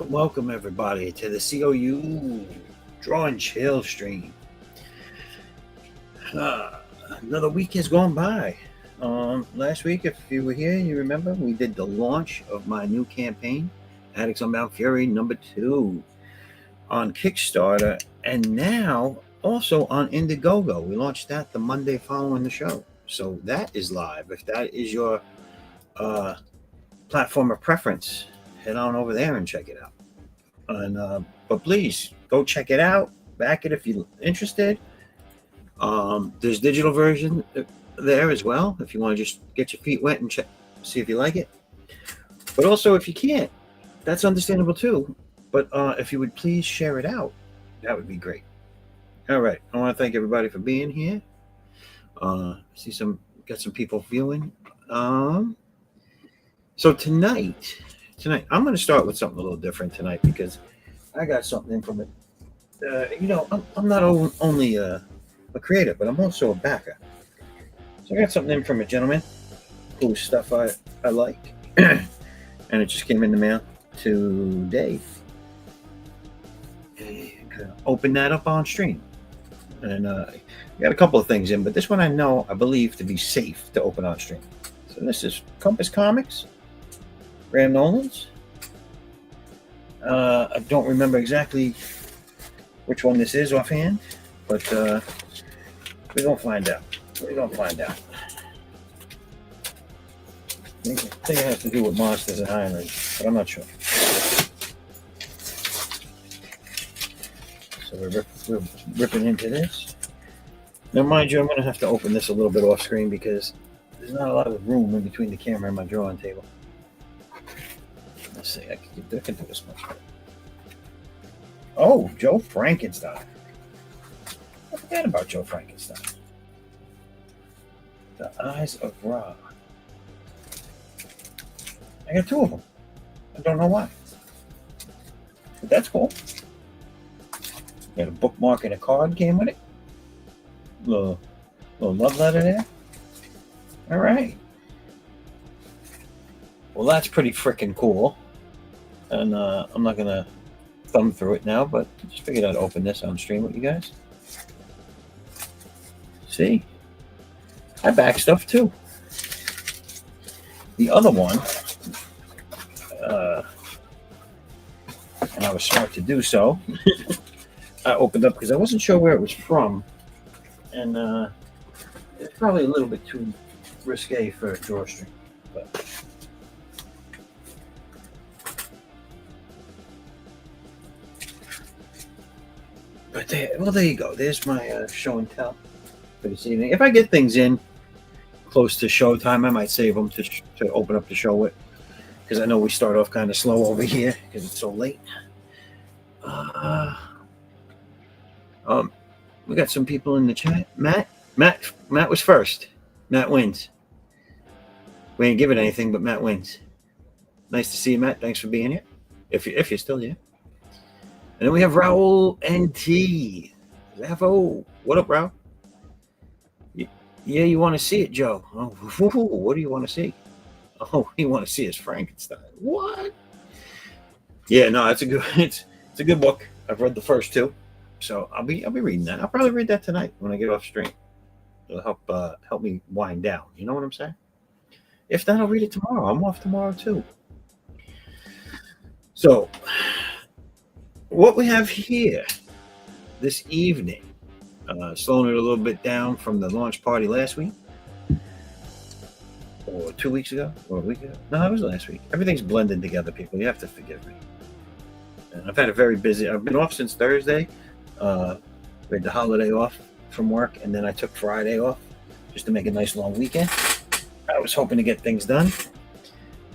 Welcome everybody to the C.O.U. Draw and Chill stream. Another week has gone by. Last week, if you were here, you remember we did the launch of my new campaign, ADDAX Unbound Fury #2, on Kickstarter, and now also on Indiegogo. We launched that the Monday following the show, so that is live. If that is your platform of preference, head on over there and check it out. And but please go check it out, back it if you're interested. There's digital version there as well if you want to just get your feet wet and see if you like it. But also, if you can't, that's understandable too. But if you would please share it out, that would be great. All right, I want to thank everybody for being here. Got some people viewing. So tonight I'm going to start with something a little different tonight because I got something from it. I'm not only a creator, but I'm also a backer. So I got something in from a gentleman whose stuff I like, and it just came in the mail today. Open that up on stream, and I got a couple of things in, but this one I believe to be safe to open on stream. So this is Compass Comics, Graham Nolan's. I don't remember exactly which one this is offhand, but we're gonna find out. I think it has to do with monsters and islands, but I'm not sure. So we're ripping into this. Now, mind you, I'm going to have to open this a little bit off screen because there's not a lot of room in between the camera and my drawing table. Let's see, I can do this much better. Oh, Joe Frankenstein. I forgot about Joe Frankenstein. The Eyes of Ra. I got two of them. I don't know why. But that's cool. Got a bookmark and a card came with it. Little love letter there. All right. Well, that's pretty freaking cool. And I'm not going to thumb through it now, but I just figured I'd open this on stream with you guys. See? I back stuff too. The other one, and I was smart to do so, I opened up because I wasn't sure where it was from, and it's probably a little bit too risque for a drawstring, but there you go. There's my show and tell for this evening. If I get things in close to show time, I might save them to open up the show with, because I know we start off kind of slow over here because it's so late. We got some people in the chat. Matt was first. Matt wins. We ain't giving anything, but Matt wins. Nice to see you, Matt. Thanks for being here. If you're still here. And then we have Raul NT. Zaffo. What up, Raul? Yeah, you want to see it, Joe? Oh, what do you want to see? Oh, you want to see is Frankenstein. What? Yeah, no, it's a good book. I've read the first two, so I'll be reading that. I'll probably read that tonight when I get off stream. It'll help me wind down. You know what I'm saying? If not, I'll read it tomorrow. I'm off tomorrow too. So, what we have here this evening, slowing it a little bit down from the launch party last week, or 2 weeks ago, or a week ago. No, it was last week. Everything's blending together, people. You have to forgive me. And I've had a very busy. I've been off since Thursday. We had the holiday off from work, and then I took Friday off just to make a nice long weekend. I was hoping to get things done,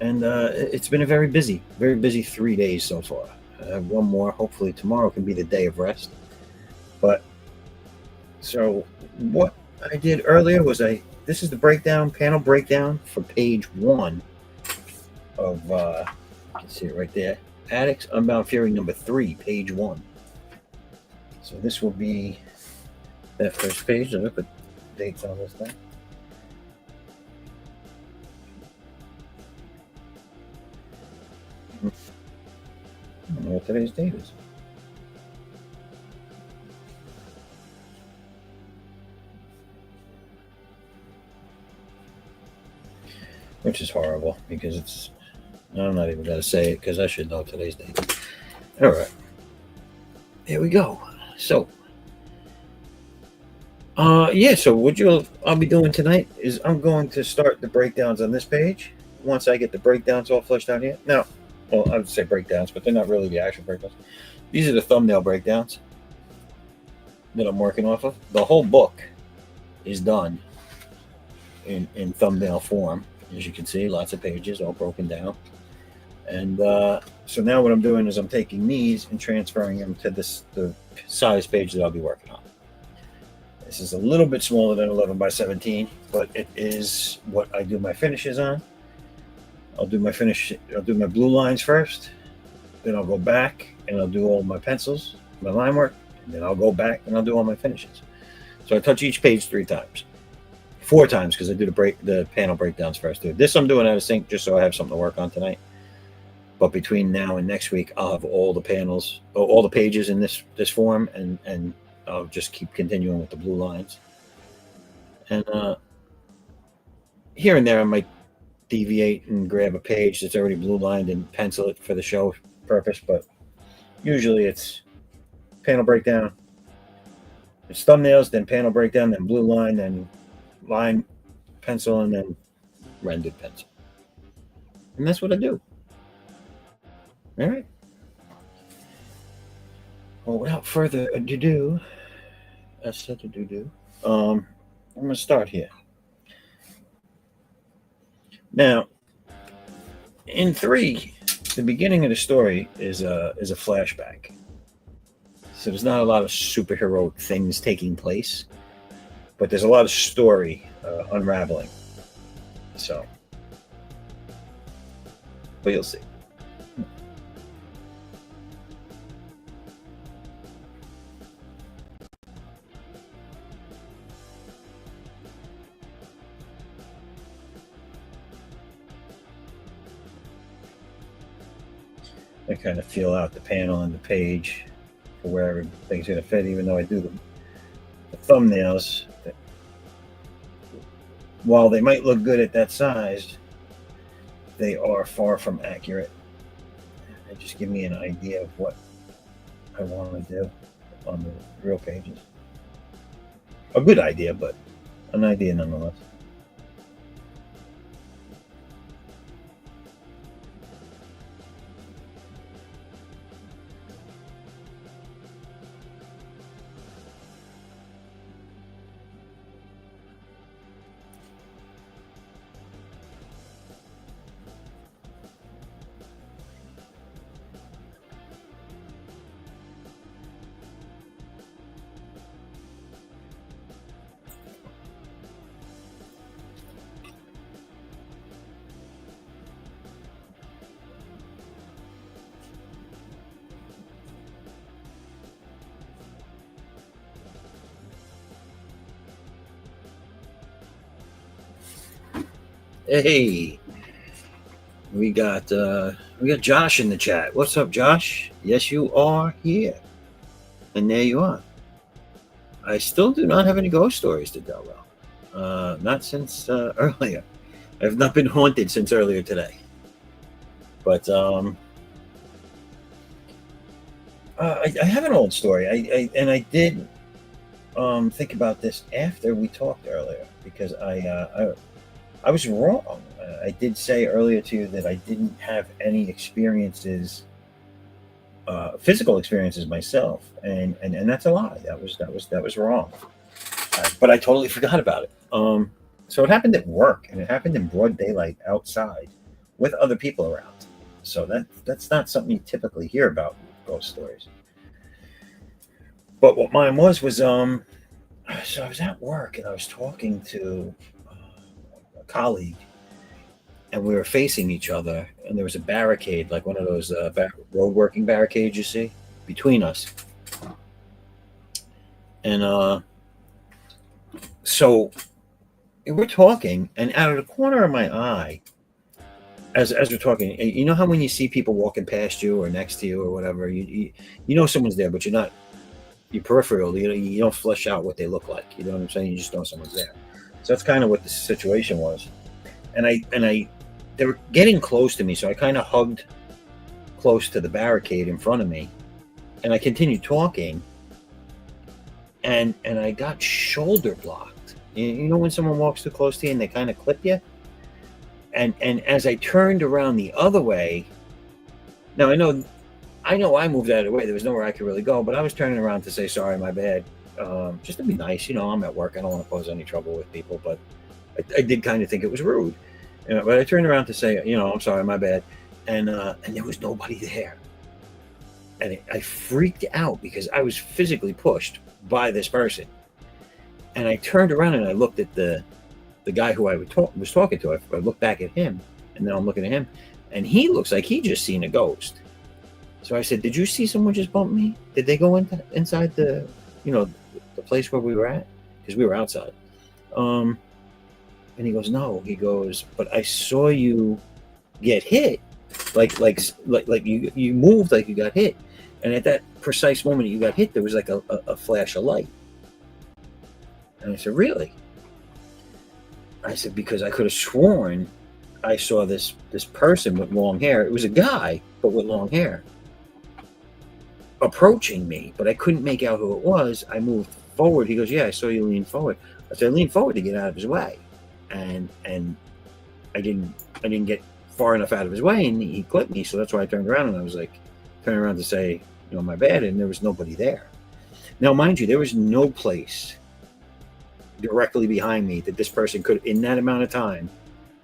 and it's been a very busy 3 days so far. I have one more. Hopefully tomorrow can be the day of rest. But so what I did earlier was this is the panel breakdown for page 1 of you can see it right there. ADDAX Unbound Fury #3, page 1. So this will be that first page. I'll put dates on this thing. I don't know what today's date is. Which is horrible because it's. I'm not even going to say it because I should know today's date. All right. Here we go. So, yeah. So what I'll be doing tonight is I'm going to start the breakdowns on this page. Once I get the breakdowns all fleshed out here. Now, well, I would say breakdowns, but they're not really the actual breakdowns. These are the thumbnail breakdowns that I'm working off of. The whole book is done in thumbnail form, as you can see, lots of pages all broken down. And so now what I'm doing is I'm taking these and transferring them to the size page that I'll be working on. This is a little bit smaller than 11 by 17, but it is what I do my finishes on. I'll do my blue lines first, then I'll go back and I'll do all my pencils, my line work, and then I'll go back and I'll do all my finishes. So I touch each page 4 times because I do the panel breakdowns first. This I'm doing out of sync just so I have something to work on tonight. But between now and next week, I'll have all the panels, all the pages in this form, and I'll just keep continuing with the blue lines. And here and there, I might deviate and grab a page that's already blue lined and pencil it for the show purpose. But usually it's panel breakdown, it's thumbnails, then panel breakdown, then blue line, then line pencil, and then rendered pencil. And that's what I do. All right. Well, without further ado, I'm going to start here. Now, in 3, the beginning of the story is a flashback. So there's not a lot of superhero things taking place, but there's a lot of story unraveling. So, but you'll see. I kind of feel out the panel and the page for where everything's going to fit, even though I do the thumbnails. While they might look good at that size, they are far from accurate. They just give me an idea of what I want to do on the real pages. A good idea, but an idea nonetheless. Hey, we got Josh in the chat. What's up, Josh? Yes, you are here, and there you are. I still do not have any ghost stories to tell, though. Not since earlier. I've not been haunted since earlier today. But I have an old story. I did think about this after we talked earlier because I was wrong. I did say earlier to you that I didn't have any experiences, physical experiences myself, and that's a lie. That was wrong. But I totally forgot about it. So it happened at work, and it happened in broad daylight outside, with other people around. So that's not something you typically hear about ghost stories. But what mine was so I was at work and I was talking to a colleague, and we were facing each other, and there was a barricade, like one of those road working barricades you see between us. And so we're talking, and out of the corner of my eye, as we're talking, you know how when you see people walking past you or next to you or whatever, you know someone's there, but you're not, your peripheral, you don't flesh out what they look like. You know what I'm saying? You just know someone's there. So that's kind of what the situation was. And they were getting close to me, so I kind of hugged close to the barricade in front of me, and I continued talking, and I got shoulder blocked. You know when someone walks too close to you and they kind of clip you? And as I turned around the other way, now I moved out of the way. There was nowhere I could really go, but I was turning around to say sorry, my bad, just to be nice. I'm at work. I don't want to cause any trouble with people, but I did kind of think it was rude. But I turned around to say, I'm sorry, my bad, and there was nobody there, and I freaked out because I was physically pushed by this person, and I turned around and I looked at the guy who I was talking to. I looked back at him, and then I'm looking at him, and he looks like he just seen a ghost. So I said, "Did you see someone just bump me? Did they go inside the place where we were at? Because we were outside." And he goes, "No." He goes, "But I saw you get hit, like you moved like you got hit, and at that precise moment you got hit, there was like a flash of light." And I said, "Really?" I said, "Because I could have sworn I saw this person with long hair. It was a guy, but with long hair, approaching me, but I couldn't make out who it was. I moved forward." He goes, "Yeah, I saw you lean forward." I said, "I leaned forward to get out of his way, and I didn't get far enough out of his way, and he clipped me. So that's why I turned around, and I was like, turning around to say, my bad, and there was nobody there." Now, mind you, there was no place directly behind me that this person could, in that amount of time,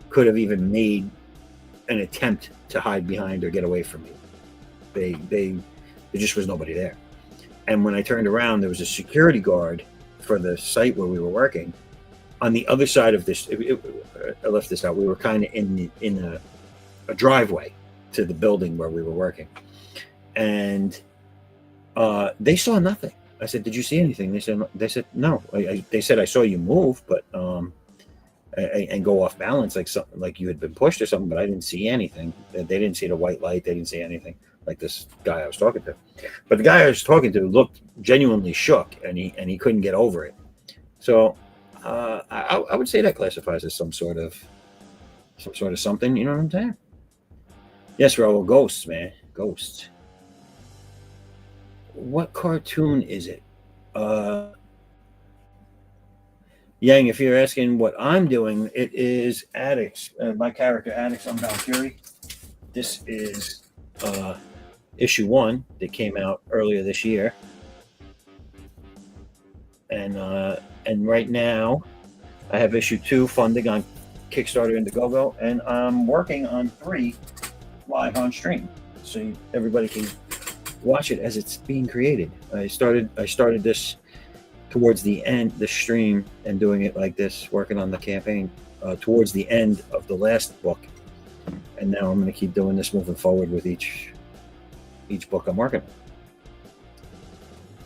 could have even made an attempt to hide behind or get away from me. There just was nobody there. And when I turned around, there was a security guard for the site where we were working. On the other side of this, I left this out. We were kind of in a driveway to the building where we were working, and they saw nothing. I said, "Did you see anything?" They said no. They said, "I saw you move, but and go off balance like something, like you had been pushed or something, but I didn't see anything." They didn't see the white light. They didn't see anything, like this guy I was talking to. But the guy I was talking to looked genuinely shook, and he couldn't get over it. So I would say that classifies as some sort of something. You know what I'm saying? Yes, Raul. Ghosts, man. Ghosts. What cartoon is it? Yang, if you're asking what I'm doing, it is ADDAX. My character, ADDAX Unbound Fury. This is issue 1 that came out earlier this year, and right now I have issue 2 funding on Kickstarter, Indiegogo, and I'm working on 3 live on stream, so everybody can watch it as it's being created. I started this towards the end, the stream, and doing it like this, working on the campaign towards the end of the last book, and now I'm going to keep doing this moving forward with each book I'm working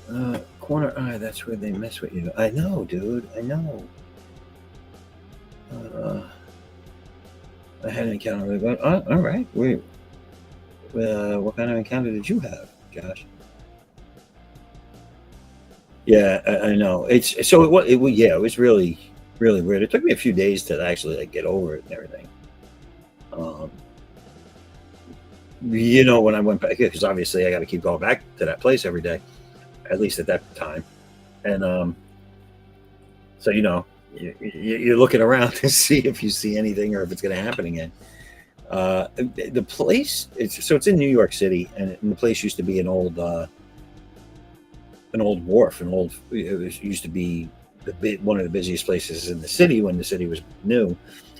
on. Corner eye, that's where they mess with you. I know, dude. I know. I had an encounter with it. All right. Wait. What kind of encounter did you have, Josh? Yeah, I know. It was really, really weird. It took me a few days to actually get over it and everything. When I went back, because obviously I got to keep going back to that place every day, at least at that time, and so you're looking around to see if you see anything or if it's going to happen again. The place, it's in New York City, and the place used to be an old wharf. It used to be one of the busiest places in the city when the city was new,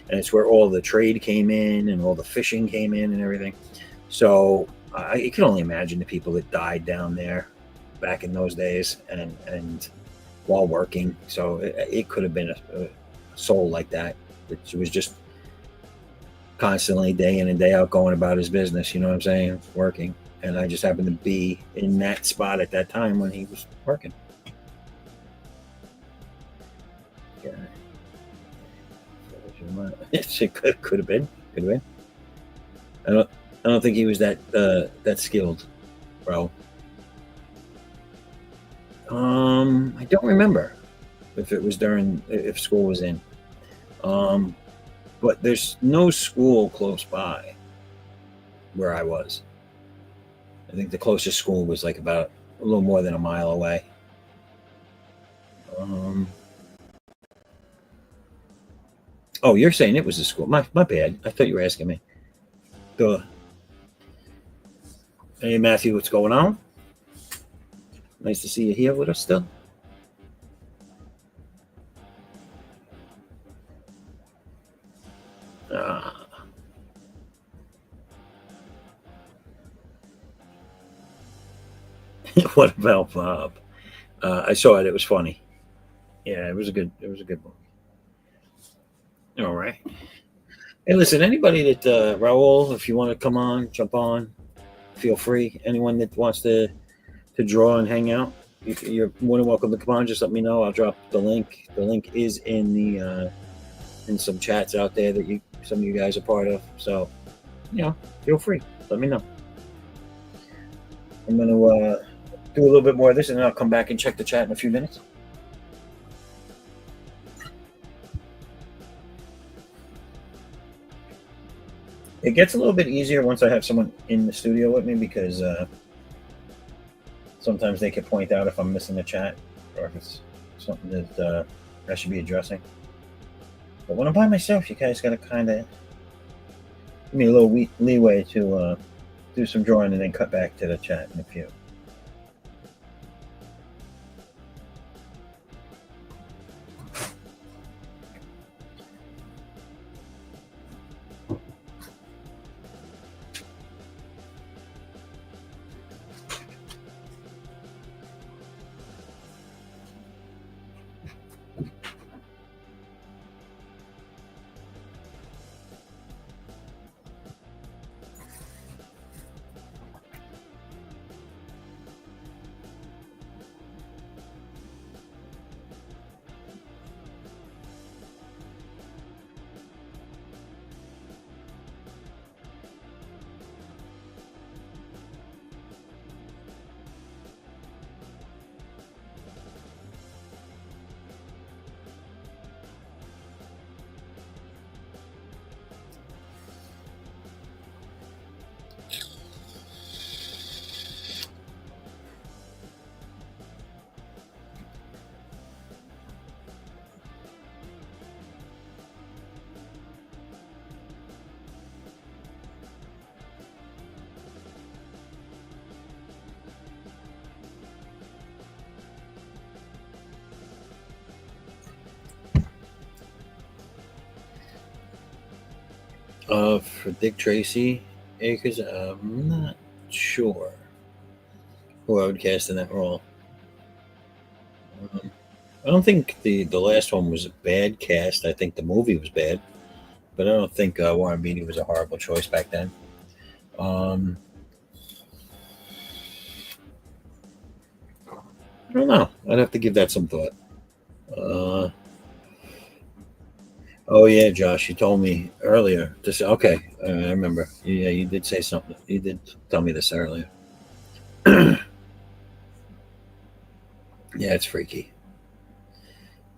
and it's where all the trade came in and all the fishing came in and everything. So I can only imagine the people that died down there back in those days and while working. So it could have been a soul like that. It was just constantly day in and day out going about his business, you know what I'm saying, working. And I just happened to be in that spot at that time when he was working. Yeah. It could have been. I don't. I don't think he was that skilled, bro. I don't remember if it was during if school was in. Um, but there's no school close by where I was. I think the closest school was like about a little more than a mile away. Um, oh, you're saying it was a school? My bad. I thought you were asking me. Duh. Hey Matthew, what's going on? Nice to see you here with us still. Uh, what about Bob? I saw it. It was funny. Yeah, it was a good. It was a good one. All right. Hey, listen. Anybody that Raul, if you want to come on, jump on, feel free. Anyone that wants to draw and hang out, you're more than welcome to come on. Just let me know. I'll drop the link. The link is in the in some chats out there that some of you guys are part of. So, feel free. Let me know. I'm gonna do a little bit more of this, and then I'll come back and check the chat in a few minutes. It gets a little bit easier once I have someone in the studio with me because sometimes they can point out if I'm missing the chat or if it's something that I should be addressing. But when I'm by myself, you guys got to kind of give me a little leeway to do some drawing and then cut back to the chat in a few. For Dick Tracy Acres, I'm not sure who I would cast in that role. I don't think the last one was a bad cast. I think the movie was bad, but I don't think Warren Beatty was a horrible choice back then. Um, I don't know. I'd have to give that some thought. Uh, oh yeah, Josh, you told me earlier to say. Okay, I remember. Yeah, you did say something. You did tell me this earlier. Yeah, it's freaky.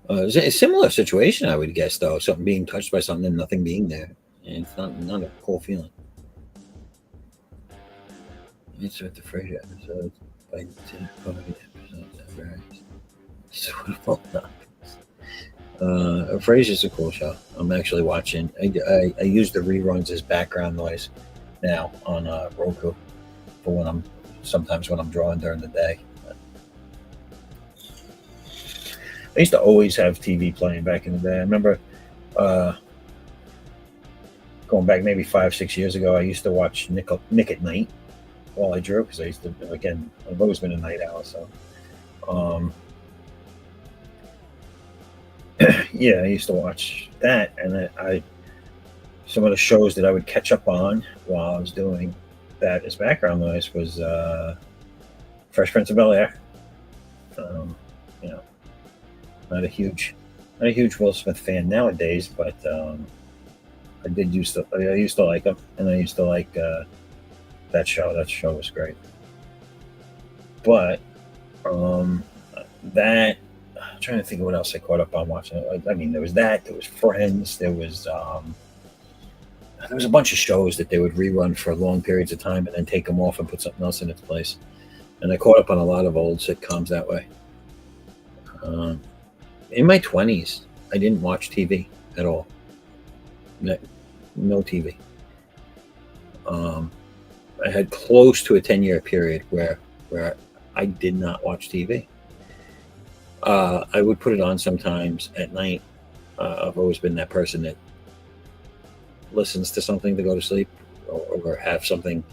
It's a similar situation, I would guess, though. Something being touched by something and nothing being there. And it's not a cool feeling. It's with the Frasier episodes by 10 comedy episodes ever. Suitable. Frasier's a cool show. I'm actually watching. I use the reruns as background noise now on Roku for when I'm drawing during the day. I used to always have TV playing back in the day. I remember going back maybe 5-6 years ago. I used to watch Nick at Night while I drew because I used to, again, I've always been a night owl. So, yeah, I used to watch that, and some of the shows that I would catch up on while I was doing that as background noise was Fresh Prince of Bel-Air. You know, not a huge Will Smith fan nowadays, but I used to like him, and I used to like that show. That show was great. But um, that I'm trying to think of what else I caught up on watching. I mean, there was that. There was Friends. There was a bunch of shows that they would rerun for long periods of time and then take them off and put something else in its place. And I caught up on a lot of old sitcoms that way. Um, in my 20s, I didn't watch TV at all. No, no TV. Um, I had close to a 10-year period where I did not watch TV. I would put it on sometimes at night. I've always been that person that listens to something to go to sleep, or have something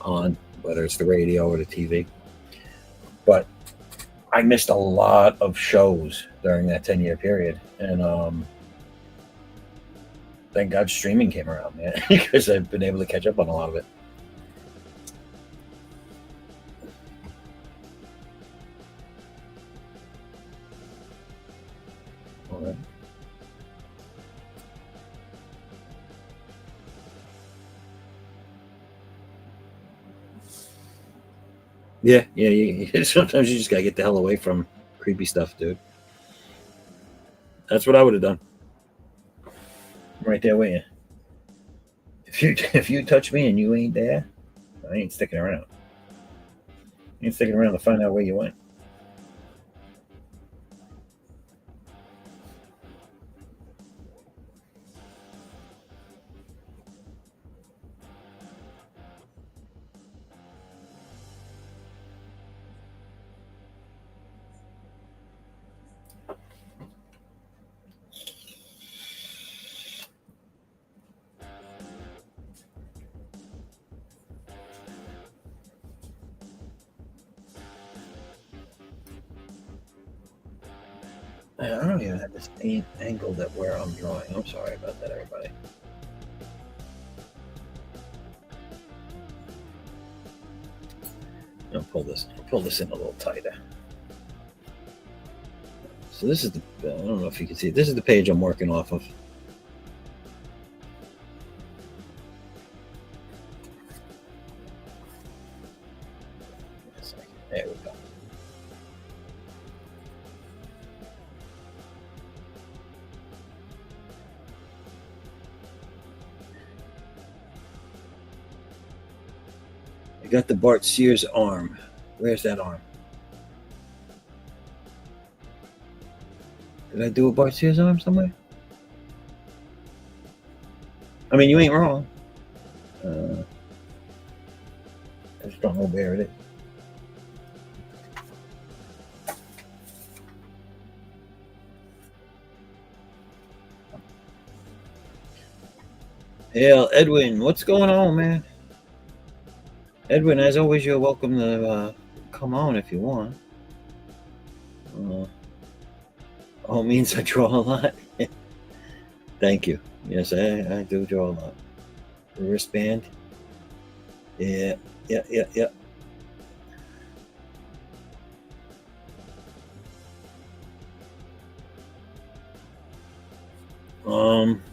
on, whether it's the radio or the TV. But I missed a lot of shows during that 10-year period, and thank God streaming came around, man, because I've been able to catch up on a lot of it. All right. Yeah, yeah. Sometimes you just gotta get the hell away from creepy stuff, dude. That's what I would have done. I'm right there with you. If you touch me and you ain't there, I ain't sticking around. I ain't sticking around to find out where you went. I don't even have this angle that where I'm drawing. I'm sorry about that, everybody. I'll pull this in a little tighter. So this is the, I don't know if you can see, this is the page I'm working off of. There we go. I got the Bart Sears arm. Where's that arm? Did I do a Bart Sears arm somewhere? I mean, you ain't wrong. I just don't know where it is. Hell, Edwin, what's going on, man? Edwin, as always, you're welcome to come on if you want. All means I draw a lot. Thank you. Yes, I do draw a lot. Wristband. Yeah.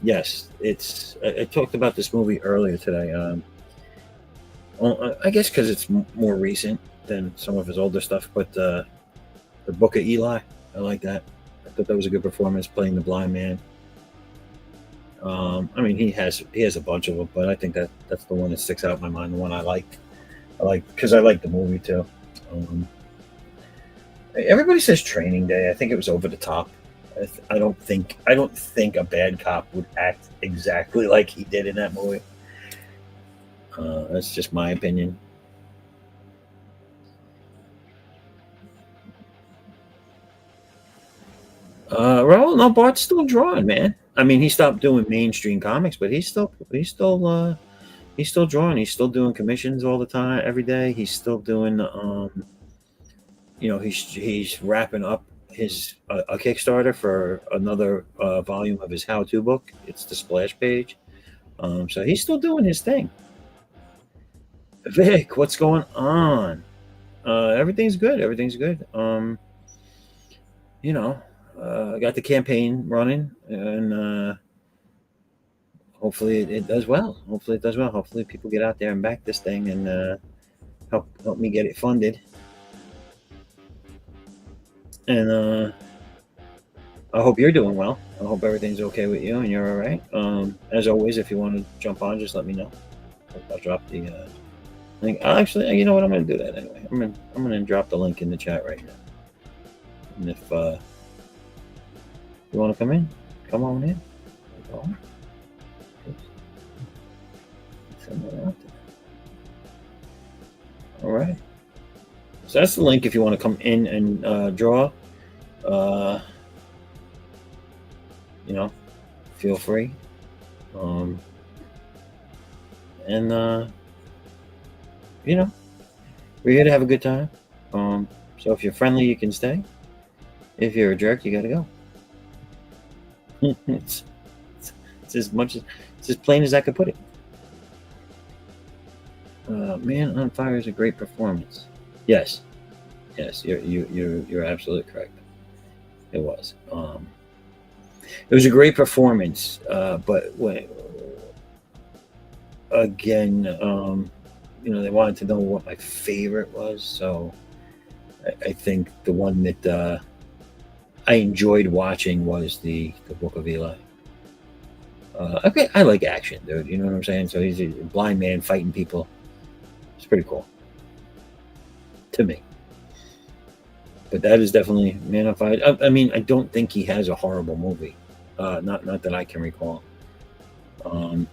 Yes, it's. I talked about this movie earlier today. Well, I guess because it's more recent than some of his older stuff, but the Book of Eli, I like that. I thought that was a good performance playing the blind man. I mean, he has a bunch of them, but I think that's the one that sticks out in my mind. The one I liked. I like because I like the movie too. Um, Everybody says Training Day. I think it was over the top. I don't think a bad cop would act exactly like he did in that movie. That's just my opinion. Well, no, Bart's still drawing, man. I mean, he stopped doing mainstream comics, but he's still drawing. He's still doing commissions all the time, every day. He's still doing, he's wrapping up his a Kickstarter for another volume of his how-to book. It's the splash page. So he's still doing his thing. Vic, what's going on? Everything's good. Everything's good. I got the campaign running, and hopefully it does well. Hopefully it does well. Hopefully people get out there and back this thing and help me get it funded. And I hope you're doing well. I hope everything's okay with you and you're all right. As always, if you want to jump on, just let me know. I'll drop the link. Actually, you know what? I'm going to do that anyway. I'm gonna drop the link in the chat right now. And if you want to come in, come on in. All right. So that's the link if you want to come in and draw. You know, feel free. And you know, we're here to have a good time. So if you're friendly, you can stay. If you're a jerk, you gotta go. it's as plain as I could put it. Man on Fire is a great performance. Yes, you're absolutely correct. It was. It was a great performance, but again, they wanted to know what my favorite was, so I think the one that I enjoyed watching was the Book of Eli. Okay, I like action, dude. You know what I'm saying? So he's a blind man fighting people. It's pretty cool to me. But that is definitely Man on Fire. I mean, I don't think he has a horrible movie. Not that I can recall. But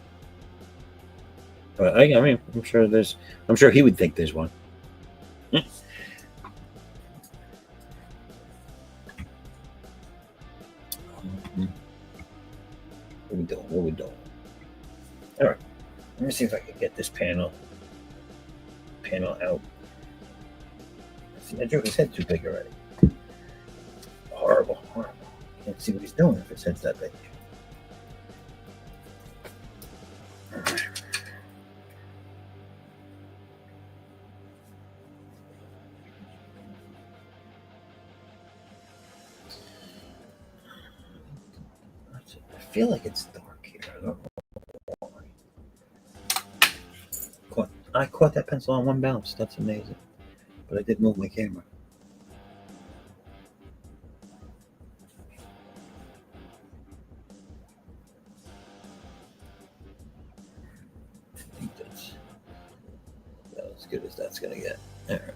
I mean, I'm sure he would think there's one. What we doing? All right. Let me see if I can get this panel out. See, I drew his head too big already. Horrible. Can't see what he's doing if his head's that big. All right. I feel like it's dark here. I don't know why. I caught that pencil on one bounce. That's amazing. But I did move my camera. I think that's as good as that's going to get. All right.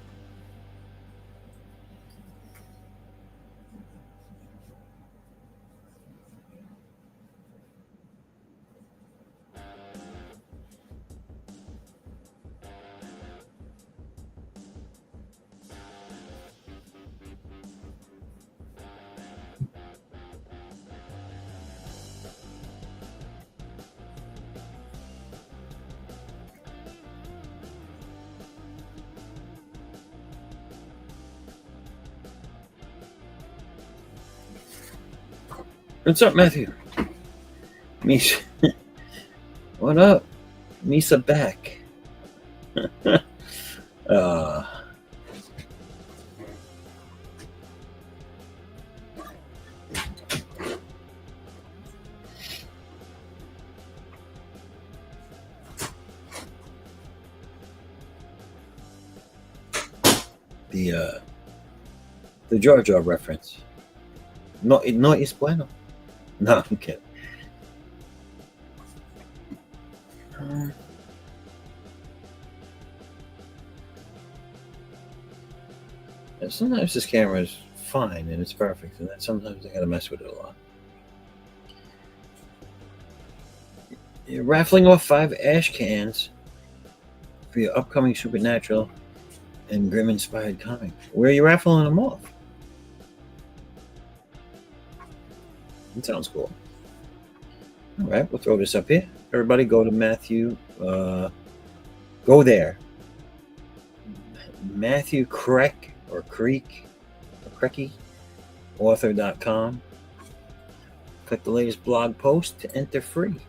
What's up, Matthew? Misha. What up? Misa back. The Jar Jar reference. No es bueno. No, I'm kidding. Sometimes this camera is fine and it's perfect, and then sometimes I gotta mess with it a lot. You're raffling off 5 ash cans for your upcoming Supernatural and Grimm inspired comic. Where are you raffling them off? That sounds cool. All right, we'll throw this up here. Everybody go to Matthew. Go there. Matthew Creck or Creek or Crecky author.com. Click the latest blog post to enter free.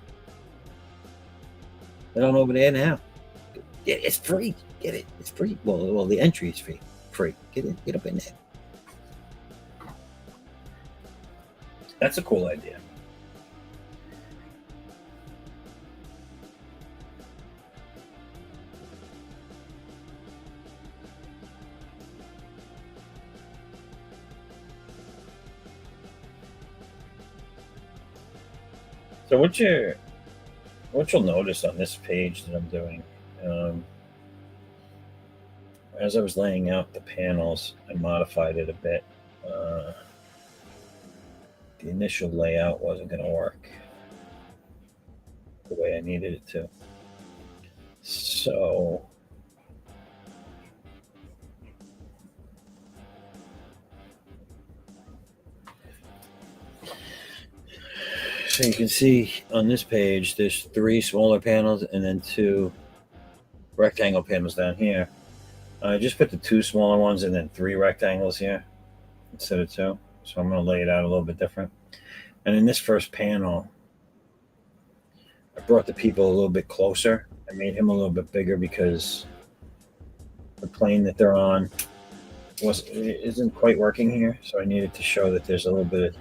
Head on over there now. It's free. Get it. It's free. Well, the entry is free. Get it. Get up in there. That's a cool idea. So what you'll notice on this page that I'm doing, um, as I was laying out the panels, I modified it a bit. The initial layout wasn't going to work the way I needed it to. So you can see on this page, there's 3 smaller panels and then 2 rectangle panels down here. I just put the 2 smaller ones and then 3 rectangles here instead of 2. So I'm going to lay it out a little bit different. And in this first panel, I brought the people a little bit closer. I made him a little bit bigger because the plane that they're on isn't quite working here. So I needed to show that there's a little bit of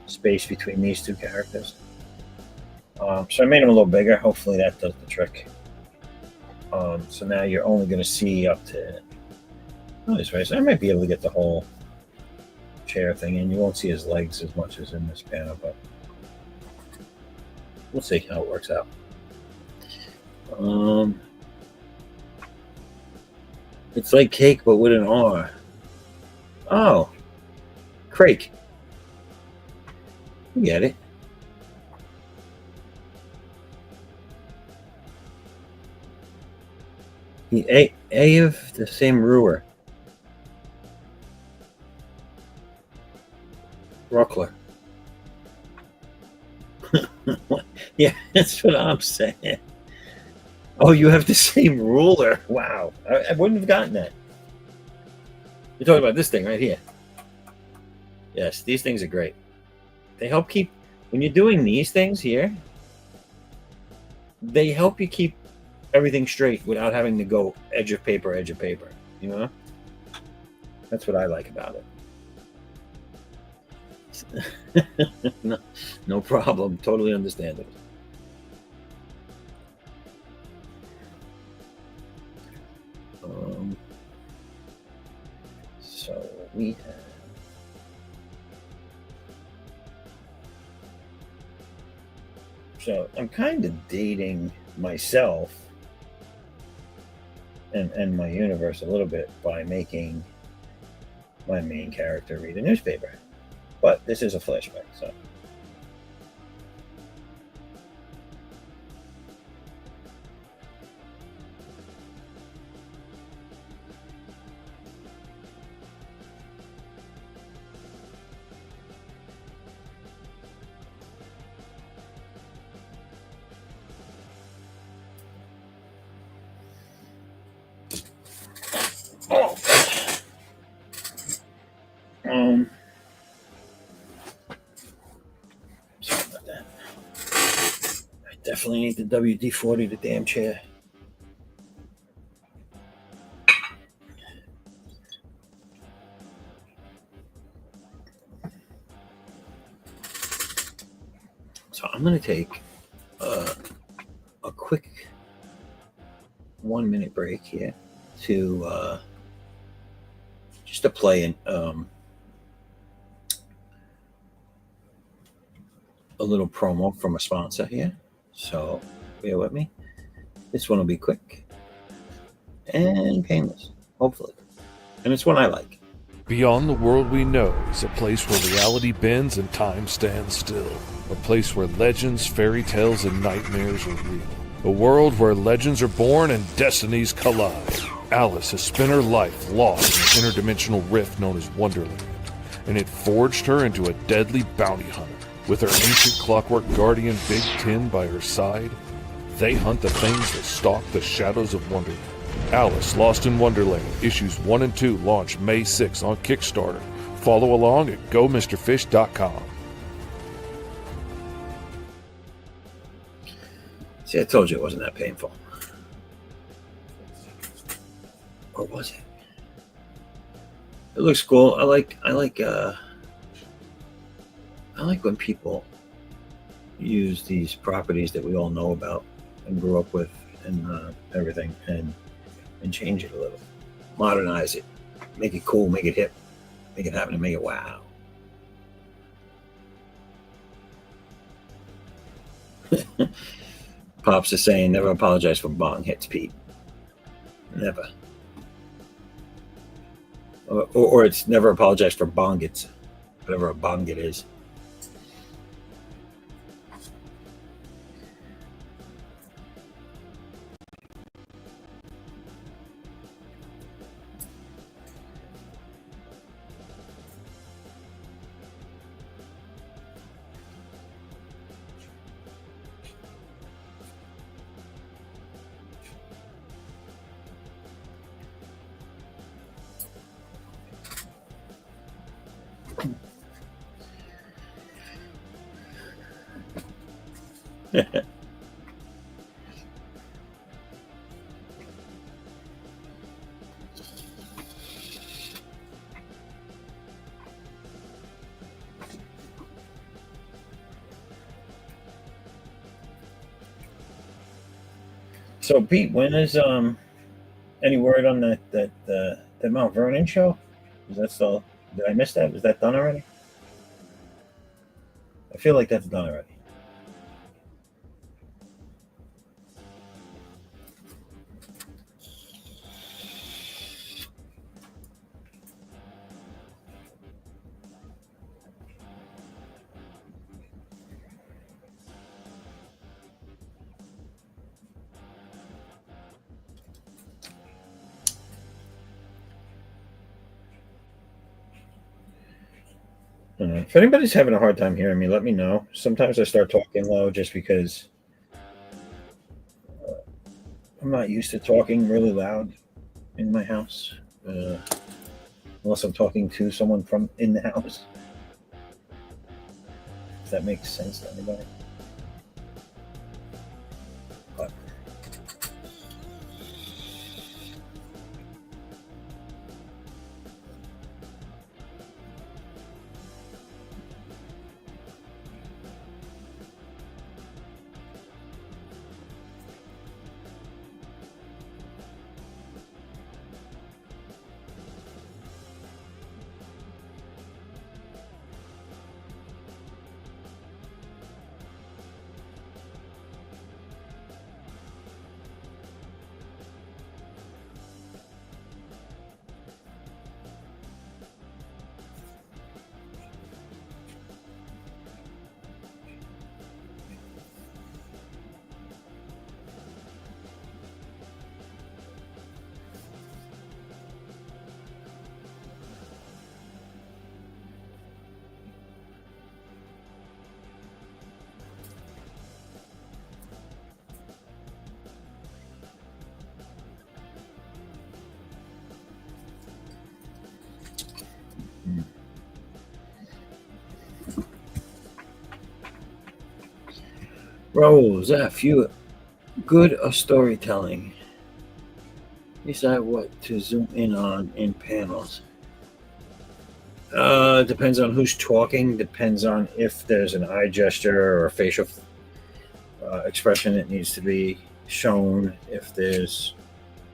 space between these 2 characters. So I made him a little bigger. Hopefully that does the trick. So now you're only going to see up to this way. So I might be able to get the whole chair thing in. You won't see his legs as much as in this panel, but we'll see how it works out. It's like cake, but with an R. Oh, crake. You get it. The A of the same ruler. Ruckler. Yeah, that's what I'm saying. Oh, you have the same ruler. Wow. I wouldn't have gotten that. You're talking about this thing right here. Yes, these things are great. They help keep, when you're doing these things here, they help you keep everything straight without having to go edge of paper, you know? That's what I like about it. No problem. Totally understandable. So we have I'm kind of dating myself and my universe a little bit by making my main character read a newspaper. But this is a flashback, so. Sorry about that. I definitely need the WD-40, the damn chair. So I'm going to take a quick 1-minute break here to just to play in a little promo from a sponsor here. So bear with me. This one will be quick and painless, hopefully. And it's one I like. Beyond the World We Know is a place where reality bends and time stands still. A place where legends, fairy tales, and nightmares are real. A world where legends are born and destinies collide. Alice has spent her life lost in an interdimensional rift known as Wonderland, and it forged her into a deadly bounty hunter. With her ancient clockwork guardian Big Ten by her side, they hunt the things that stalk the shadows of Wonderland. Alice Lost in Wonderland issues 1 and 2 launch May 6 on Kickstarter. Follow along at GoMrFish.com. See, I told you it wasn't that painful. Or was it? It looks cool. I like when people use these properties that we all know about and grew up with and everything and change it a little. Modernize it. Make it cool, make it hip, make it happen, and make it wow. Pops is saying never apologize for bong hits, Pete. Never. Or it's never apologize for bongits, whatever a bongit is. So Pete, when is any word on that Mount Vernon show? Is that still? Did I miss that? Is that done already? I feel like that's done already. If anybody's having a hard time hearing me, let me know. Sometimes I start talking low just because I'm not used to talking really loud in my house, unless I'm talking to someone from in the house. If that makes sense to anybody. But Rose, F, you good at storytelling. Decide what to zoom in on in panels. Depends on who's talking. Depends on if there's an eye gesture or a facial expression that needs to be shown. If there's,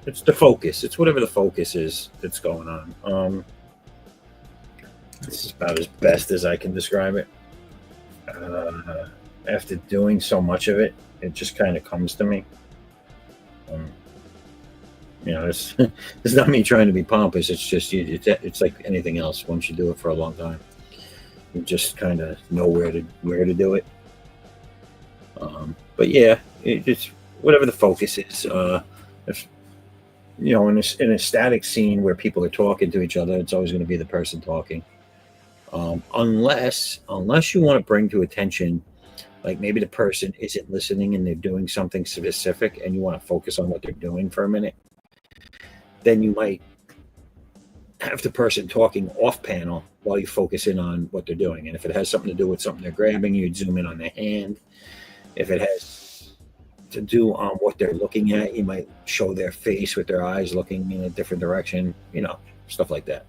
it's the focus. It's whatever the focus is that's going on. This is about as best as I can describe it. After doing so much of it, it just kind of comes to me. It's it's not me trying to be pompous. It's just it's like anything else. Once you do it for a long time, you just kind of know where to do it. But yeah, it's whatever the focus is. If in a static scene where people are talking to each other, it's always going to be the person talking. Unless you want to bring to attention, like maybe the person isn't listening and they're doing something specific, and you want to focus on what they're doing for a minute. Then you might have the person talking off panel while you focus in on what they're doing. And if it has something to do with something they're grabbing, you'd zoom in on their hand. If it has to do on what they're looking at, you might show their face with their eyes looking in a different direction, stuff like that.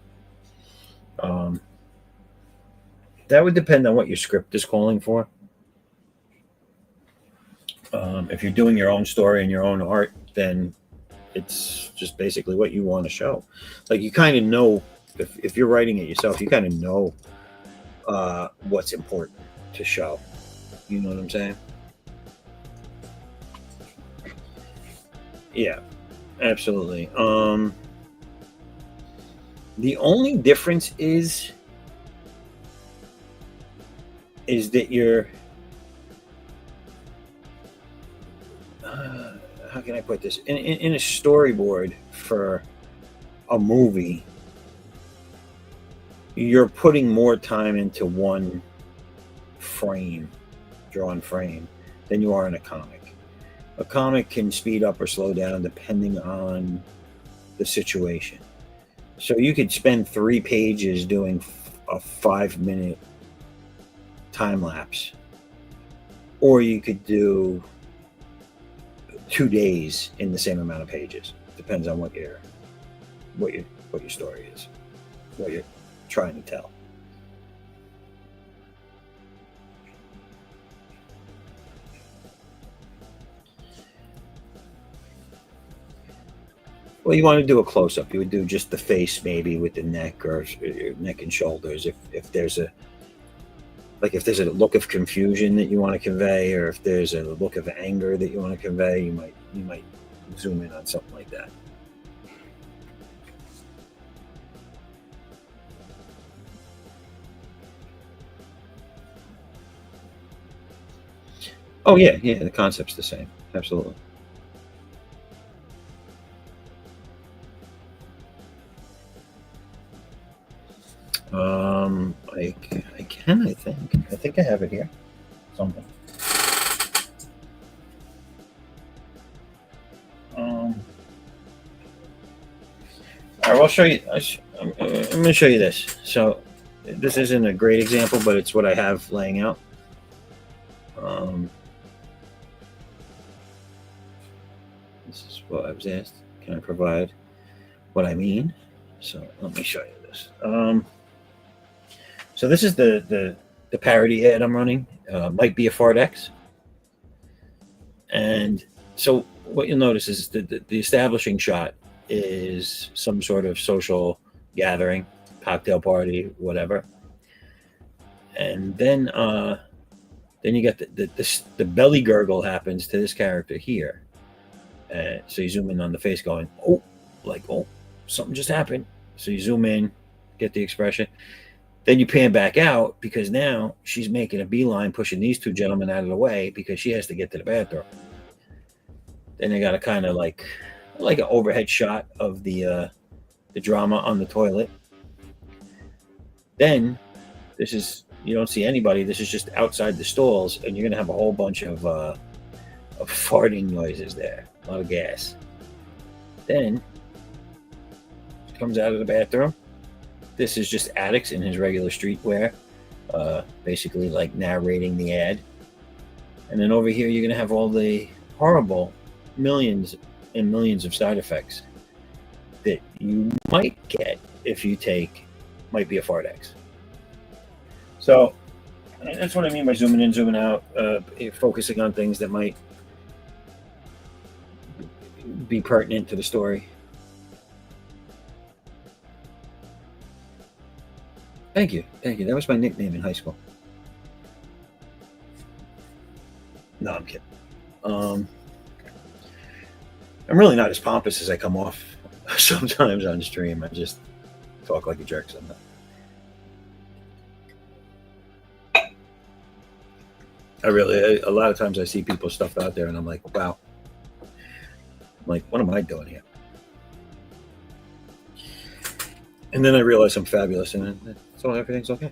That would depend on what your script is calling for. If you're doing your own story and your own art, then it's just basically what you want to show. Like, you kind of know, if you're writing it yourself, you kind of know what's important to show. You know what I'm saying? Yeah, absolutely. The only difference is that you're how can I put this in a storyboard for a movie, you're putting more time into one frame, drawn frame, than you are in a comic. A comic can speed up or slow down depending on the situation. So you could spend 3 pages doing a 5 minute time lapse, or you could do 2 days in the same amount of pages. Depends on what your story is, what you're trying to tell. Well, you want to do a close up. You would do just the face, maybe with the neck or neck and shoulders. If there's a look of confusion that you want to convey, or if there's a look of anger that you want to convey, you might zoom in on something like that. Oh yeah, the concept's the same. Absolutely. I can. I think I have it here. Something. All right, I'll show you. I'm going to show you this. So, this isn't a great example, but it's what I have laying out. This is what I was asked. Can I provide what I mean? So let me show you this. So this is the parody ad I'm running. Might be a ADDAX. And so what you'll notice is the establishing shot is some sort of social gathering, cocktail party, whatever. And then you get the belly gurgle happens to this character here. So you zoom in on the face going, oh, something just happened. So you zoom in, get the expression. Then you pan back out because now she's making a beeline, pushing these two gentlemen out of the way because she has to get to the bathroom. Then they got a kind of like an overhead shot of the drama on the toilet. Then you don't see anybody. This is just outside the stalls, and you're gonna have a whole bunch of farting noises there, a lot of gas. Then she comes out of the bathroom. This is just ADDAX in his regular streetwear, basically like narrating the ad. And then over here, you're going to have all the horrible millions and millions of side effects that you might get if you might be a ADDAX. So that's what I mean by zooming in, zooming out, focusing on things that might be pertinent to the story. Thank you. That was my nickname in high school. No, I'm kidding. I'm really not as pompous as I come off sometimes on stream. I just talk like a jerk sometimes. A lot of times I see people's stuff out there and I'm like, wow. I'm like, what am I doing here? And then I realize I'm fabulous, and so everything's okay.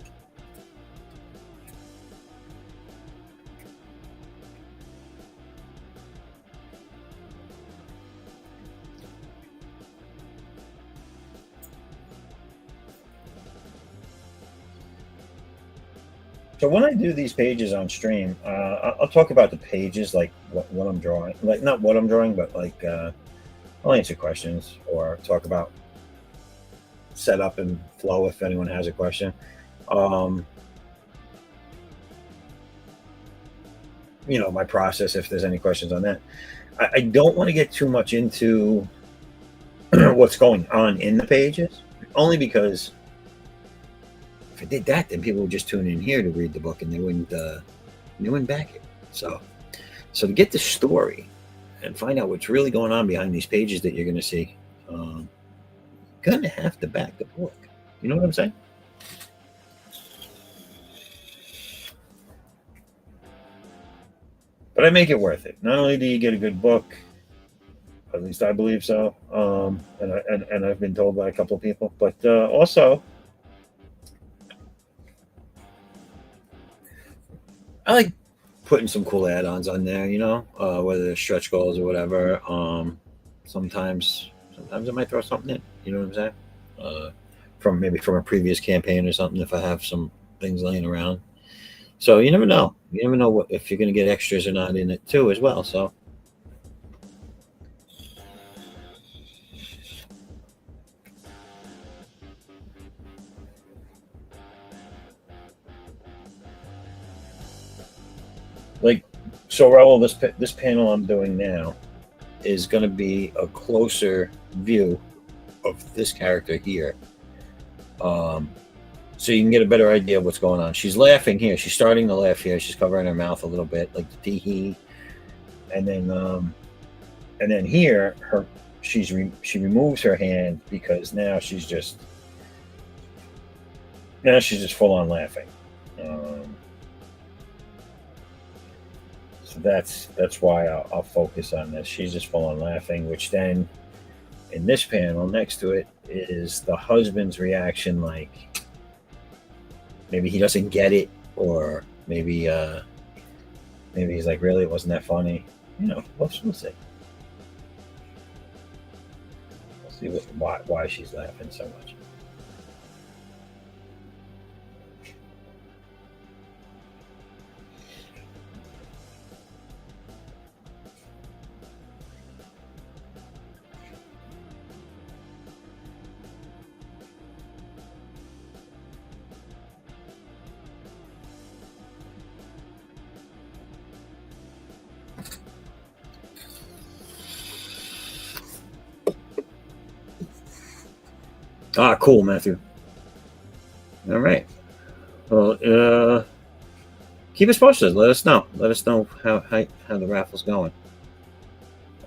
So when I do these pages on stream, I'll talk about the pages, like what I'm drawing, like not what I'm drawing, but like I'll answer questions or talk about setup and flow if anyone has a question. My process, if there's any questions on that. I don't want to get too much into what's going on in the pages, only because if I did that, then people would just tune in here to read the book and they wouldn't back it. So to get the story, and find out what's really going on behind these pages that you're going to see, gonna have to back the book. You know what I'm saying? But I make it worth it. Not only do you get a good book, at least I believe so, and I've been told by a couple of people, but also I like putting some cool add-ons on there. You know, whether they're stretch goals or whatever. Sometimes I might throw something in. You know what I'm saying? From a previous campaign or something. If I have some things laying around, so you never know. You never know if you're going to get extras or not in it too, as well. So. Like, so Raul, this panel I'm doing now is going to be a closer view of this character here, so you can get a better idea of what's going on. She's laughing here. She's starting to laugh here. She's covering her mouth a little bit, like the tee hee, and then here she removes her hand because now she's just full on laughing. So that's why I'll focus on this. She's just full on laughing, which then in this panel next to it is the husband's reaction, like maybe he doesn't get it, or maybe he's like, really, it wasn't that funny. You know, we'll see. We'll see why she's laughing so much. Ah, cool, Matthew. All right. Well, keep us posted. Let us know. Let us know how the raffle's going.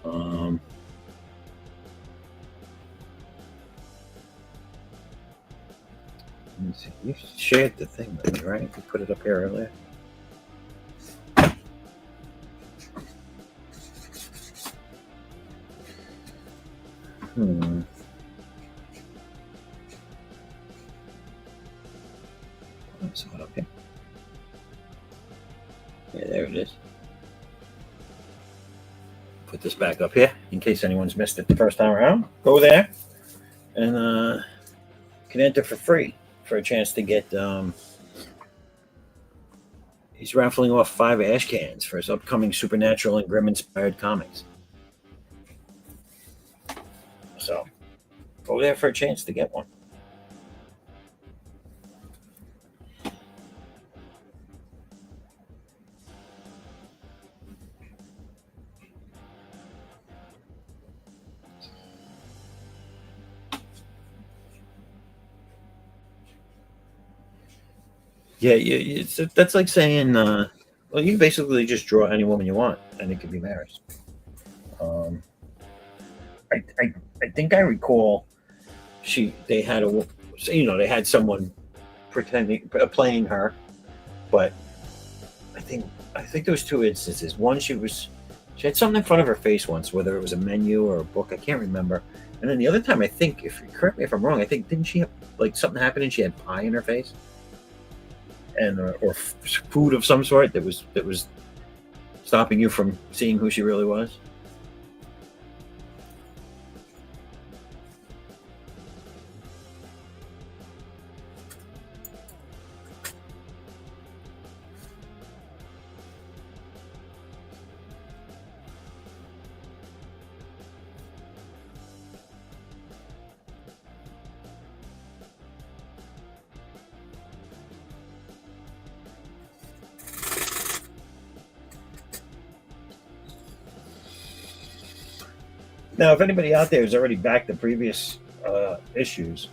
Let me see. You shared the thing with me, right? You put it up here earlier. Okay. Yeah, there it is. Put this back up here in case anyone's missed it the first time around. Go there and can enter for free for a chance to get. He's raffling off 5 ash cans for his upcoming supernatural and grim inspired comics. So go there for a chance to get one. Yeah, that's like saying, well, you basically just draw any woman you want, and it could be Maris. I think I recall they had someone playing her, but I think there was 2 instances. One, she had something in front of her face once, whether it was a menu or a book, I can't remember. And then the other time, I think, correct me if I'm wrong, I think didn't she have like something happened and she had pie in her face, and or food of some sort that was stopping you from seeing who she really was. Now, if anybody out there has already backed the previous issues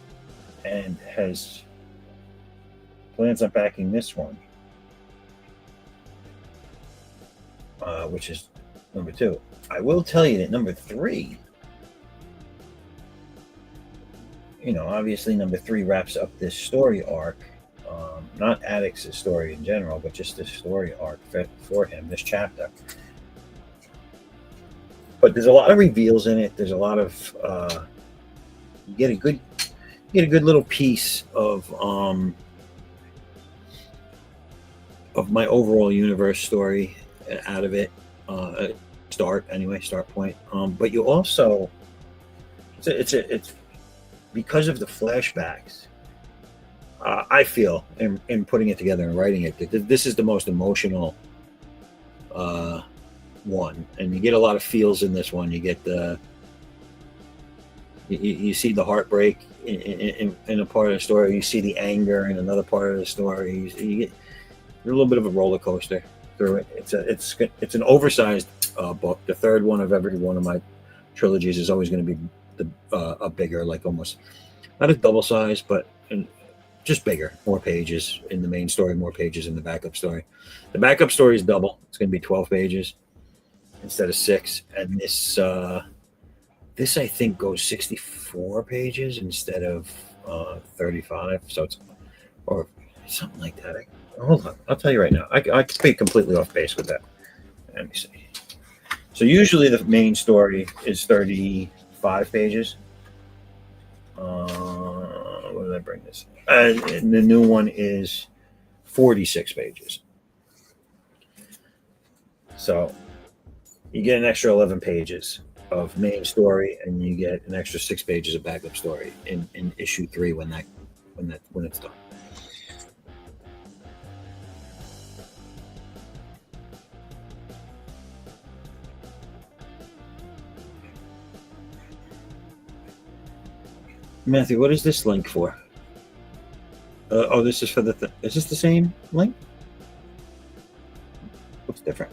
and has plans on backing this one, which is number 2, I will tell you that number 3, obviously number 3 wraps up this story arc. Not ADDAX's story in general, but just this story arc for him, this chapter. But there's a lot of reveals in it. There's a lot of you get a good little piece of my overall universe story out of it. Start point. But you also, it's because of the flashbacks. I feel in putting it together and writing it, that this is the most emotional one, and you get a lot of feels in this one. You get you see the heartbreak in a part of the story. You see the anger in another part of the story. You get a little bit of a roller coaster through it. It's an oversized book. The third one of every one of my trilogies is always going to be a bigger, like almost not a double size, but just bigger, more pages in the main story, more pages in the backup story. The backup story is double. It's going to be 12 pages instead of 6, and this I think goes 64 pages instead of 35. So it's, or something like that. Hold on, I'll tell you right now. I could be completely off base with that. Let me see. So usually the main story is 35 pages. What did I bring this? And the new one is 46 pages. So you get an extra 11 pages of main story, and you get an extra 6 pages of backup story in issue 3 when it's done. Matthew, what is this link for? This is for the. Is this the same link? Looks different.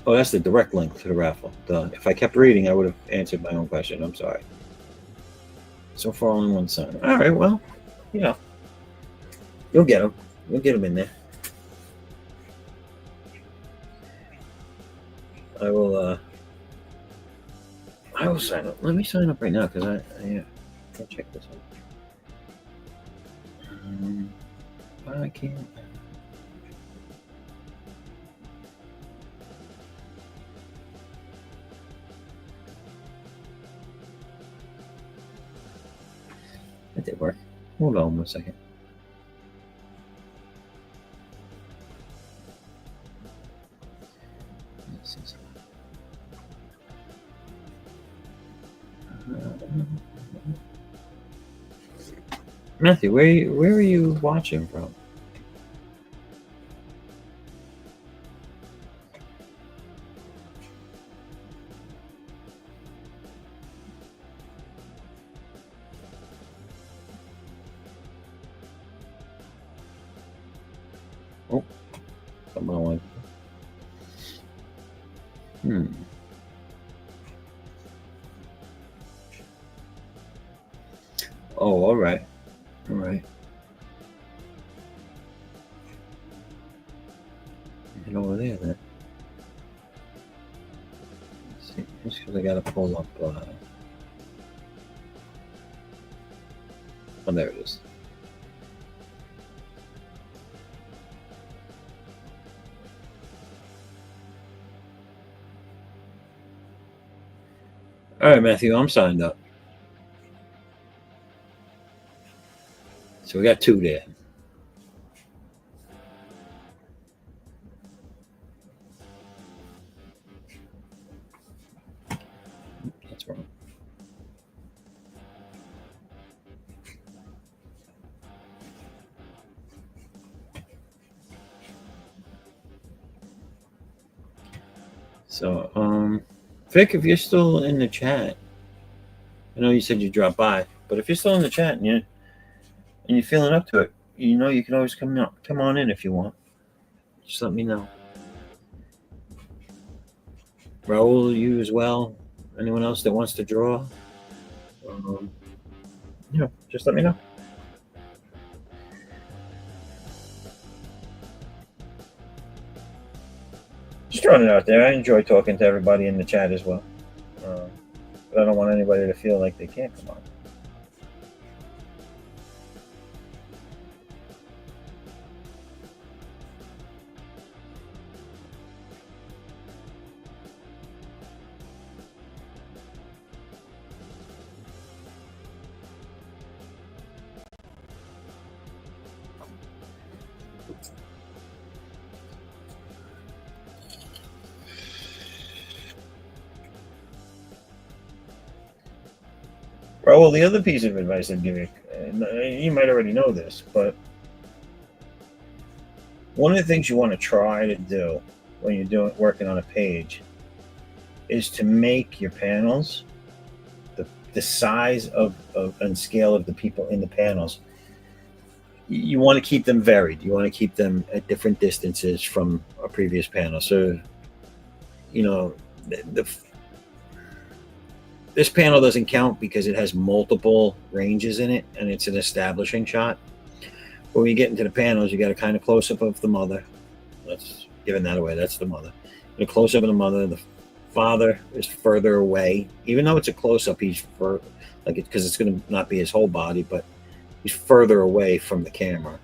Oh, that's the direct link to the raffle. If I kept reading, I would have answered my own question. I'm sorry. So far, only one sign. All right, well, you'll get them. We'll get them in there. I will sign up. Let me sign up right now because I can't check this out. I can't. That did work. Hold on 1 second. Matthew, where are you watching from? Oh, something I want. Oh, all right. All right. Get over there then. Let's see, just because I got to pull up. Oh, there it is. All right, Matthew, I'm signed up. So we got 2 there. That's wrong. So, Vic, if you're still in the chat, I know you said you dropped by, but if you're still in the chat and you're feeling up to it, you can always come on in if you want. Just let me know. Raul, you as well. Anyone else that wants to draw? Just let me know. just throwing it out there. I enjoy talking to everybody in the chat as well. But I don't want anybody to feel like they can't come on. Well, the other piece of advice I'd give you, and you might already know this, but one of the things you want to try to do when you're working on a page is to make your panels, the size of and scale of the people in the panels. You want to keep them varied. You want to keep them at different distances from a previous panel. So, you know, this panel doesn't count because it has multiple ranges in it, and it's an establishing shot. But when you get into the panels, you got a kind of close-up of the mother. That's giving that away. That's the mother. And a close-up of the mother. The father is further away. Even though it's a close-up, he's because it's going to not be his whole body, but he's further away from the camera.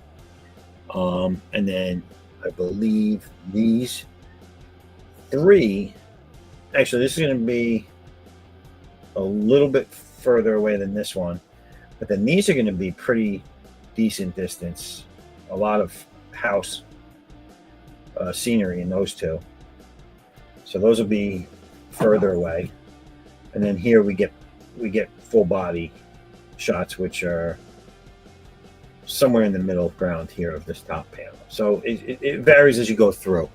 And then I believe these three, actually, this is going to be a little bit further away than this one, but then these are going to be pretty decent distance. A lot of house scenery in those two, so those will be further away. And then here we get full body shots, which are somewhere in the middle ground here of this top panel. So it varies as you go through,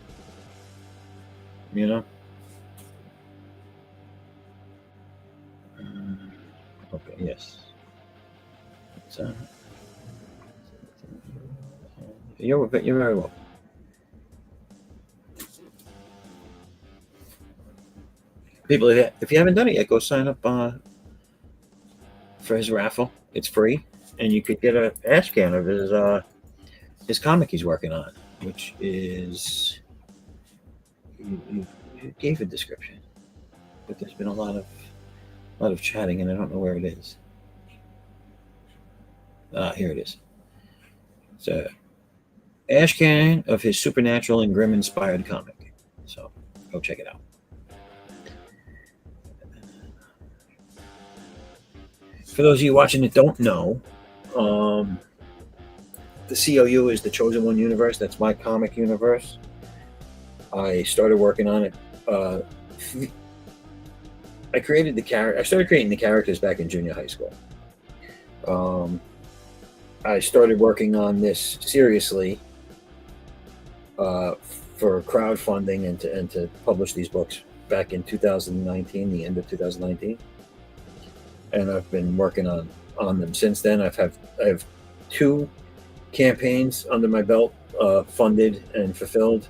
you know. Okay, yes. So, you're very welcome. People, if you haven't done it yet, go sign up for his raffle. It's free, and you could get an ash can of his comic he's working on, which is you gave a description, but there's been a lot of chatting, and I don't know where it is. Here it is. It's a ash can of his supernatural and grim inspired comic. So go check it out. For those of you watching that don't know, the C.O.U. is the Chosen One universe. That's my comic universe. I started working on it. I started creating the characters back in junior high school. I started working on this seriously for crowdfunding and to publish these books back in 2019, the end of 2019. And I've been working on them since then. I have 2 campaigns under my belt, funded and fulfilled.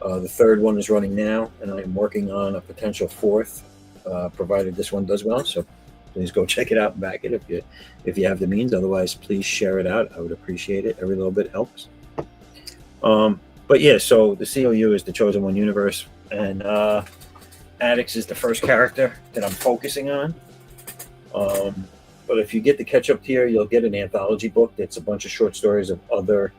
The 3rd one is running now, and I'm working on a potential 4th, provided this one does well. So please go check it out and back it if you have the means. Otherwise, please share it out. I would appreciate it. Every little bit helps. But yeah, so the C.O.U. is the Chosen One universe, and ADDAX is the first character that I'm focusing on. But if you get the catch-up tier, you'll get an anthology book that's a bunch of short stories of other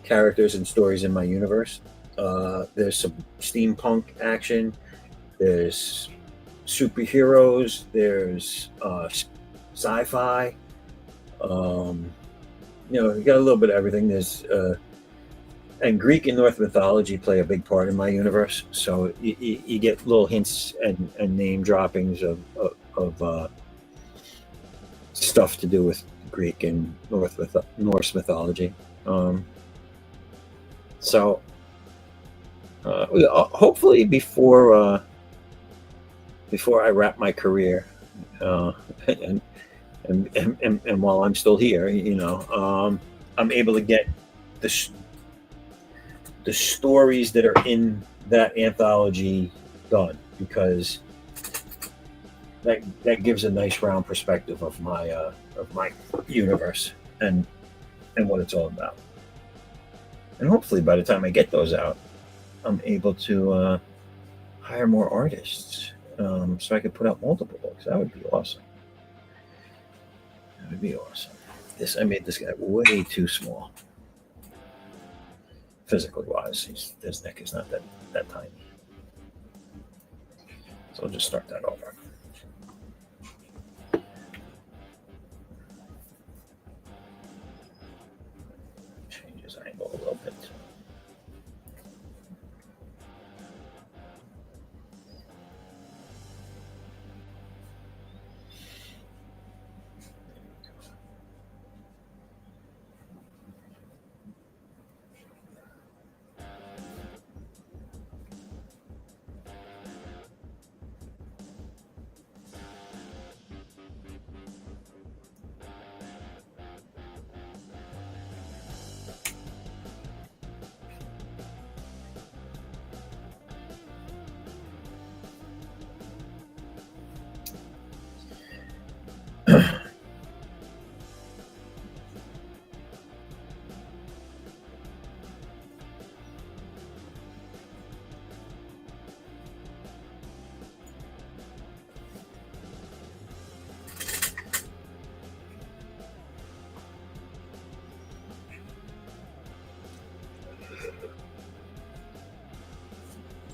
characters and stories in my universe. There's some steampunk action. There's superheroes. There's sci-fi. You got a little bit of everything. There's and Greek and North mythology play a big part in my universe. So you get little hints and name droppings of stuff to do with Greek and Norse mythology. So hopefully before I wrap my career, and while I'm still here, I'm able to get the stories that are in that anthology done, because that gives a nice round perspective of my universe and what it's all about. And hopefully by the time I get those out, I'm able to hire more artists, so I could put out multiple books. That would be awesome. That would be awesome. I made this guy way too small, physically wise. His neck is not that tiny. So I'll just start that over. Change his angle a little bit.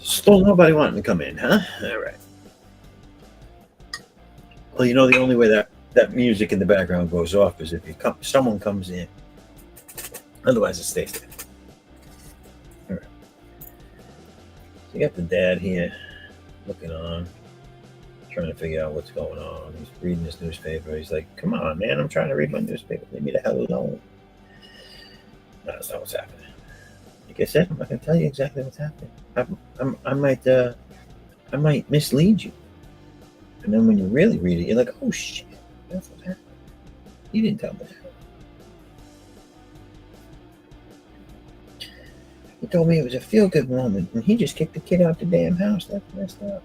Still nobody wanting to come in, huh? All right. Well, the only way that music in the background goes off is if someone comes in. Otherwise, it stays there. All right. So you got the dad here looking on, trying to figure out what's going on. He's reading his newspaper. He's like, "Come on, man! I'm trying to read my newspaper. Leave me the hell alone." No, that's not what's happening. Like I said, I'm not going to tell you exactly what's happening. I might mislead you. And then when you really read it, you're like, "Oh shit, that's what's happening. You didn't tell me that." He told me it was a feel-good moment, and he just kicked the kid out the damn house. That's messed up.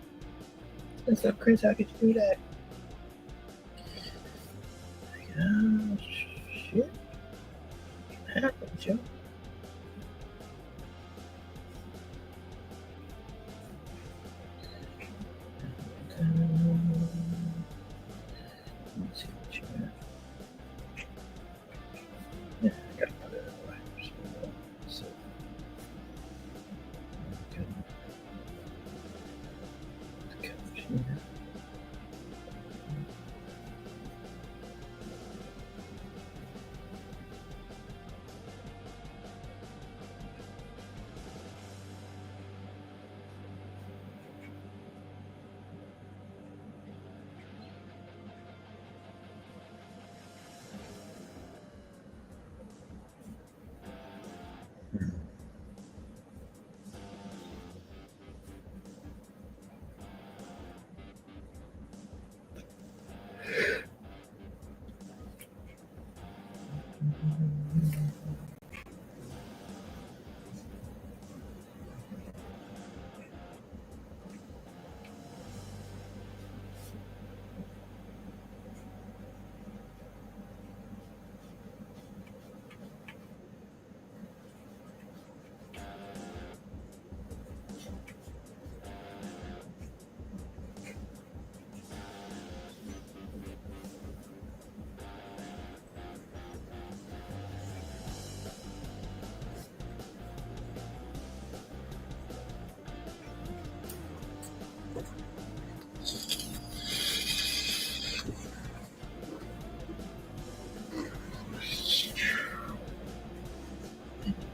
That's up, Chris. How could you do that? Oh, shit. It happens, Joe. Let's see what you got. Yeah, I gotta put it away. So, okay. Okay.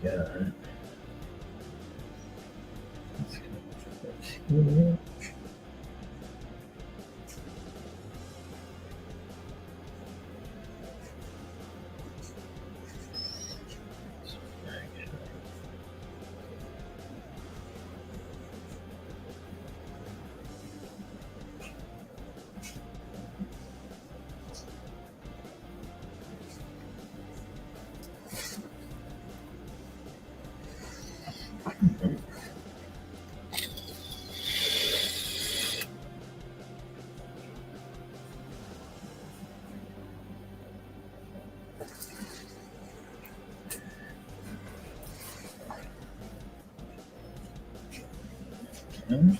Yeah. Yeah. Mhm.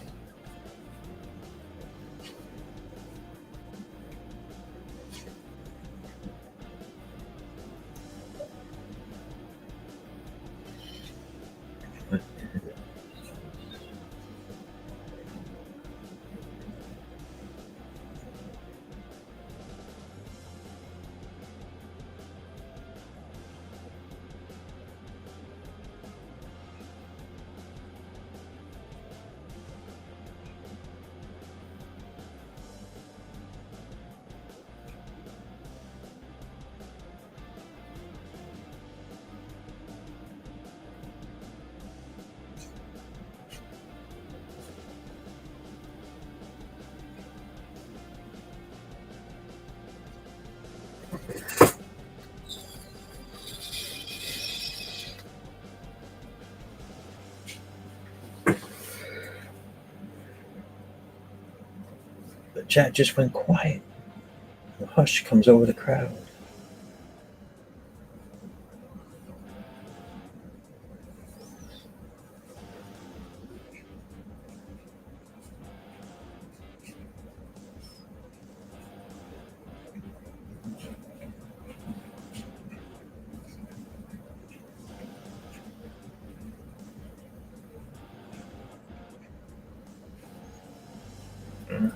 The chat just went quiet. A hush comes over the crowd.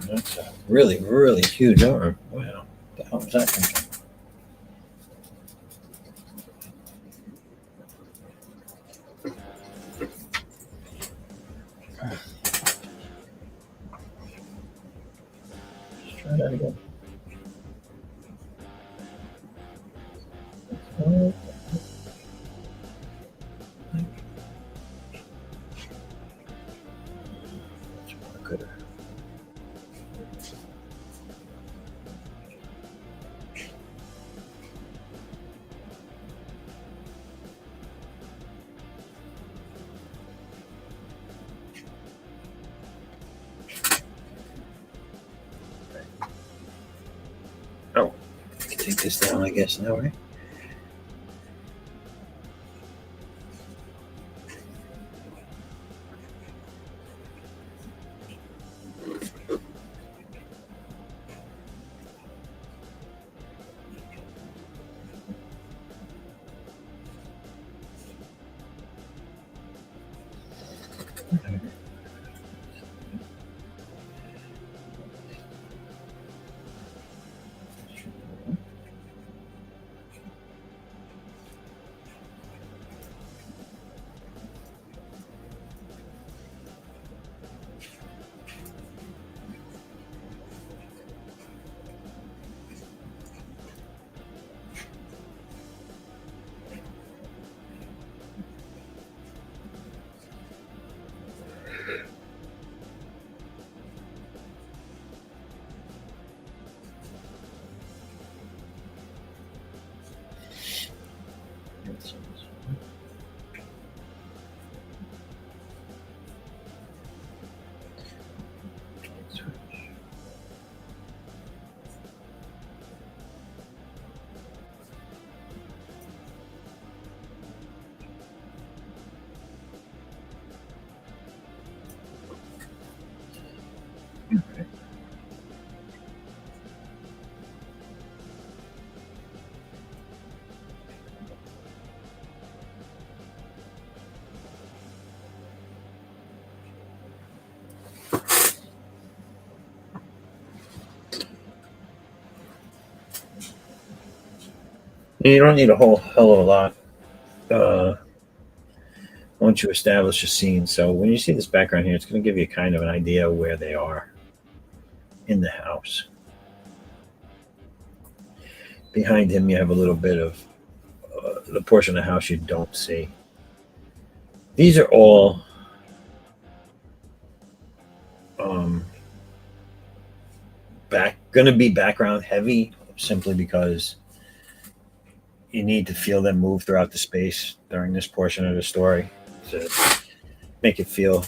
That's a really, really huge arm. Wow. The hell was that from? Let's try that again. Oh, much more good. Oh, I can take this down, I guess, now, right? You don't need a whole hell of a lot once you establish a scene. So when you see this background here, it's going to give you kind of an idea where they are in the house. Behind him, you have a little bit of the portion of the house you don't see. These are all going to be background heavy, simply because you need to feel them move throughout the space during this portion of the story to make it feel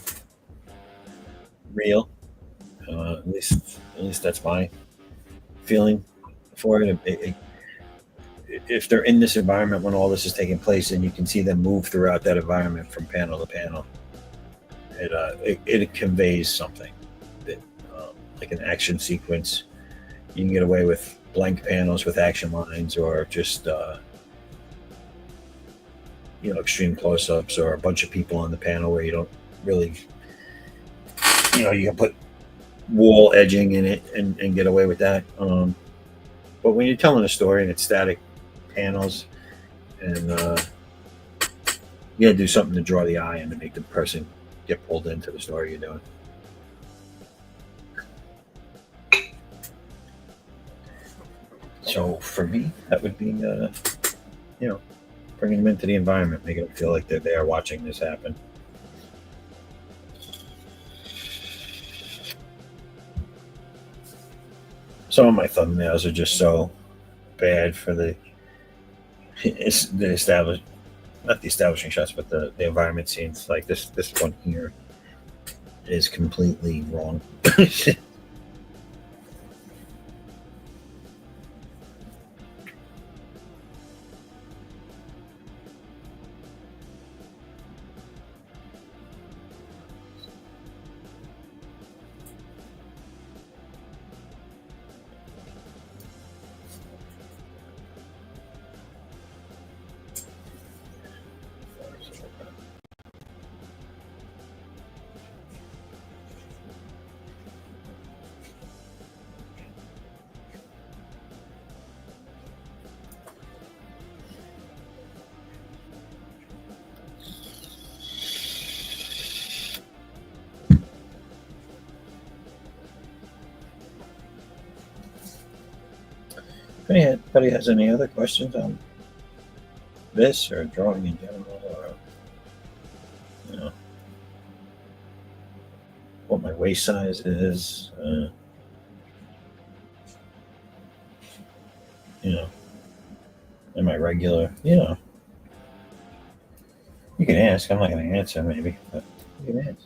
real. At least that's my feeling for it. If they're in this environment when all this is taking place, and you can see them move throughout that environment from panel to panel, it conveys something that, like an action sequence. You can get away with blank panels with action lines, or just extreme close-ups, or a bunch of people on the panel where you don't really, you can put wall edging in it and get away with that. But when you're telling a story and it's static panels, and you got to do something to draw the eye and to make the person get pulled into the story you're doing. So for me, that would be, bringing them into the environment, making them feel like they're there watching this happen. Some of my thumbnails are just so bad for the established, not the establishing shots, but the environment scenes. Like this one here is completely wrong. If anybody has any other questions on this or drawing in general, or what my waist size is, am I regular? You can ask. I'm not going to answer, maybe, but you can ask.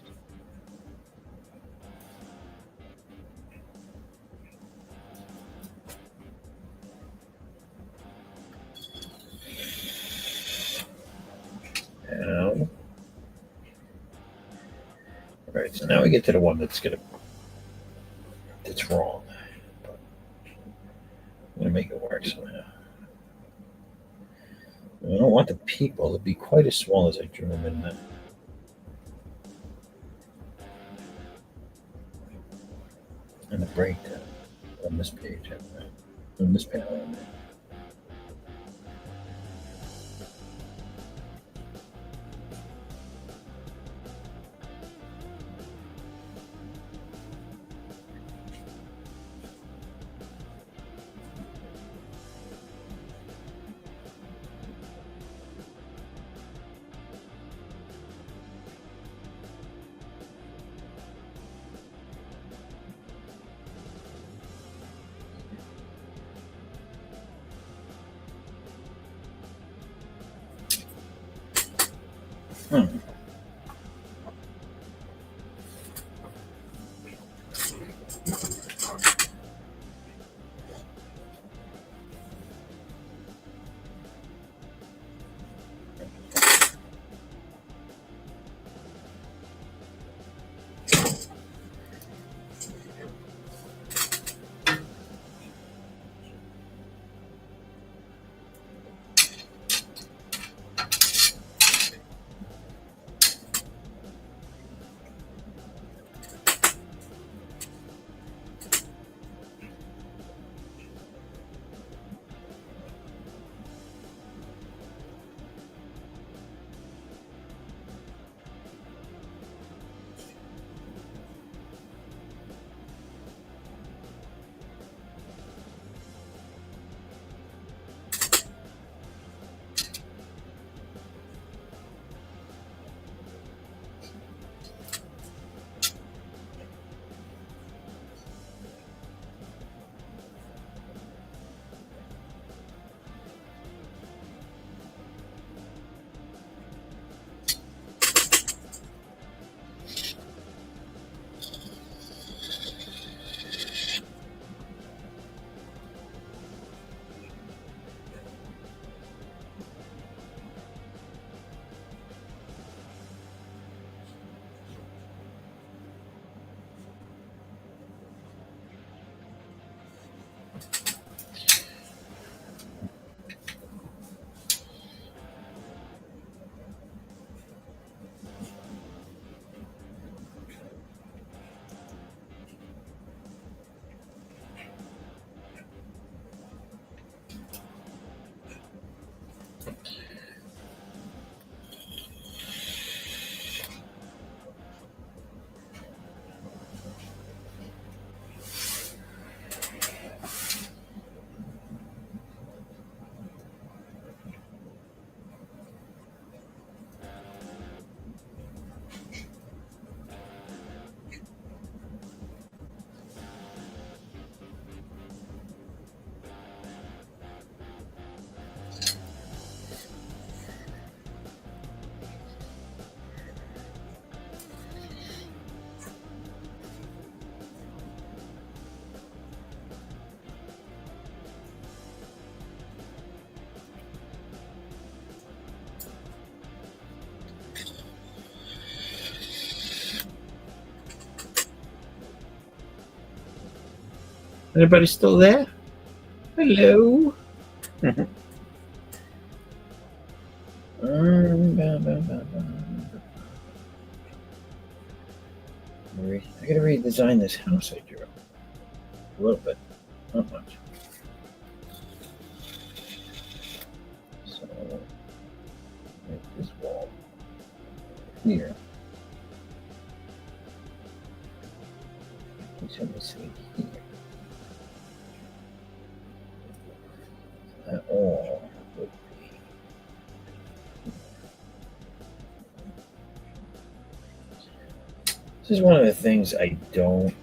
All right, so now we get to the one that's wrong. But I'm gonna make it work somehow. I don't want the people to be quite as small as I drew them in the breakdown on this page, on this panel. Anybody still there? Hello. I gotta redesign this house I drew. A little bit, not much. So, make this wall here. Let me see here. That all would be. This is one of the things I don't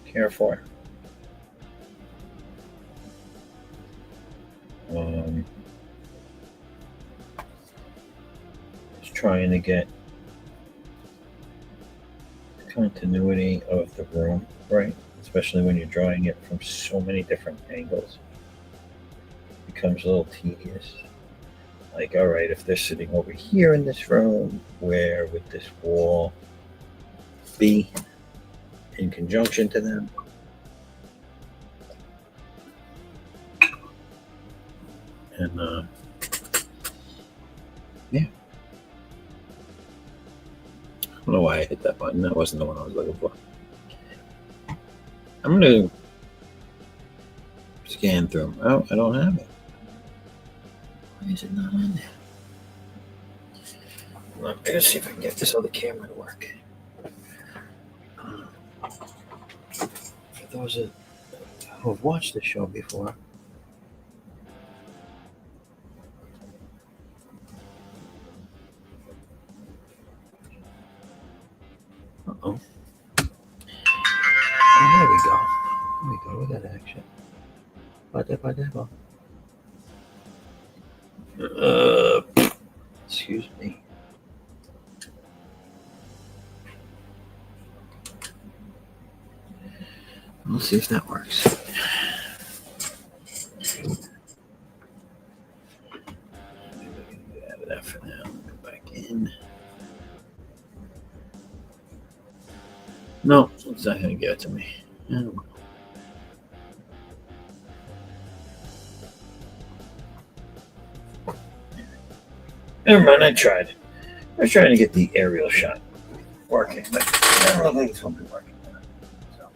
care for. Just trying to get continuity of the room, right? Especially when you're drawing it from so many different angles. It becomes a little tedious. Like, all right, if they're sitting over here in this room, where would this wall be in conjunction to them? And yeah. I don't know why I hit that button. That wasn't the one I was looking for. I'm going to scan through them. Oh, I don't have it. Why is it not on there? I'm going to see if I can get this other camera to work. For those who have watched the show before, uh-oh. Oh, there we go. There we go. Look at that action. Excuse me. We'll see if that works. Get out of that for now. Go back in. No, it's not going to get it to me. Never mind, I tried. I was trying to get the aerial shot working, but I don't think it's going to be working. So.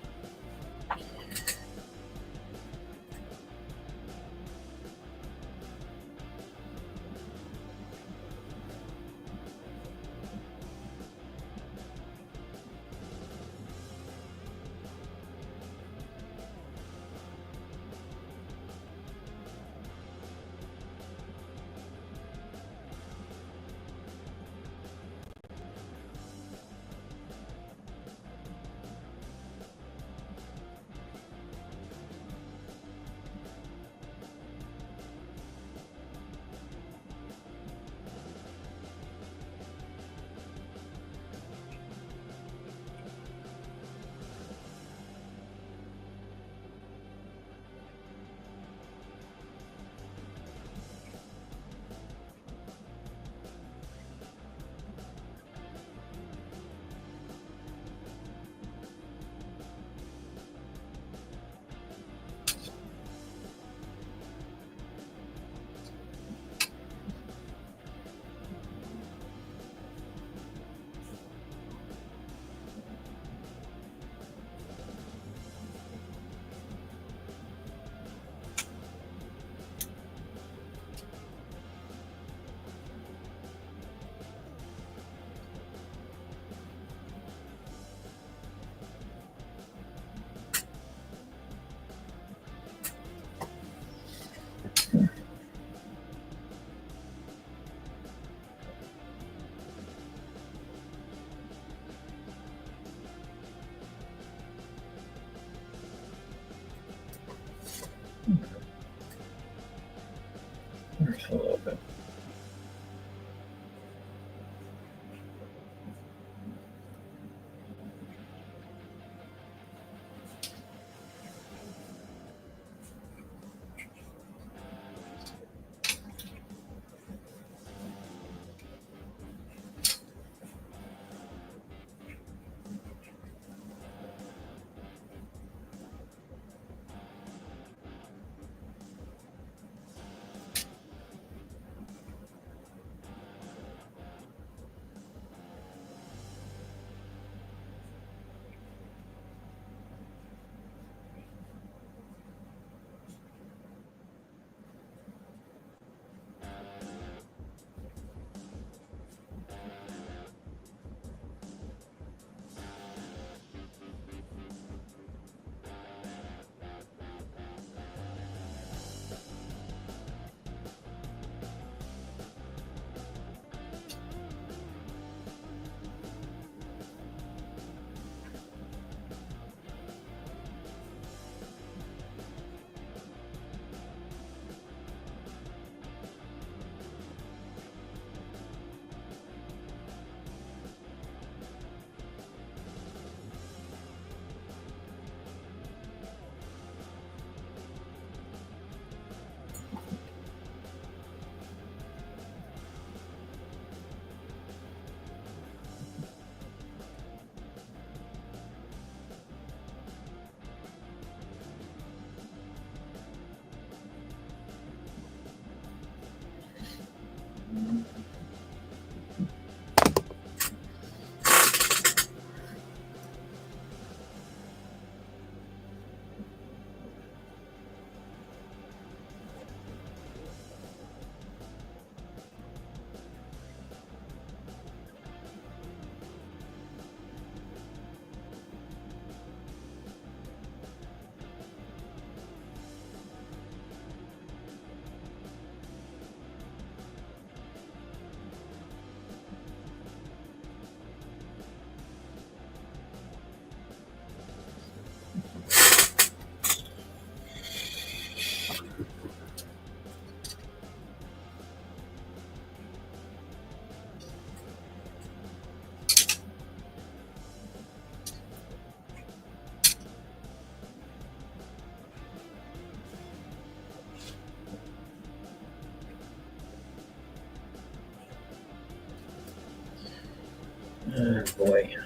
Oh boy.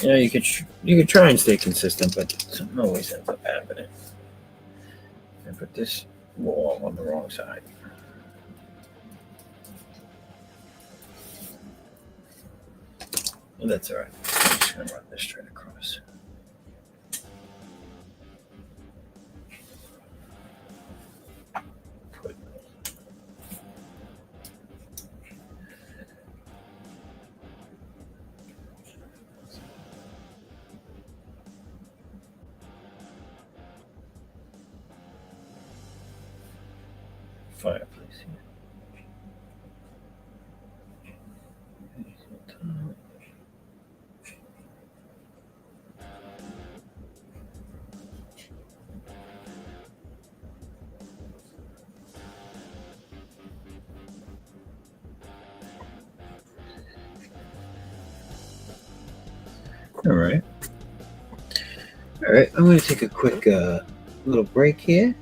Yeah, you could try and stay consistent, but something always ends up happening. I put this wall on the wrong side. Well, that's all right. I'm just gonna run this straight across. Put fireplace here. All right. All right. I'm going to take a quick little break here.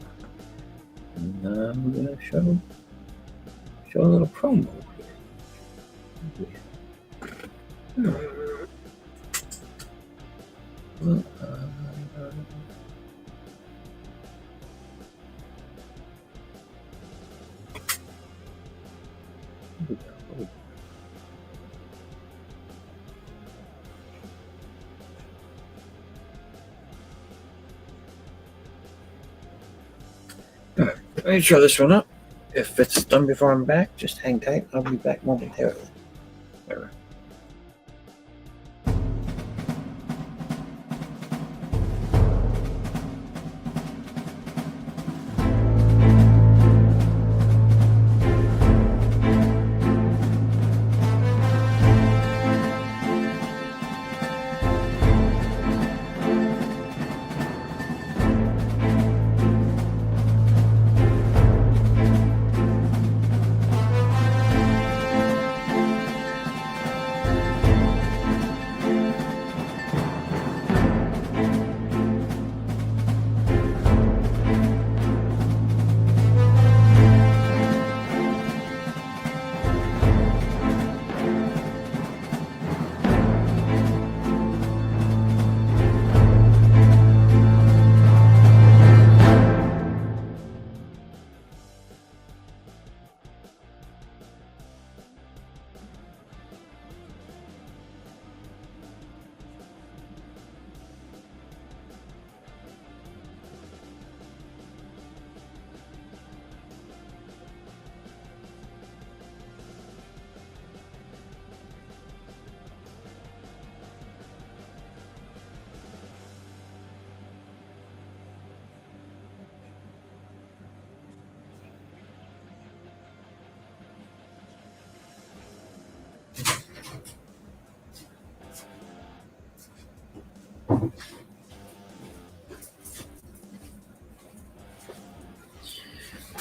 And I'm going to show a little promo here. Well, let me show this one up. If it's done before I'm back, just hang tight. I'll be back momentarily. All right.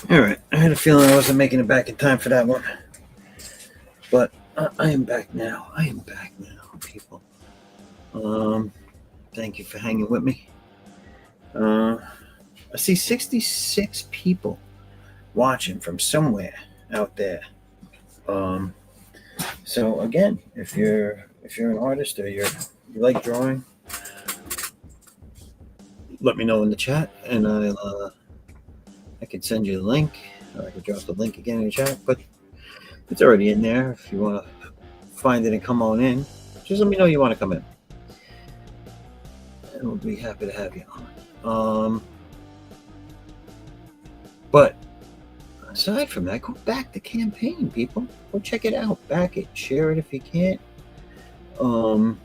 All right. I had a feeling I wasn't making it back in time for that one, but I am back now. I am back now, people. Thank you for hanging with me. I see 66 people watching from somewhere out there. So again, if you're an artist or you like drawing, let me know in the chat, and I could send you the link, or I could drop the link again in the chat. But it's already in there. If you want to find it and come on in, just let me know you want to come in, and we'll be happy to have you on. But aside from that, go back the campaign, people. Go check it out, back it, share it if you can't, and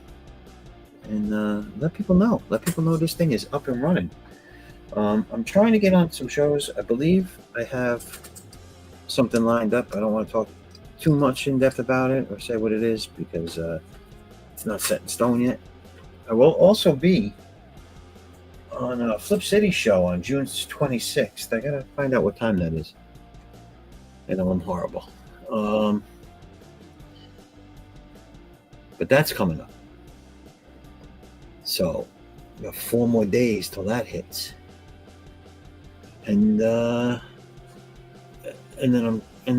let people know. Let people know this thing is up and running. I'm trying to get on some shows. I believe I have something lined up. I don't want to talk too much in depth about it or say what it is because it's not set in stone yet. I will also be on a Flip City show on June 26th. I gotta find out what time that is. I know I'm horrible. But that's coming up. So we have 4 more days till that hits. and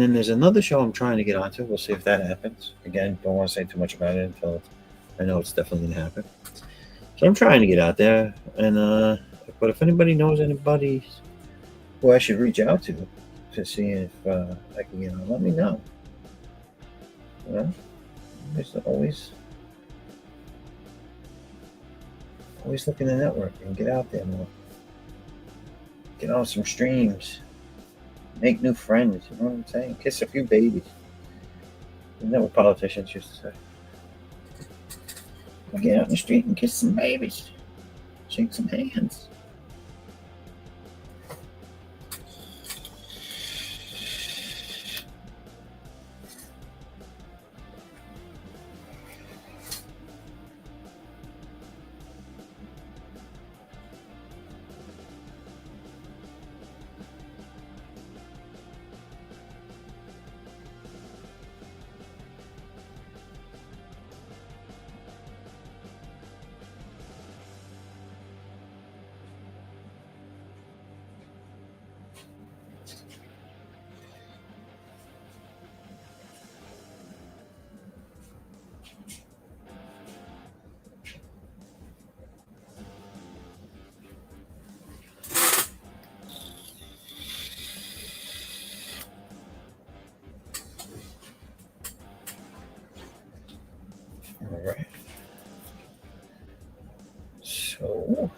then there's another show I'm trying to get onto. We'll see if that happens. Again, don't want to say too much about it until I know it's definitely gonna happen. So I'm trying to get out there, and but if anybody knows anybody who I should reach out to see if I can get on, let me know. You know, there's always looking to network and get out there more. Get on some streams, make new friends. You know what I'm saying? Kiss a few babies. Isn't that what politicians used to say? Get out in the street and kiss some babies, shake some hands. All right. So,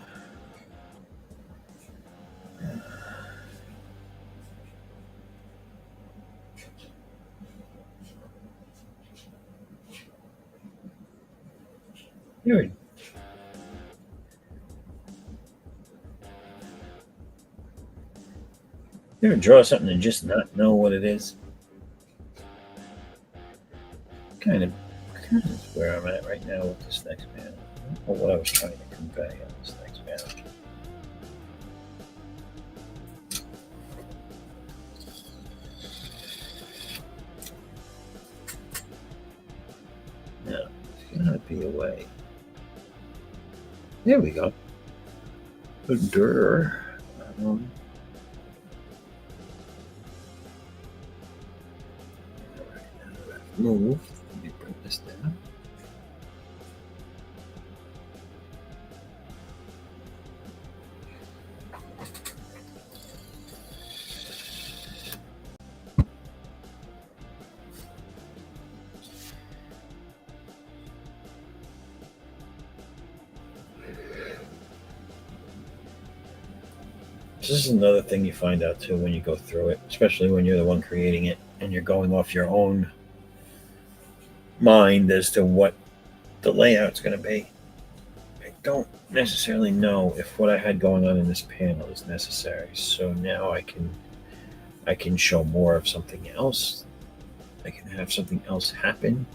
you ever draw something and just not know what it is? Kind of where I'm at right now with this next panel, or what I was trying to convey on this next panel. No, there's gotta be a way. There we go. Um, Move. Let me bring this down. This is another thing you find out too when you go through it, especially when you're the one creating it and you're going off your own mind as to what the layout's going to be. I don't necessarily know if what I had going on in this panel is necessary. So now I can show more of something else. I can have something else happen.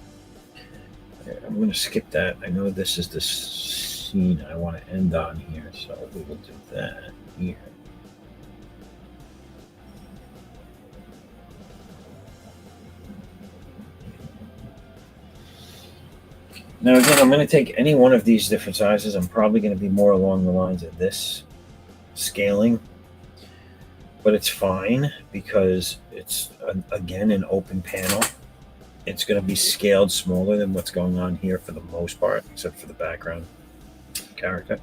I'm going to skip that. I know this is the scene I want to end on here, so we will do that here. Now again, I'm going to take any one of these different sizes. I'm probably going to be more along the lines of this scaling, but it's fine because it's, again, an open panel. It's going to be scaled smaller than what's going on here for the most part, except for the background character.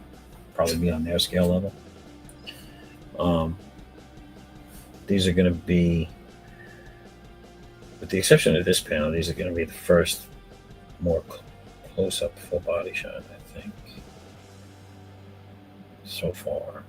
Probably be on their scale level. These are going to be, with the exception of this panel, these are going to be the first more close-up full body shot, I think, so far.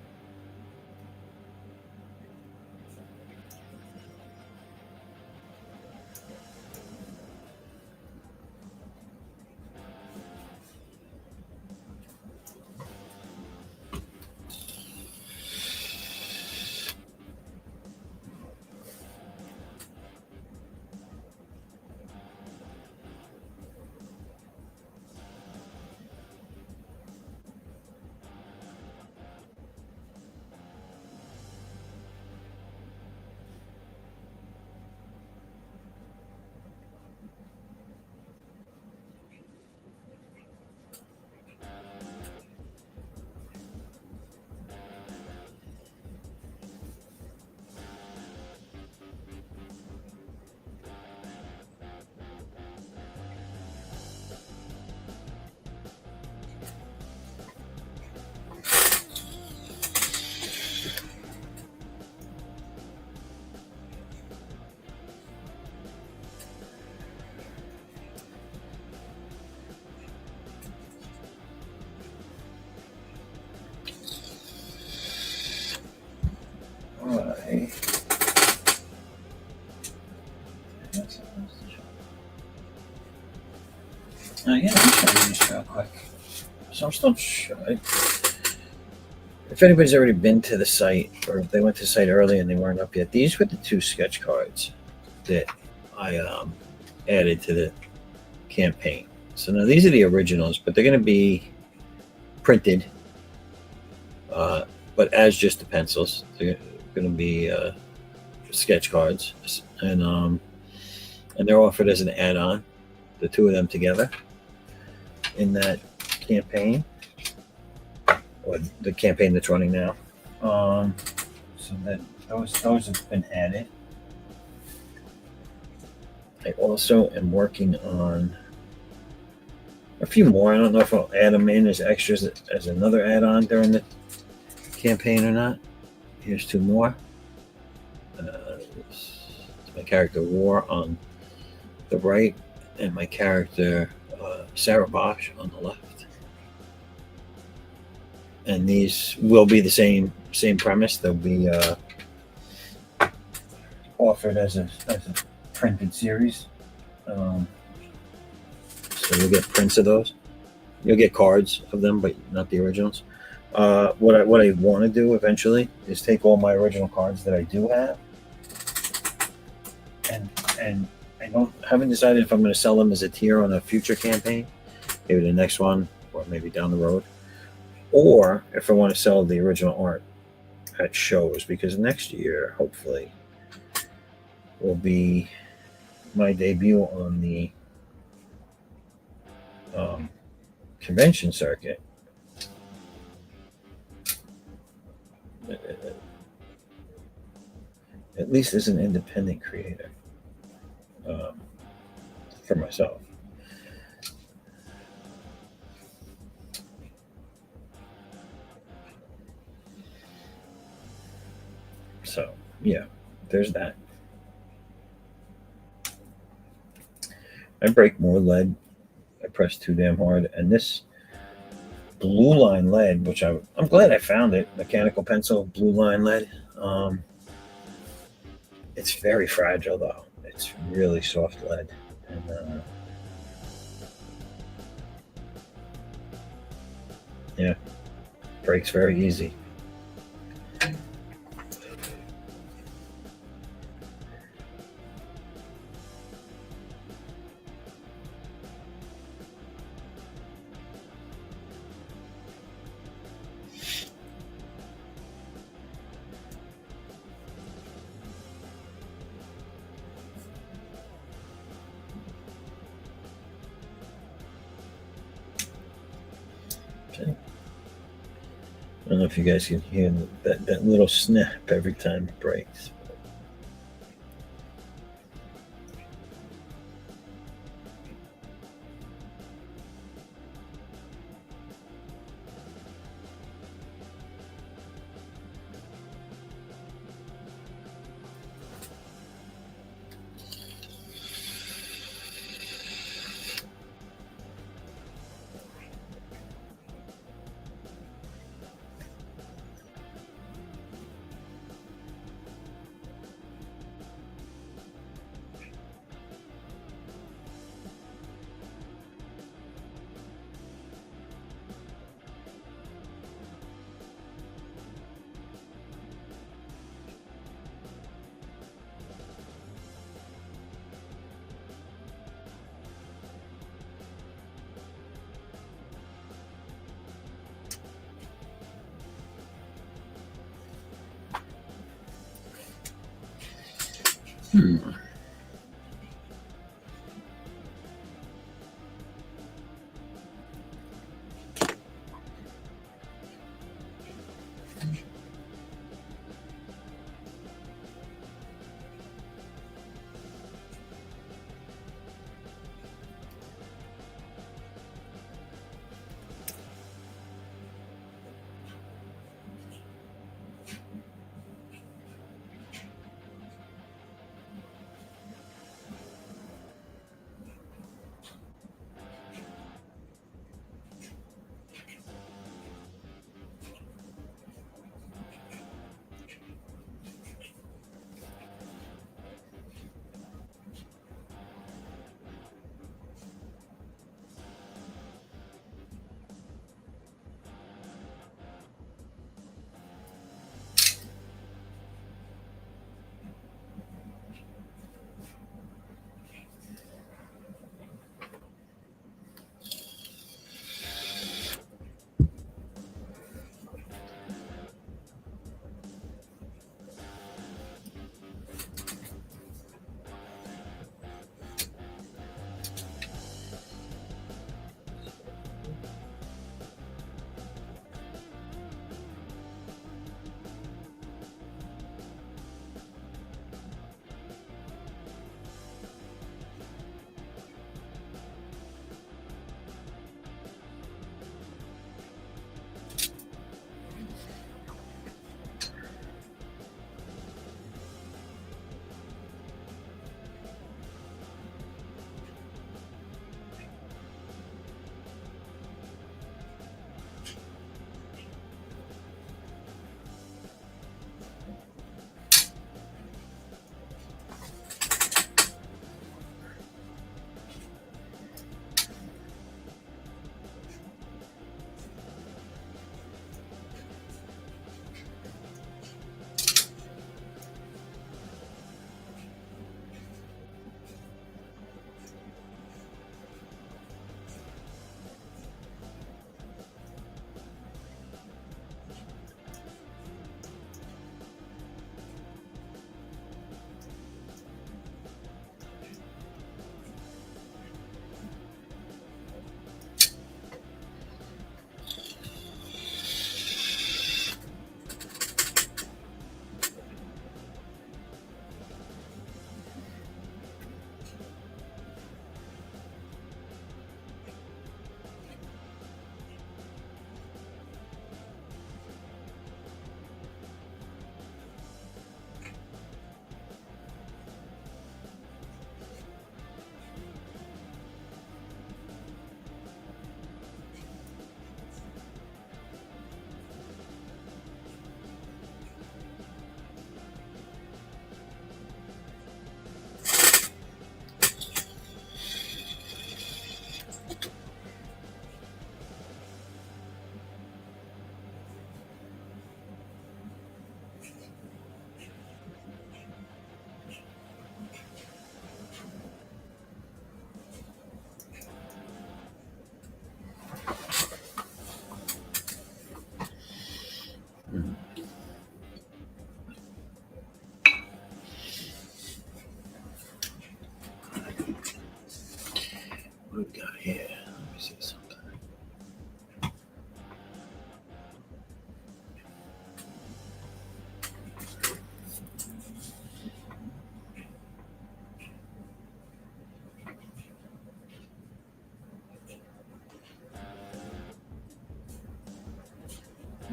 Yeah, I'm trying to do this real quick. So I'm still sure. If anybody's already been to the site, or if they went to the site early and they weren't up yet, these were the 2 sketch cards that I added to the campaign. So now these are the originals, but they're going to be printed, but as just the pencils. They're going to be sketch cards, and they're offered as an add-on, the 2 of them together in that campaign, or the campaign that's running now. So that those have been added. I also am working on a few more. I don't know if I'll add them in as extras as another add-on during the campaign or not. Here's 2 more. It's my character War on the right, and my character Sarah Bosch on the left. And these will be the same premise. They'll be offered as a printed series. So you'll get prints of those. You'll get cards of them, but not the originals. What I want to do eventually is take all my original cards that I do have, and I haven't decided if I'm going to sell them as a tier on a future campaign, maybe the next one, or maybe down the road, or if I want to sell the original art at shows, because next year hopefully will be my debut on the convention circuit. At least as an independent creator, for myself. So yeah, there's that. I break more lead. I press too damn hard, and this blue line lead, which I'm glad I found it, mechanical pencil blue line lead. It's very fragile though. It's really soft lead, and yeah, breaks very easy. Okay. I don't know if you guys can hear that little snap every time it breaks. me see something.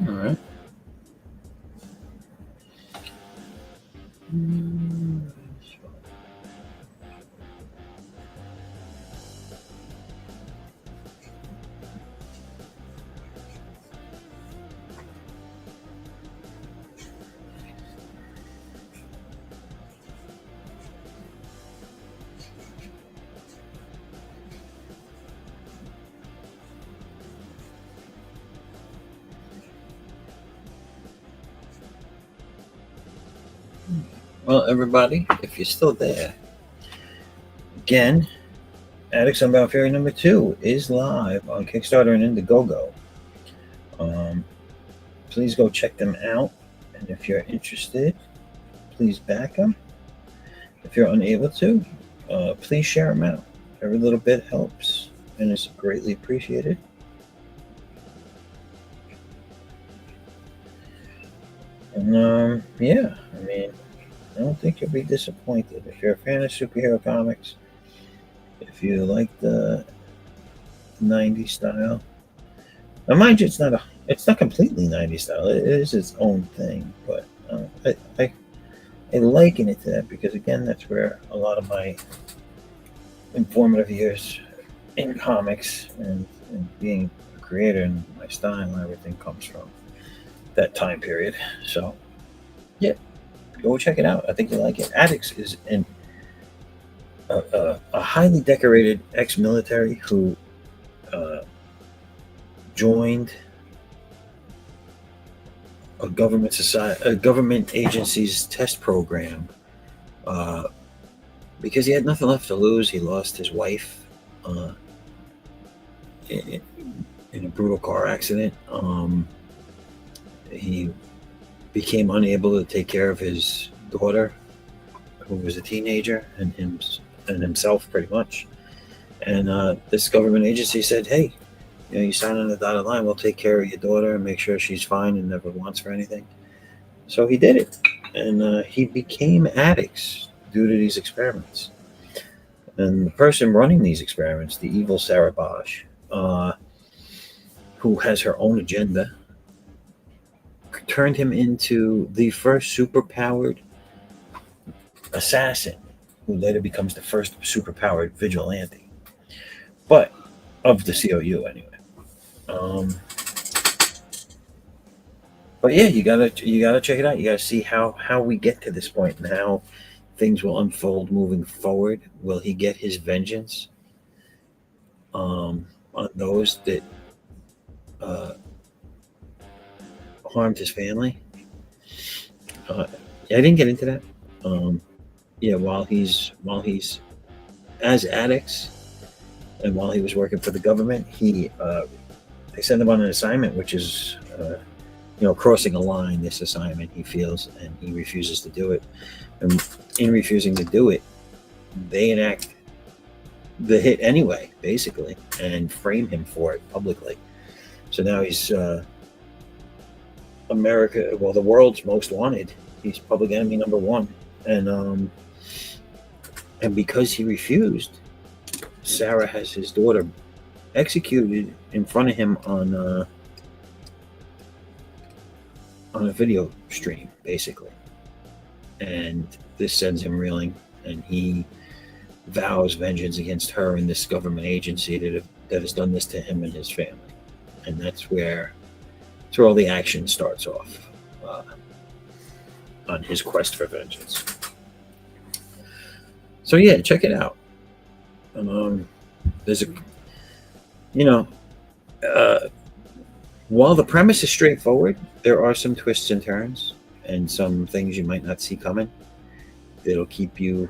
All right. Well, everybody, if you're still there, again, Addicts Unbound Fairy number 2 is live on Kickstarter and Indiegogo. Please go check them out. And if you're interested, please back them. If you're unable to, please share them out. Every little bit helps and is greatly appreciated. And yeah, I mean, I don't think you'll be disappointed. If you're a fan of superhero comics, if you like the 90s style, now mind you, it's not completely 90s style. It is its own thing, but I liken it to that because again, that's where a lot of my informative years in comics and being a creator and my style and everything comes from that time period. So yeah, go check it out. I think you'll like it. Addicts is a highly decorated ex-military who joined a government agency's test program because he had nothing left to lose. He lost his wife in a brutal car accident. He became unable to take care of his daughter, who was a teenager, and himself, pretty much. And this government agency said, "Hey, you sign on the dotted line. We'll take care of your daughter and make sure she's fine and never wants for anything." So he did it, and he became addicts due to these experiments. And the person running these experiments, the evil Sarah Bosch, who has her own agenda, turned him into the first superpowered assassin, who later becomes the first superpowered vigilante, but of the C.O.U. anyway. But yeah, you gotta check it out. You gotta see how we get to this point and how things will unfold moving forward. Will he get his vengeance on those that harmed his family? I didn't get into that. Yeah, while he's as addicts, and while he was working for the government, they send him on an assignment, which is crossing a line. This assignment, he feels, and he refuses to do it. And in refusing to do it, they enact the hit anyway, basically, and frame him for it publicly. So now he's the world's most wanted. He's public enemy number one, and because he refused, Sarah has his daughter executed in front of him on a video stream, basically. And this sends him reeling, and he vows vengeance against her and this government agency that has done this to him and his family. And that's where all the action starts off on his quest for vengeance. So yeah, check it out. There's while the premise is straightforward, there are some twists and turns and some things you might not see coming that'll keep you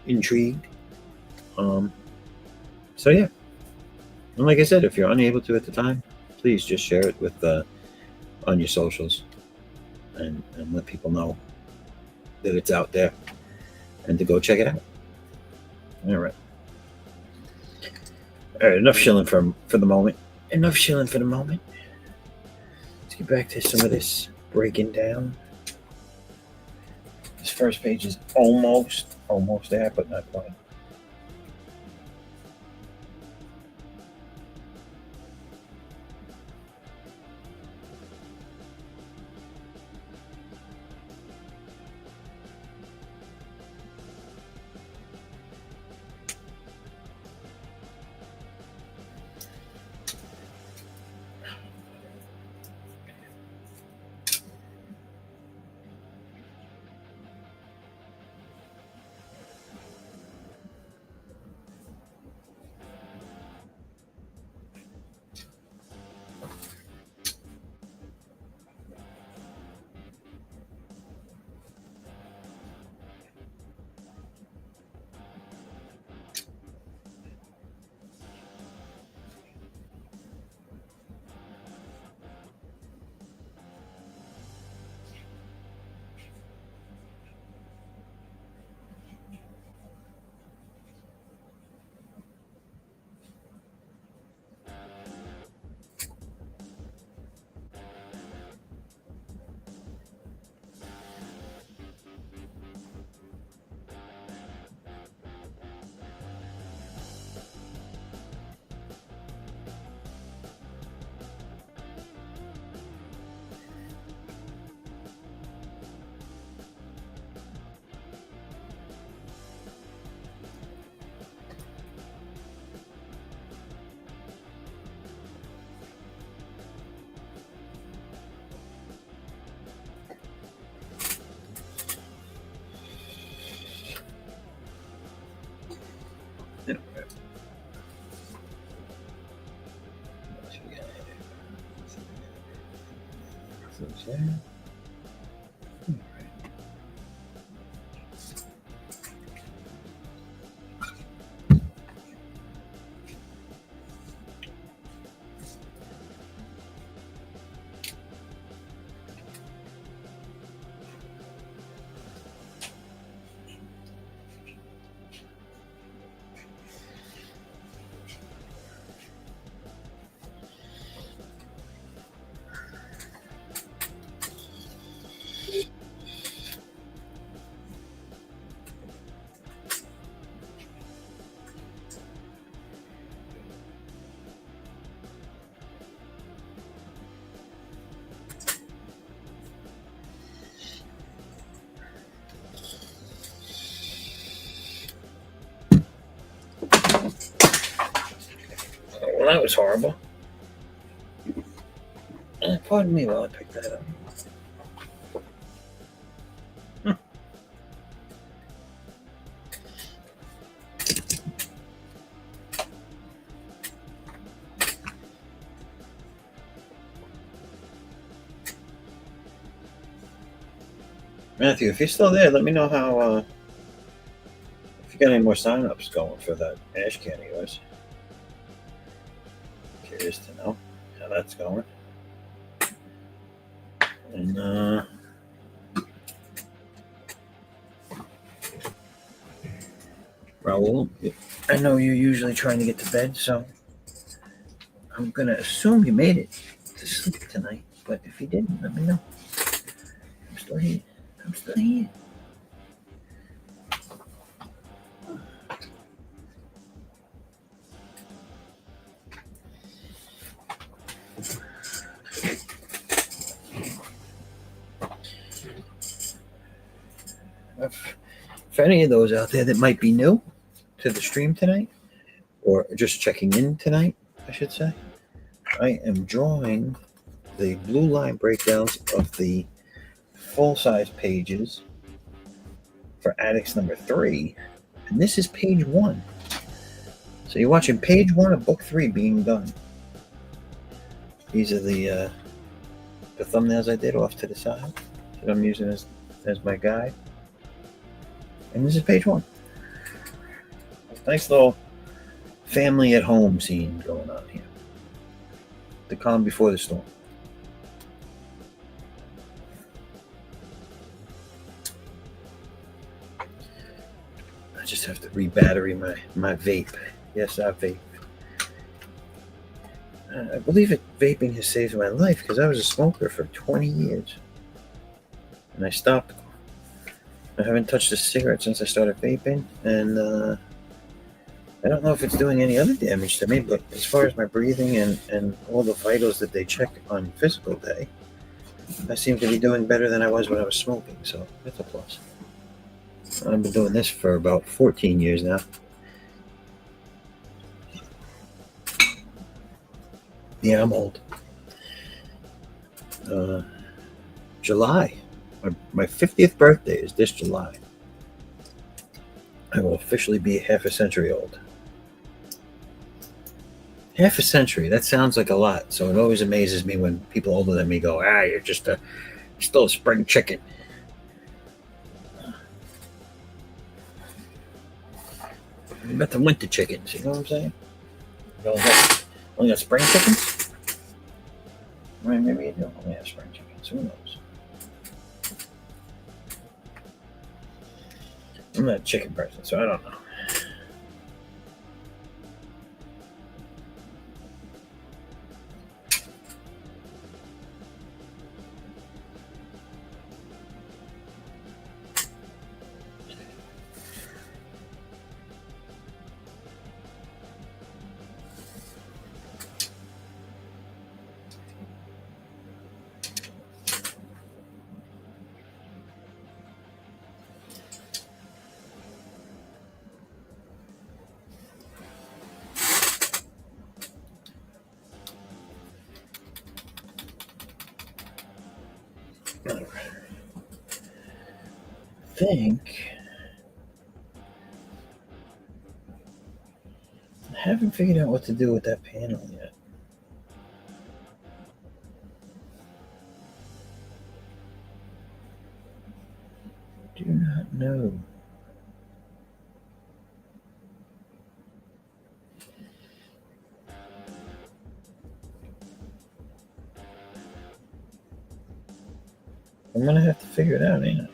intrigued. So yeah, and like I said, if you're unable to at the time, please just share it with on your socials and let people know that it's out there and to go check it out. All right. All right, enough shilling for the moment. Enough shilling for the moment. Let's get back to some of this breaking down. This first page is almost there, but not quite. Well, that was horrible. Pardon me while I pick that up. Matthew, if you're still there, let me know how, if you got any more sign-ups going for that ash can of yours. Curious to know how that's going. And, Raul, I know you're usually trying to get to bed, so I'm going to assume you made it to sleep tonight. But if you didn't, let me know. I'm still here. I'm still here. For any of those out there that might be new to the stream tonight, or just checking in tonight, I should say, I am drawing the blue line breakdowns of the full-size pages for ADDAX number 3, and this is page 1. So you're watching page 1 of book 3 being done. These are the thumbnails I did off to the side that I'm using as my guide. And this is page 1. Nice little family at home scene going on here. The calm before the storm. I just have to re-battery my vape. Yes, I vape. I believe vaping has saved my life because I was a smoker for 20 years. And I stopped. I haven't touched a cigarette since I started vaping. And I don't know if it's doing any other damage to me, but as far as my breathing and all the vitals that they check on physical day, I seem to be doing better than I was when I was smoking. So that's a plus. I've been doing this for about 14 years now. Yeah, I'm old. July. My 50th birthday is this July. I will officially be half a century old. Half a century, that sounds like a lot. So it always amazes me when people older than me go, you're just still a spring chicken. What about the winter chickens? You know what I'm saying? You only got spring chickens? Right, maybe you don't only have spring chickens. Who knows? I'm not a chicken person, so I don't know. I think I haven't figured out what to do with that panel yet. Do not know. I'm gonna have to figure it out, ain't I?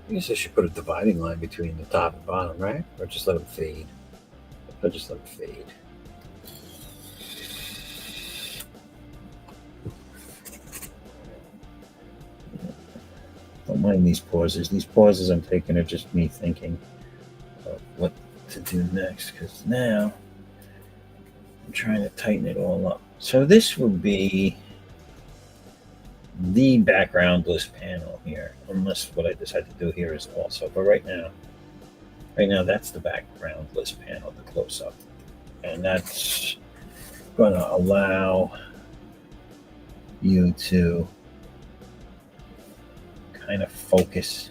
I guess I should put a dividing line between the top and bottom, right? Or just let them fade. I'll just let them fade. Don't mind these pauses. These pauses I'm taking are just me thinking of what to do next, because now I'm trying to tighten it all up. So this would be the backgroundless panel here, unless what I decide to do here is also. But right now that's the backgroundless panel, the close-up, and that's going to allow you to kind of focus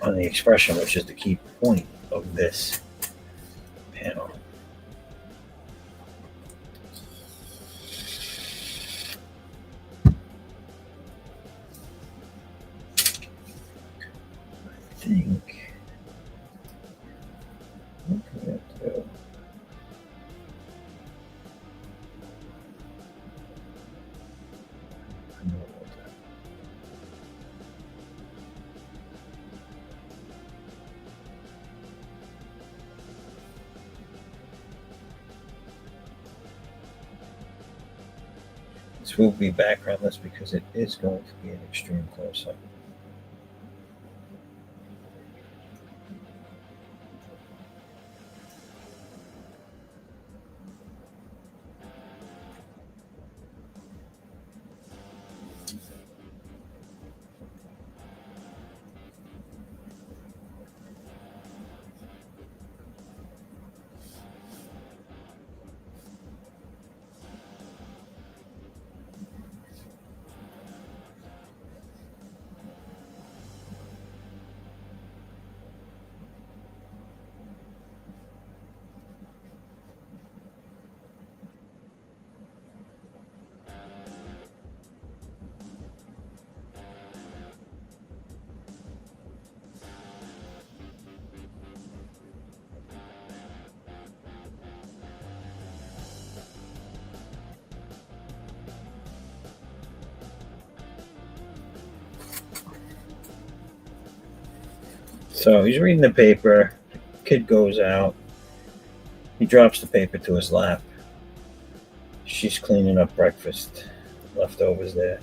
on the expression, which is the key point of this panel. I think what can I do? This will be backgroundless because it is going to be an extreme close-up. So he's reading the paper. Kid goes out. He drops the paper to his lap. She's cleaning up breakfast. Leftovers there.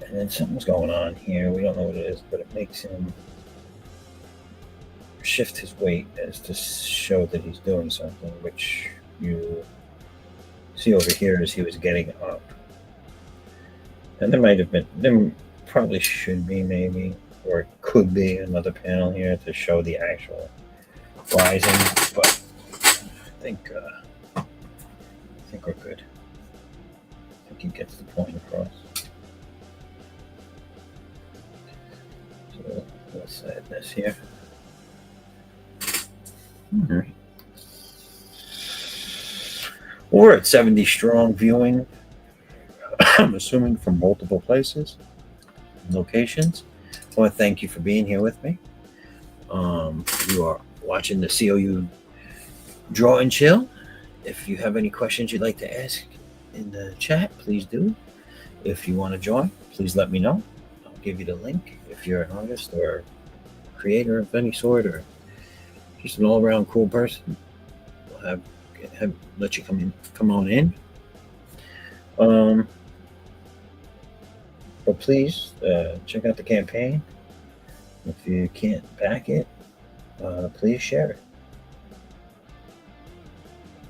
And then something's going on here. We don't know what it is, but it makes him shift his weight as to show that he's doing something, which you see over here as he was getting up. And there probably should be maybe, or it could be another panel here to show the actual rising, but I think we're good. I think he gets the point across. So let's add this here. All right. We're at 70 strong viewing. I'm assuming from multiple places, locations. I want to thank you for being here with me. You are watching the C.O.U. Draw and Chill. If you have any questions you'd like to ask in the chat, please do. If you want to join, please let me know. I'll give you the link. If you're an artist or creator of any sort, or just an all-around cool person, we'll let you come on in. But please check out the campaign. If you can't back it, please share it.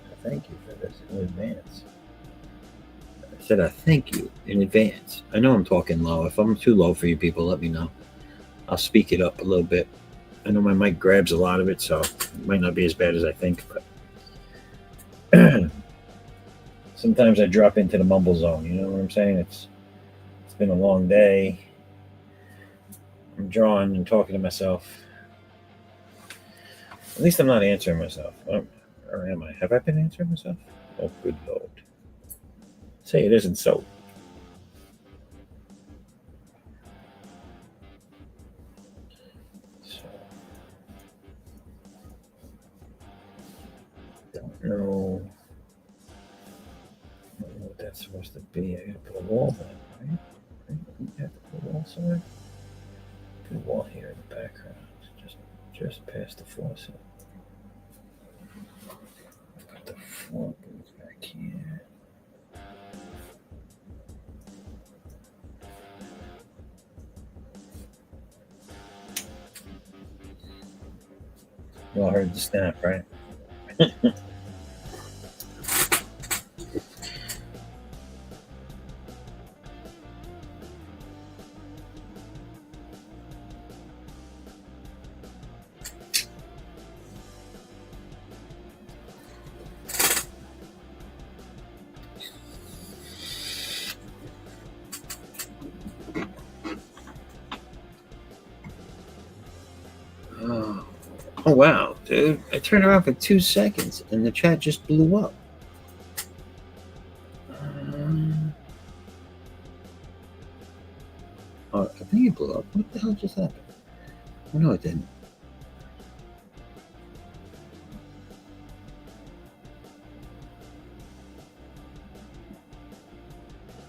I thank you for this in advance. I said I thank you in advance. I know I'm talking low. If I'm too low for you people, let me know. I'll speak it up a little bit. I know my mic grabs a lot of it, so it might not be as bad as I think, but sometimes I drop into the mumble zone. You know what I'm saying? It's been a long day. I'm drawing and talking to myself. At least I'm not answering myself. Or am I? Have I been answering myself? Oh, good Lord. Say it isn't so. Don't know what that's supposed to be. I gotta put a wall there, right? You have to put a wall somewhere. Put a wall here in the background, just past the faucet. I've got the floor booth back here. You all heard the snap, right? Oh wow, dude. I turned around for 2 seconds and the chat just blew up. I think it blew up. What the hell just happened? Oh, no, it didn't.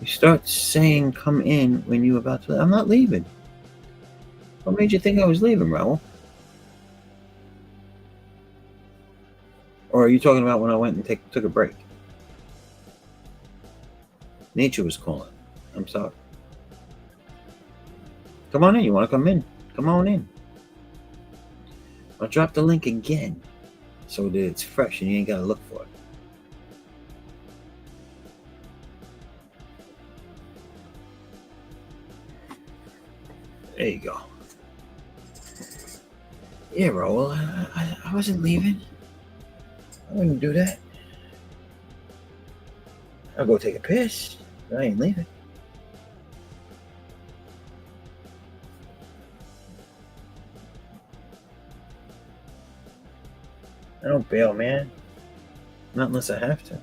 You start saying come in when you're about to. I'm not leaving. What made you think I was leaving, Raul? Or are you talking about when I went and took a break? Nature was calling. I'm sorry. Come on in. You want to come in? Come on in. I'll drop the link again so that it's fresh and you ain't got to look for it. There you go. Yeah, Raul, I wasn't leaving. I wouldn't do that. I'll go take a piss, but I ain't leaving. I don't bail, man. Not unless I have to.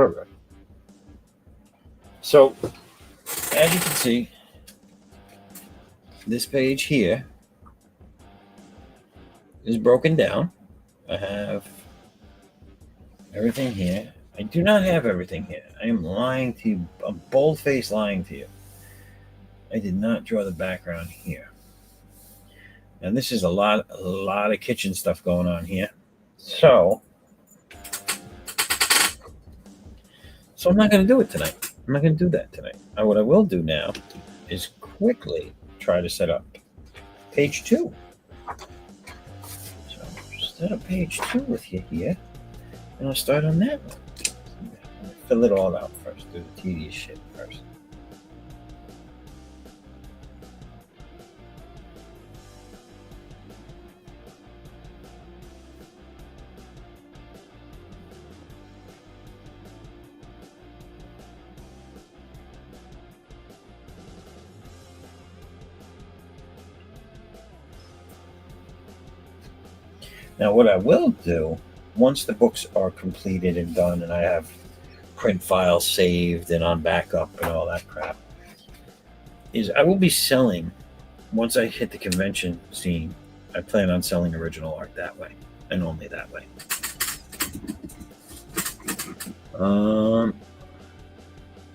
Perfect. So, as you can see, this page here is broken down. I have everything here. I do not have everything here. I am lying to you. I'm bold-faced lying to you. I did not draw the background here. And this is a lot of kitchen stuff going on here. So I'm not going to do it tonight. I'm not going to do that tonight. What I will do now is quickly try to set up page 2. So set up page 2 with you here, and I'll start on that one. Fill it all out first. Do the tedious shit first. Now, what I will do, once the books are completed and done, and I have print files saved and on backup and all that crap, is I will be selling, once I hit the convention scene, I plan on selling original art that way, and only that way.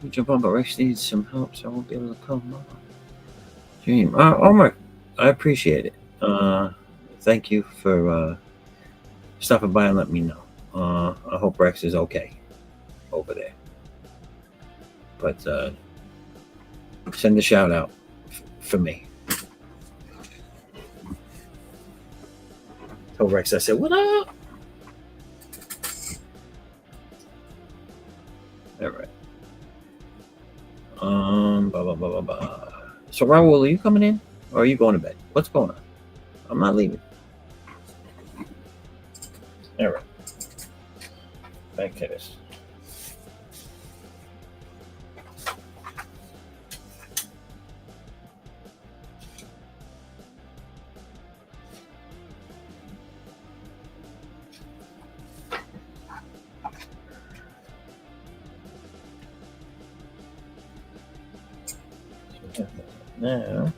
Jump on, but Rex needs some help, so I won't be able to come on. Dream. Omar, I appreciate it. Thank you for stopping by and letting me know. I hope Rex is okay over there. But send a shout out for me. Told Rex, I said, "What up?" All right. Blah, blah, blah, blah, blah. So Raul, are you coming in, or are you going to bed? What's going on? I'm not leaving. All right. Back to this. Now,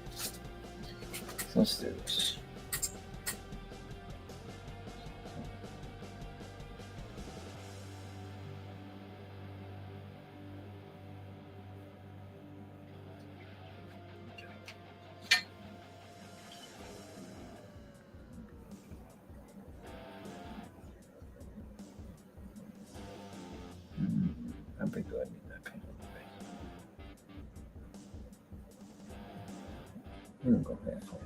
let's do this. How big do I need that paint on the base? I'm gonna go halfway.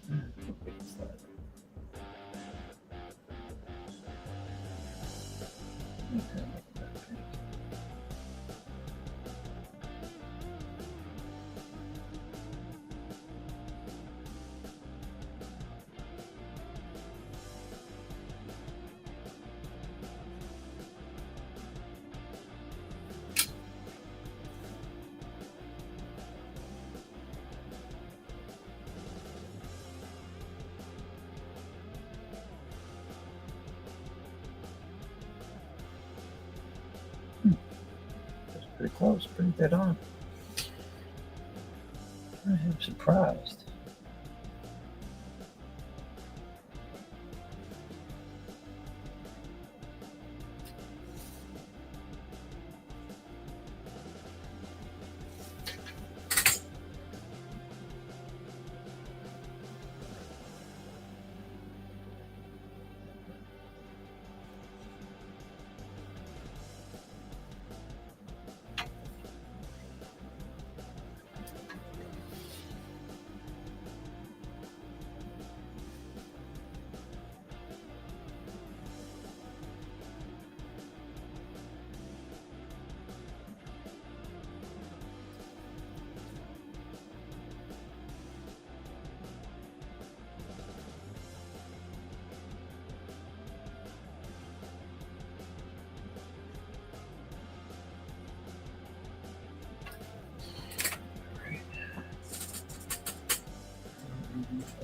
How big is that? Okay, make that big. That's pretty close, pretty dead on. I am surprised.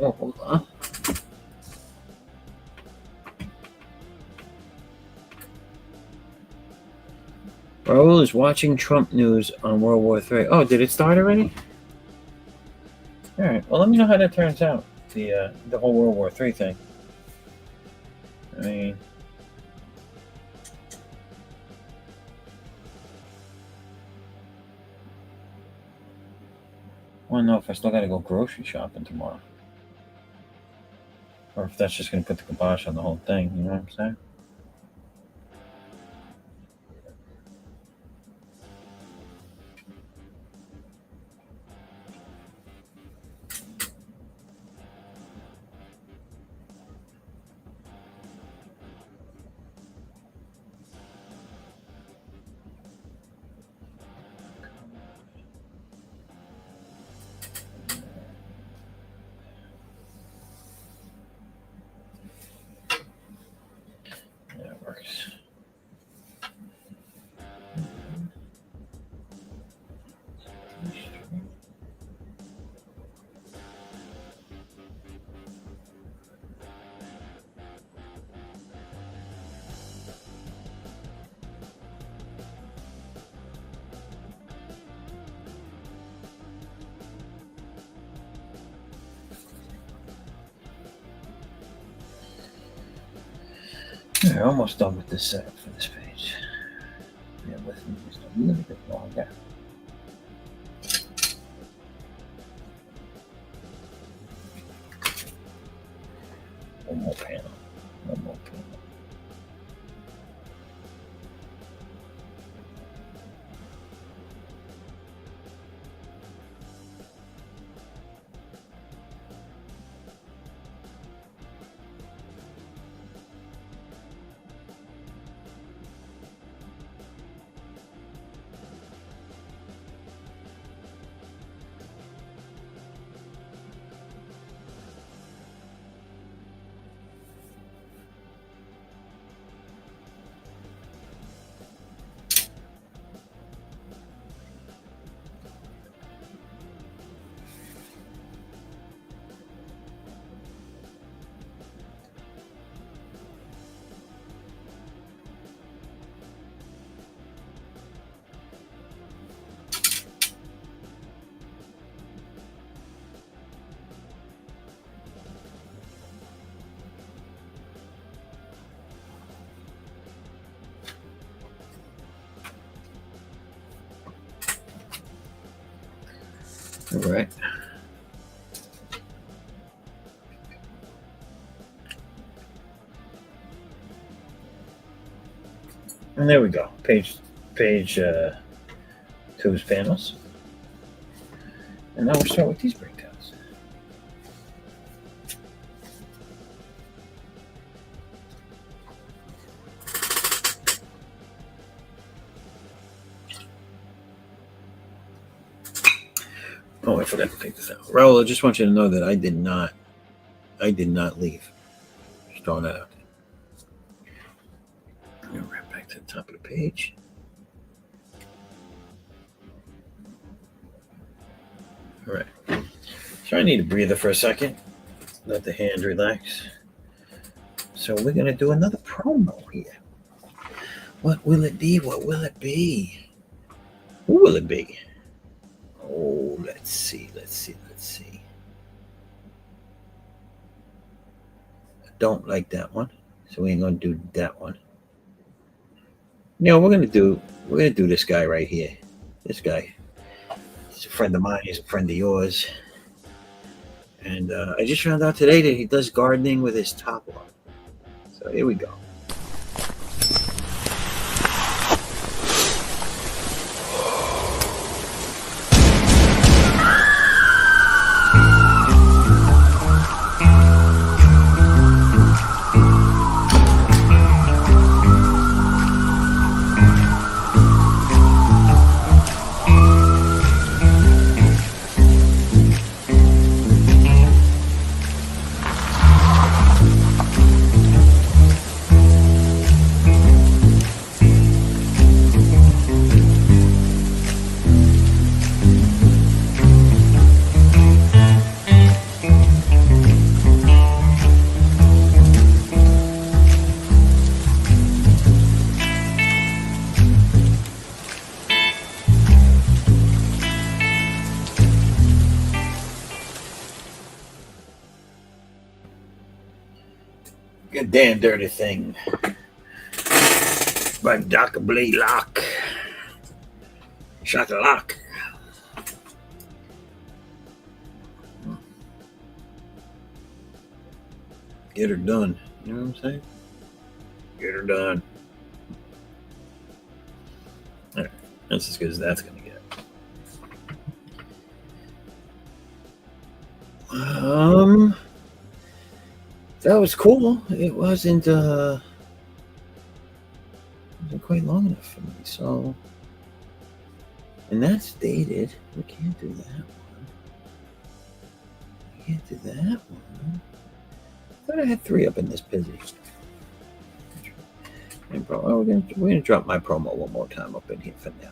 Oh, hold on. Raul is watching Trump news on World War III. Oh, did it start already? All right. Well, let me know how that turns out. The whole World War III thing. I mean, I want to know if I still got to go grocery shopping tomorrow, or if that's just going to put the kibosh on the whole thing. You know what I'm saying? Yeah, it works. Yeah, almost done with this setup for this page. Yeah, with me just a little bit longer. One more panel. One more panel. All right. And there we go. Page 2's panels. And now we'll start with these breakdowns. Oh, I forgot to take this out. Raul, I just want you to know that I did not leave. Just throwing that out there. Go right back to the top of the page. All right. So I need a breather for a second. Let the hand relax. So we're going to do another promo here. What will it be? What will it be? Who will it be? Oh, let's see. I don't like that one, so we ain't gonna do that one. We're gonna do this guy right here. This guy. He's a friend of mine. He's a friend of yours. And I just found out today that he does gardening with his top on. So here we go. Damn Dirty Thing by Dr. Blaylock. Shot the lock. Get her done. You know what I'm saying? Get her done. All right. That's as good as that's going to get. That was cool. It wasn't quite long enough for me. So, and that's dated. We can't do that one. We can't do that one. I thought I had 3 up in this busy. And bro, we're gonna drop my promo one more time up in here for now.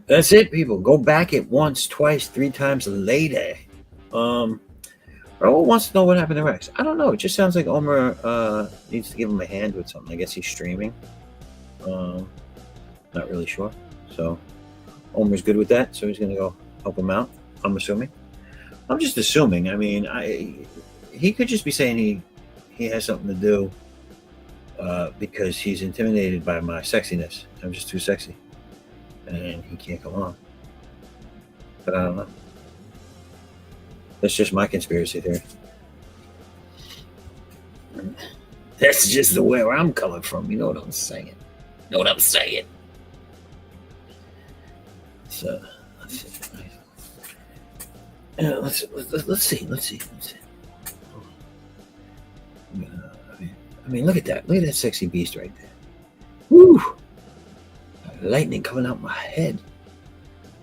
That's it, people. Go back it once, twice, 3 times later. Raul wants to know what happened to Rex. I don't know. It just sounds like Omer needs to give him a hand with something. I guess he's streaming. Not really sure. So Omer's good with that, so he's going to go help him out, I'm assuming. I'm just assuming. I mean, he could just be saying he has something to do because he's intimidated by my sexiness. I'm just too sexy. And he can't come on. But I don't know. That's just my conspiracy theory. That's just the way I'm coming from. You know what I'm saying? Know what I'm saying? So let's see. Let's see. I mean, look at that. Look at that sexy beast right there. Woo! Lightning coming out my head.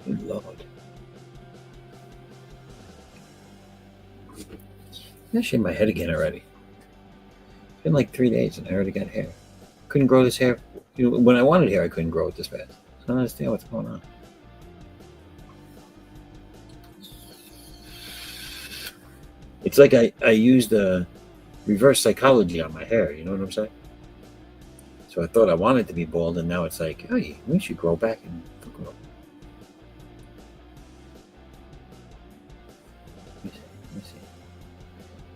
Good Lord. I shaved my head again already. It's been like 3 days and I already got hair. Couldn't grow this hair. You know, when I wanted hair, I couldn't grow it this fast. I don't understand what's going on. It's like I used reverse psychology on my hair. You know what I'm saying? So I thought I wanted to be bald, and now it's like, hey, we should grow back and grow. Let me see.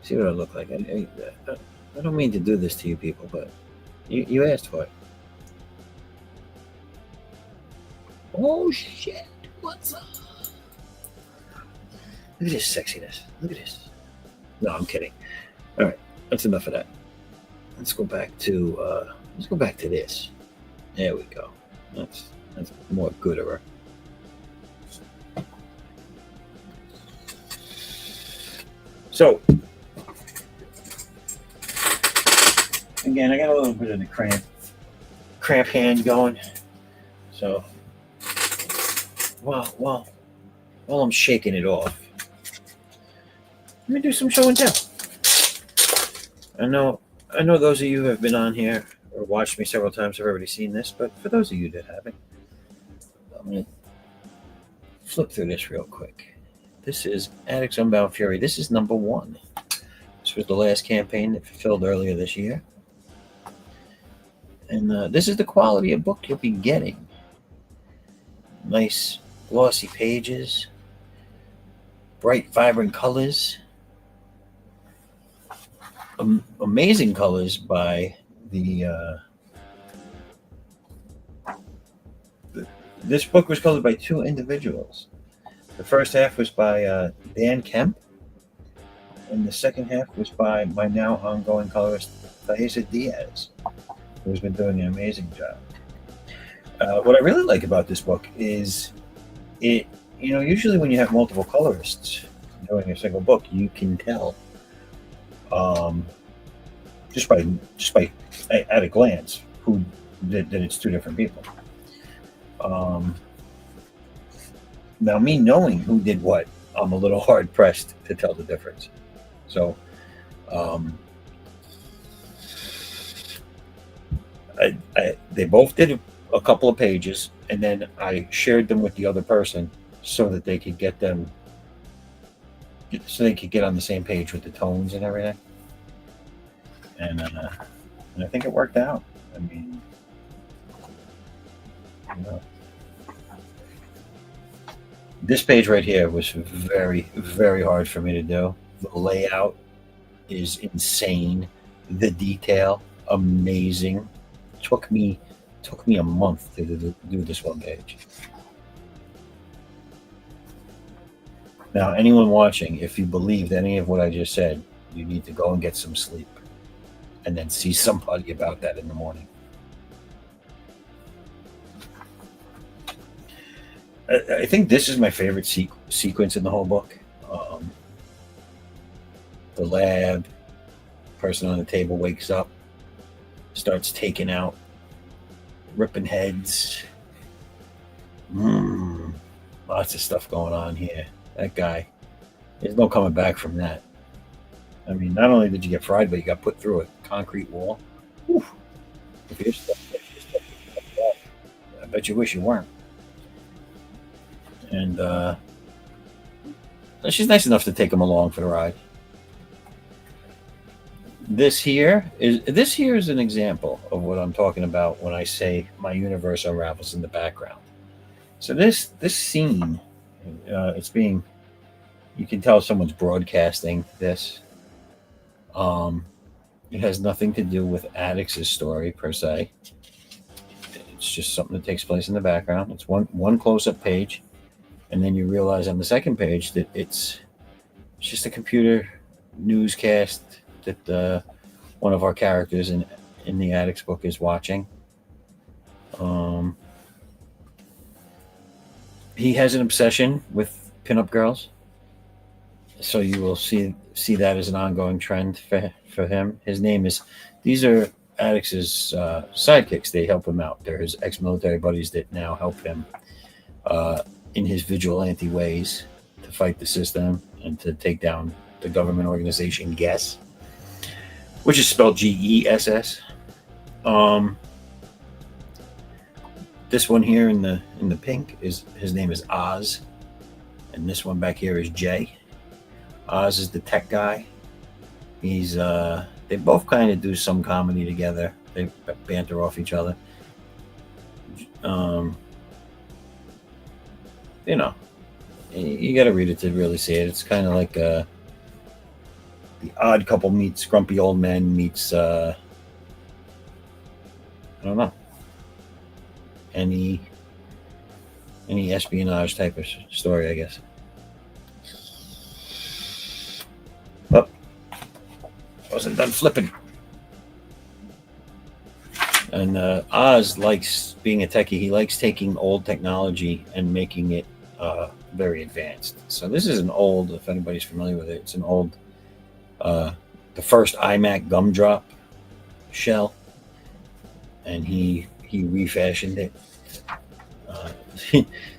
See what I look like. I don't mean to do this to you people, but you asked for it. Oh shit! What's up? Look at this sexiness. Look at this. No, I'm kidding. All right, that's enough of that. Let's go back to this. There we go. That's more gooder. So again, I got a little bit of the cramp hand going. So while I'm shaking it off, let me do some show and tell. I know those of you who have been on here or watched me several times have already seen this, but for those of you that haven't, I'm going to flip through this real quick. This is ADDAX Unbound Fury. This is number 1. This was the last campaign that fulfilled earlier this year. And this is the quality of book you'll be getting. Nice glossy pages, bright, vibrant colors. Amazing colors by this book was colored by 2 individuals. The first half was by Dan Kemp, and the second half was by my now ongoing colorist Thaisa Diaz, who's been doing an amazing job. What I really like about this book is it. Usually when you have multiple colorists doing a single book, you can tell um, just by at a glance who that it's two different people. Um, Now, me knowing who did what, I'm a little hard pressed to tell the difference. So, um, they both did a couple of pages, and then I shared them with the other person so that they could so they could get on the same page with the tones and everything. And I think it worked out. I mean, you know, this page right here was very, very hard for me to do. The layout is insane. The detail, amazing. Took me a month to do this one page. Now, anyone watching, if you believed any of what I just said, you need to go and get some sleep, and then see somebody about that in the morning. I think this is my favorite sequence in the whole book. The lab person on the table wakes up, starts taking out, ripping heads. Lots of stuff going on here. That guy, there's no coming back from that. I mean, not only did you get fried, but you got put through a concrete wall. Whew. If you're stuck, I bet you wish you weren't. And she's nice enough to take him along for the ride. This here is an example of what I'm talking about when I say my universe unravels in the background. So this scene, you can tell someone's broadcasting this. It has nothing to do with ADDAX's story per se. It's just something that takes place in the background. It's one close-up page. And then you realize on the second page that it's just a computer newscast that one of our characters in the ADDAX book is watching. He has an obsession with pinup girls, so you will see that as an ongoing trend for him. His name is. These are ADDAX's sidekicks. They help him out. They're his ex-military buddies that now help him. In his vigilante ways to fight the system and to take down the government organization GESS, which is spelled GESS. This one here in the pink is his name is Oz, and this one back here is Jay. Oz is the tech guy. He's they both kind of do some comedy together. They banter off each other. You got to read it to really see it. It's kind of like The Odd Couple meets Grumpy Old Men meets I don't know, any espionage type of story, I guess. Oh, wasn't done flipping. And Oz likes being a techie. He likes taking old technology and making it very advanced. So this is an old, if anybody's familiar with it, it's an old, the first iMac gumdrop shell, and he refashioned it.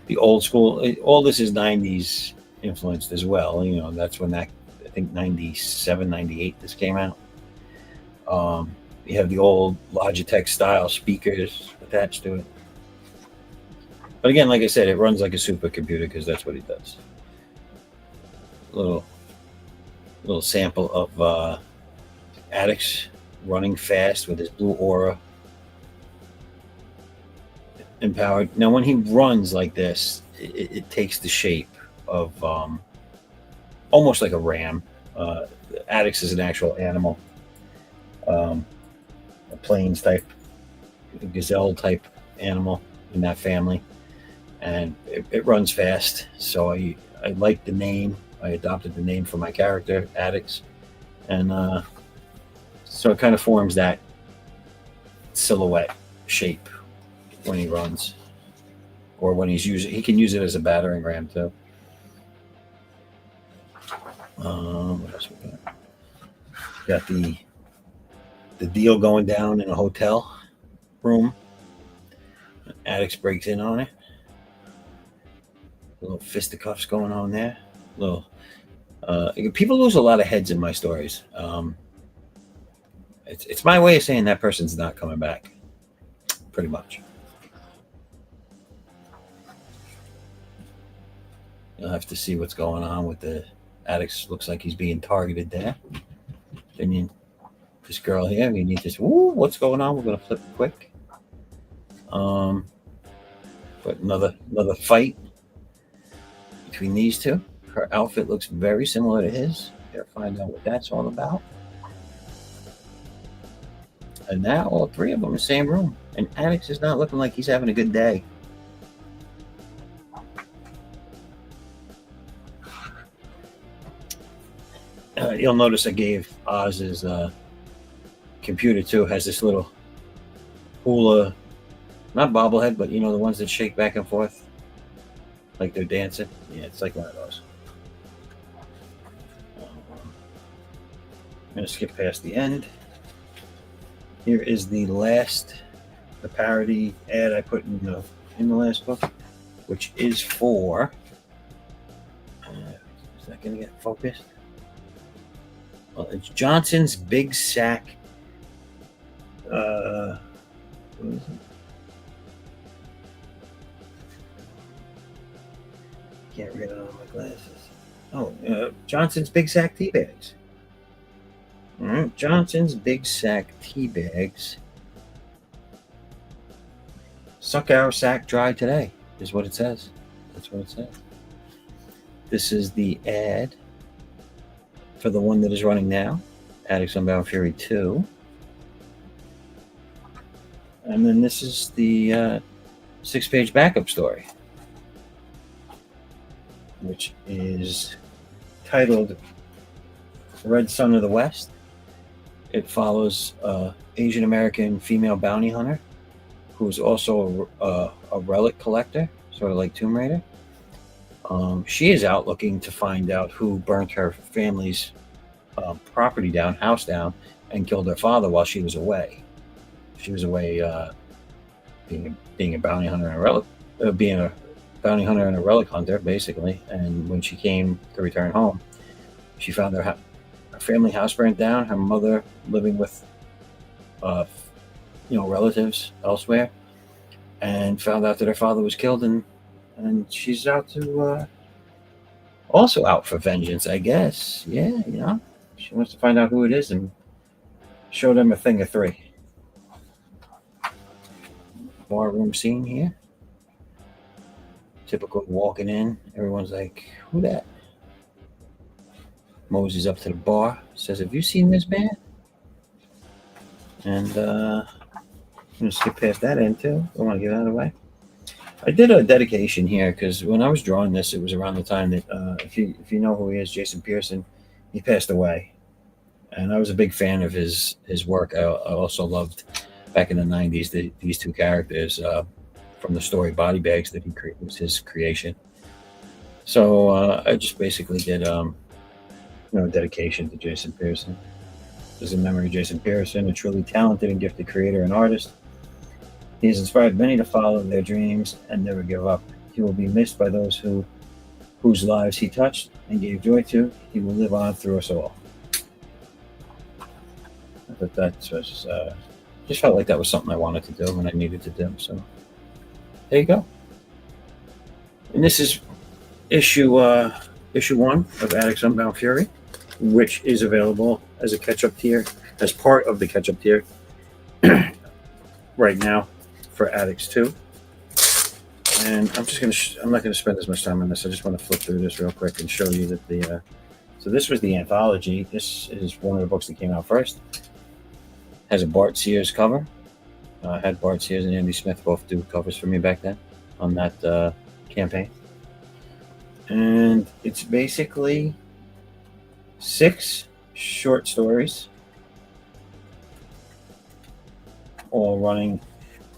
The old school, all this is 90s influenced as well. That's when that, I think 97, 98 this came out. You have the old Logitech style speakers attached to it. But again, like I said, it runs like a supercomputer because that's what he does. A little sample of ADDAX running fast with his blue aura empowered. Now, when he runs like this, it takes the shape of almost like a ram. ADDAX is an actual animal, a plains type, a gazelle type animal in that family. And it runs fast, so I like the name. I adopted the name for my character, ADDAX, and so it kind of forms that silhouette shape when he runs, or when he's using. He can use it as a battering ram too. What else we got? Got the deal going down in a hotel room. ADDAX breaks in on it. A little fisticuffs going on there. Little. People lose a lot of heads in my stories. It's my way of saying that person's not coming back. Pretty much. You'll have to see what's going on with the ADDAX. Looks like he's being targeted there. Then this girl here, you need this. Ooh, what's going on? We're gonna flip quick. But another fight between these two. Her outfit looks very similar to his. Gotta find out what that's all about. And now all three of them in the same room. And ADDAX is not looking like he's having a good day. You'll notice I gave Oz's computer too. Has this little hula, not bobblehead, but you know the ones that shake back and forth like they're dancing. Yeah, it's like one of those. I'm gonna skip past the end. Here is the parody ad I put in the last book, which is for. Is that gonna get focused? Well, it's Johnson's Big Sack. What is it? Can't read it on my glasses. Oh, Johnson's Big Sack tea bags. All right, Johnson's Big Sack tea bags. Suck our sack dry today is what it says. That's what it says. This is the ad for the one that is running now, ADDAX Unbound Fury 2. And then this is the 6-page backup story, which is titled Red Sun of the West. It follows Asian American female bounty hunter who is also a relic collector, sort of like Tomb Raider. She is out looking to find out who burnt her family's property down, house down, and killed her father while she was away. She was away being a bounty hunter and a relic, being a bounty hunter and a relic hunter, basically. And when she came to return home, she found her family house burnt down. Her mother living with, relatives elsewhere, and found out that her father was killed, and she's out to also out for vengeance, I guess. Yeah, she wants to find out who it is and show them a thing of three. Bar room scene here. Typical walking in, everyone's like, "Who that?" Moseys up to the bar, says, "Have you seen this man?" And I'm gonna skip past that end too. I want to get out of the way. I did a dedication here because when I was drawing this, it was around the time that if you know who he is, Jason Pearson, he passed away, and I was a big fan of his work. I also loved back in the '90s these two characters from the story Body Bags that he created, was his creation. So I just basically did dedication to Jason Pearson. This is in memory of Jason Pearson, a truly talented and gifted creator and artist. He has inspired many to follow their dreams and never give up. He will be missed by those whose lives he touched and gave joy to. He will live on through us all. But that was just felt like that was something I wanted to do and I needed to do. So there you go. And this is issue 1 of ADDAX Unbound Fury, which is available as a catch-up tier, as part of the catch-up tier right now for ADDAX 2. And I'm not gonna spend as much time on this. I just want to flip through this real quick and show you that so this was the anthology. This is one of the books that came out first. Has a Bart Sears cover. I had Bart Sears and Andy Smith both do covers for me back then on that campaign. And it's basically 6 short stories, all running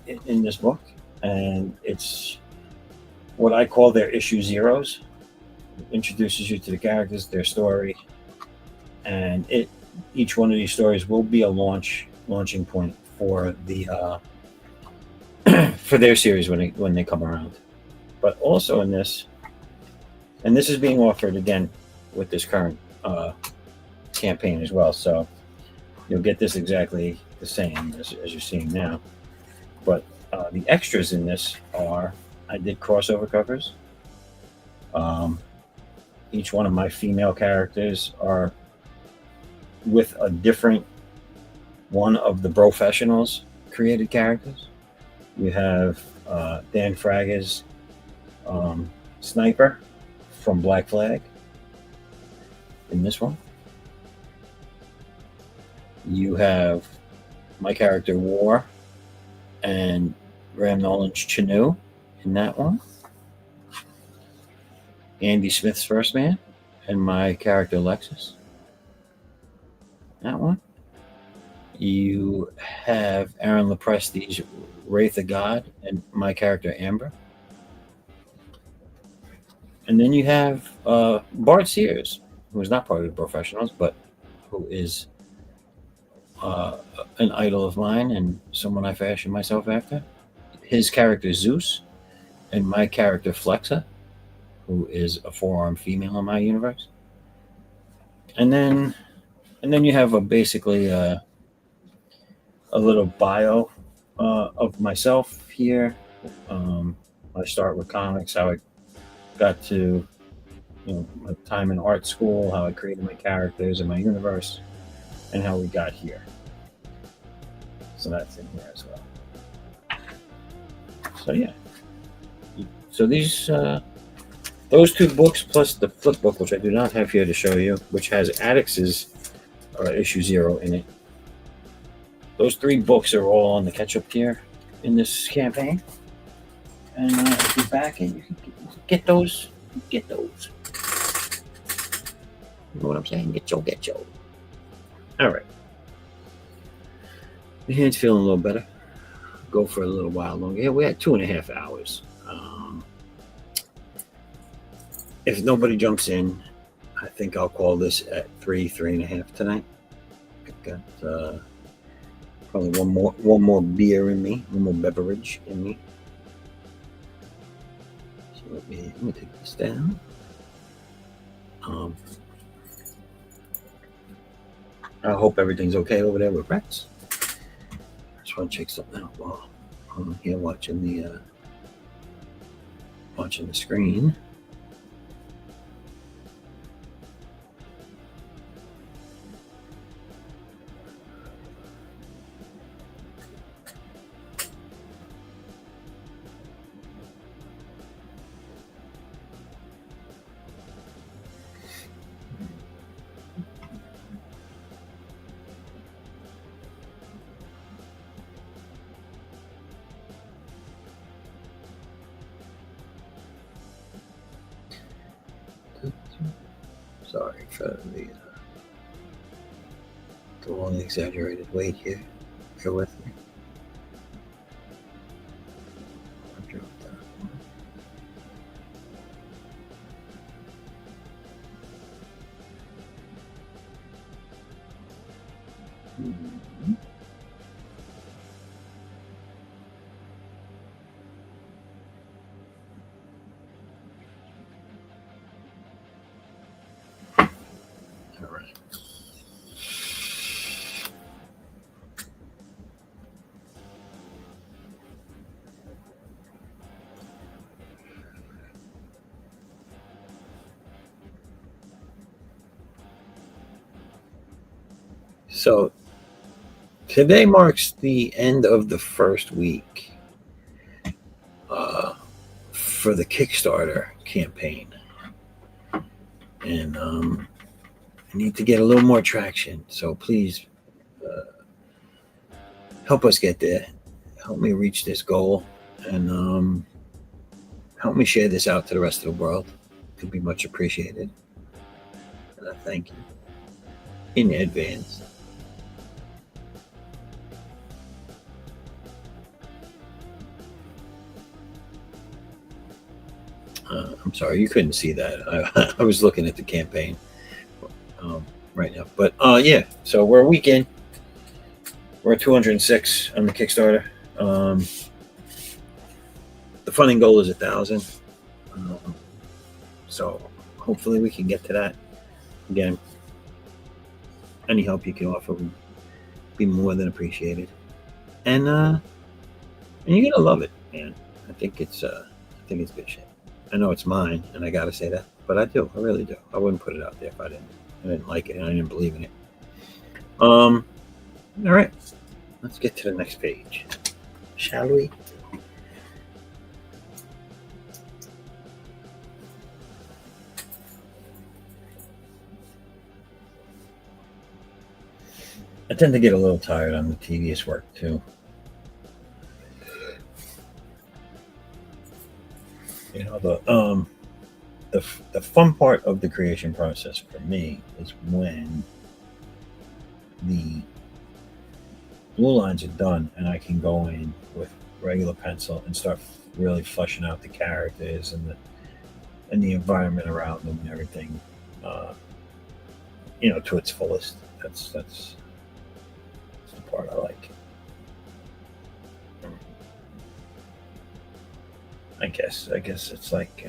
in this book. And it's what I call their issue zeros. It introduces you to the characters, their story, and each one of these stories will be a launching point for the for their series when they come around. But also in this, and this is being offered again with this current campaign as well, so you'll get this exactly the same as you're seeing now. But the extras in this are, I did crossover covers. Each one of my female characters are with a different one of the professionals created characters. You have Dan Fraga's Sniper from Black Flag in this one. You have my character War and Graham Nolan's Chinu in that one. Andy Smith's First Man and my character Lexus. That one. You have Aaron LaPrestige's Wraith of God and my character Amber. And then you have Bart Sears, who is not part of the professionals, but who is an idol of mine and someone I fashion myself after. His character Zeus and my character Flexa, who is a 4-armed female in my universe. And then you have basically a little bio of myself here. I start with comics, how I got to, my time in art school, how I created my characters and my universe, and how we got here. So that's in here as well. So yeah. So these, those 2 books plus the flip book, which I do not have here to show you, which has ADDAX's issue 0 in it. Those 3 books are all on the catch-up tier in this campaign. And if you back it, you can get those. Get those. You know what I'm saying? Get yo. All right. The hand's feeling a little better. Go for a little while longer. Yeah, we had 2.5 hours. If nobody jumps in, I think I'll call this at 3.5 tonight. I've got probably one more beer in me, one more beverage in me. So let me take this down. I hope everything's okay over there with Rex. I just want to check something out while I'm here watching the screen. Sorry for the long exaggerated wait here. Bear with me. So today marks the end of the first week for the Kickstarter campaign. And I need to get a little more traction. So please help us get there. Help me reach this goal. And help me share this out to the rest of the world. could be much appreciated. And I thank you in advance. I'm sorry, you couldn't see that. I was looking at the campaign right now. But yeah, so we're a weekend. We're at 206 on the Kickstarter. The funding goal is 1,000. So hopefully we can get to that. Again, any help you can offer would be more than appreciated. And you're gonna love it, man. I think it's good shit. I know it's mine, and I gotta say that, but I do. I really do. I wouldn't put it out there if I didn't like it and I didn't believe in it. All right, let's get to the next page, shall we? I tend to get a little tired on the tedious work too. You know, the fun part of the creation process for me is when the blue lines are done and I can go in with regular pencil and start really fleshing out the characters and the environment around them and everything, you know, to its fullest. That's the part I like. I guess it's like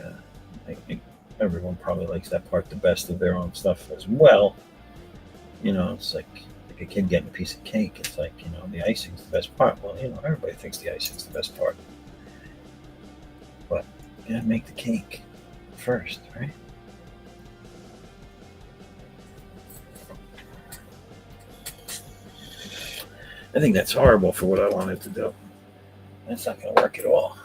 I think everyone probably likes that part the best of their own stuff as well. You know, it's like a kid getting a piece of cake. It's like, you know, the icing's the best part. Well, you know, everybody thinks the icing's the best part, but you gotta make the cake first, right? I think that's horrible for what I wanted to do. That's not going to work at all.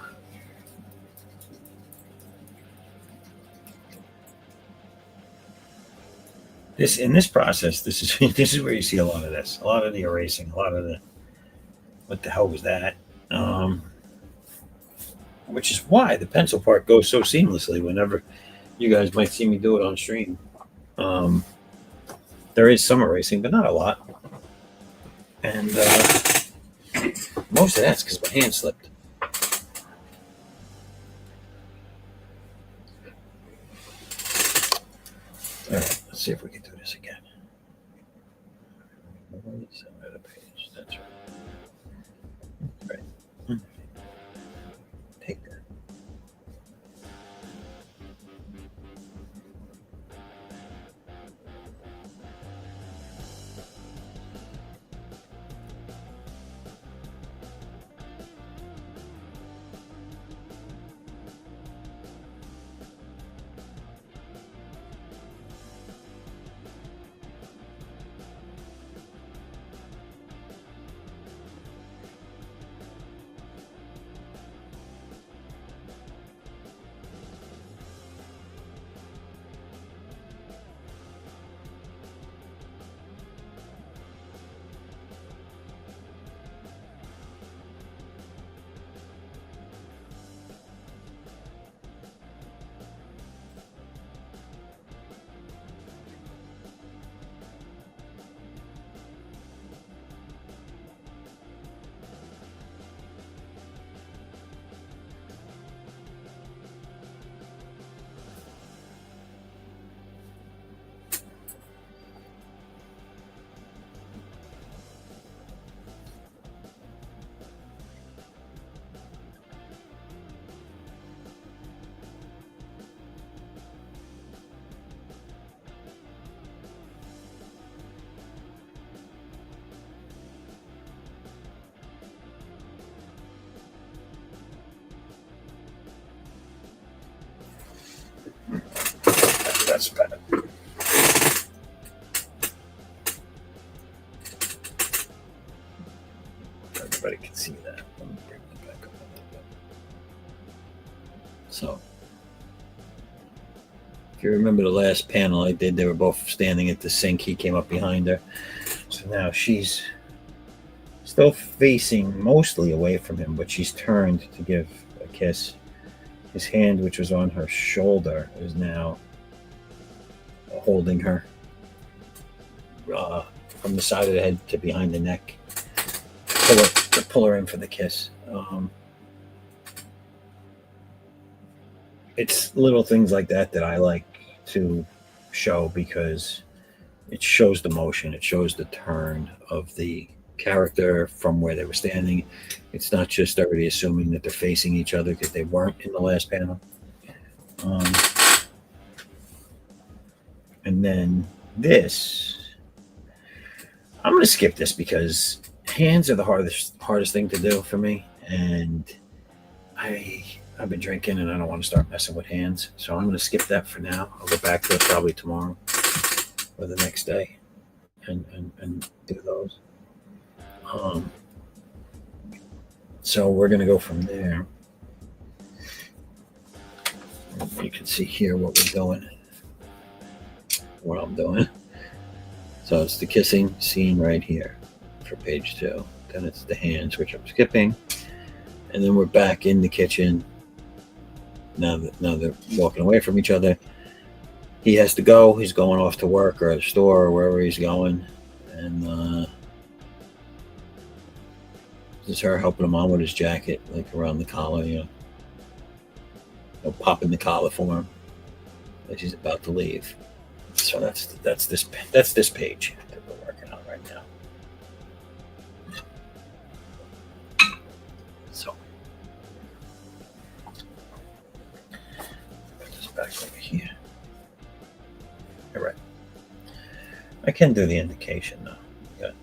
In this process, this is where you see a lot of this, a lot of the erasing, a lot of the what the hell was that? Which is why the pencil part goes so seamlessly. Whenever you guys might see me do it on stream, there is some erasing, but not a lot. And most of that's because my hand slipped. All right, let's see if we can do this again. Page. That's right. Right. Take that. That's better. Everybody can see that. Let me bring it back up a little bit. So, if you remember the last panel I did, they were both standing at the sink. He came up behind her. So now she's still facing mostly away from him, but she's turned to give a kiss. His hand, which was on her shoulder, is now holding her from the side of the head to behind the neck to pull her in for the kiss. It's little things like that that I like to show because it shows the motion. It shows the turn of the character from where they were standing. It's not just everybody assuming that they're facing each other because they weren't in the last panel. And then this, I'm going to skip this because hands are the hardest thing to do for me. And I've been drinking and I don't want to start messing with hands. So I'm going to skip that for now. I'll go back to it probably tomorrow or the next day and do those. So we're going to go from there. You can see here what we're doing, what I'm doing. So it's the kissing scene right here for page 2. Then it's the hands, which I'm skipping. And then we're back in the kitchen. Now they're walking away from each other. He has to go. He's going off to work or a store or wherever he's going. And this is her helping him on with his jacket, like around the collar, popping the collar for him as he's about to leave. So that's this page that we're working on right now. So put this back over here. All right. I can do the indication though. Got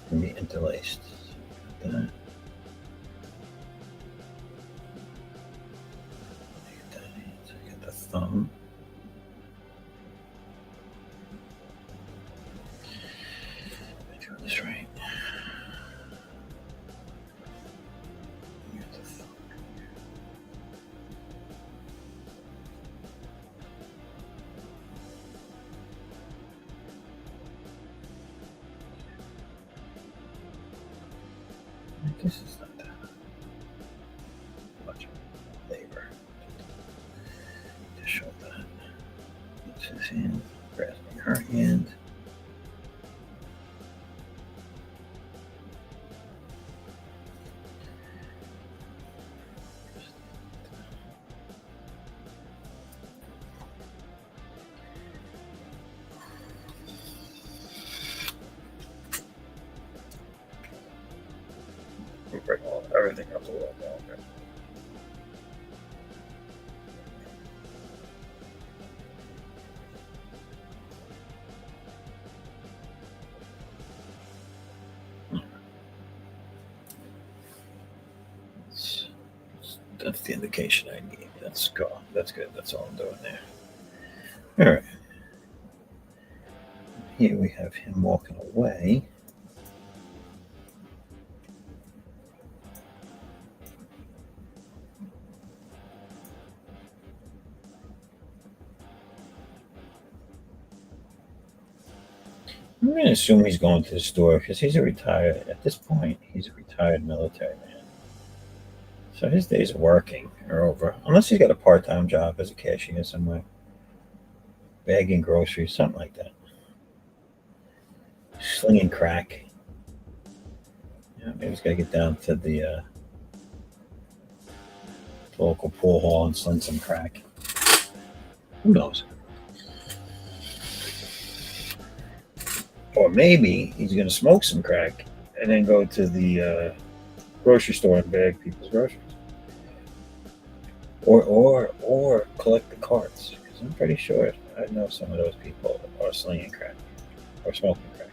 can be interlaced. Got that. Get the thumb. Do this right. Get the thumb. This is not that much labor to show that. It's his hand, grasping her hand. Bring everything up a little longer. That's the indication I need. That's good. That's good. That's all I'm doing there. All right. Here we have him walking away. I'm going to assume he's going to the store because he's at this point, he's a retired military man. So his days of working are over, unless he's got a part-time job as a cashier somewhere, bagging groceries, something like that. Slinging crack. Yeah, maybe he's got to get down to the local pool hall and sling some crack. Who knows? Or maybe he's going to smoke some crack and then go to the grocery store and bag people's groceries. Or collect the carts. Because I'm pretty sure I know some of those people are slinging crack or smoking crack.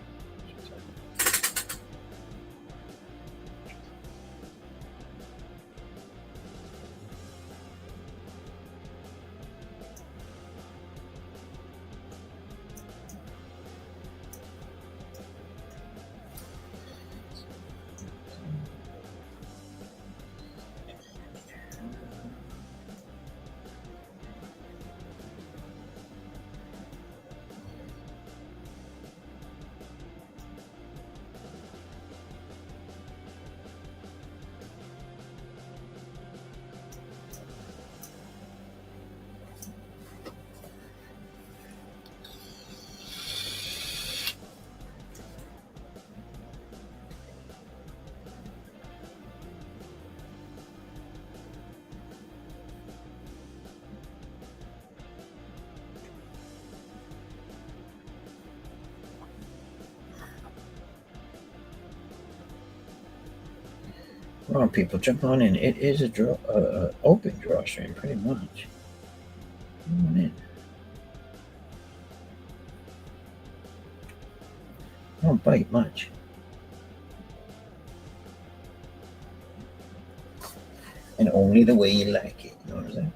Come on, people, jump on in. It is a draw, open draw stream, pretty much. Come on in. Don't bite much. And only the way you like it. You know what I'm saying?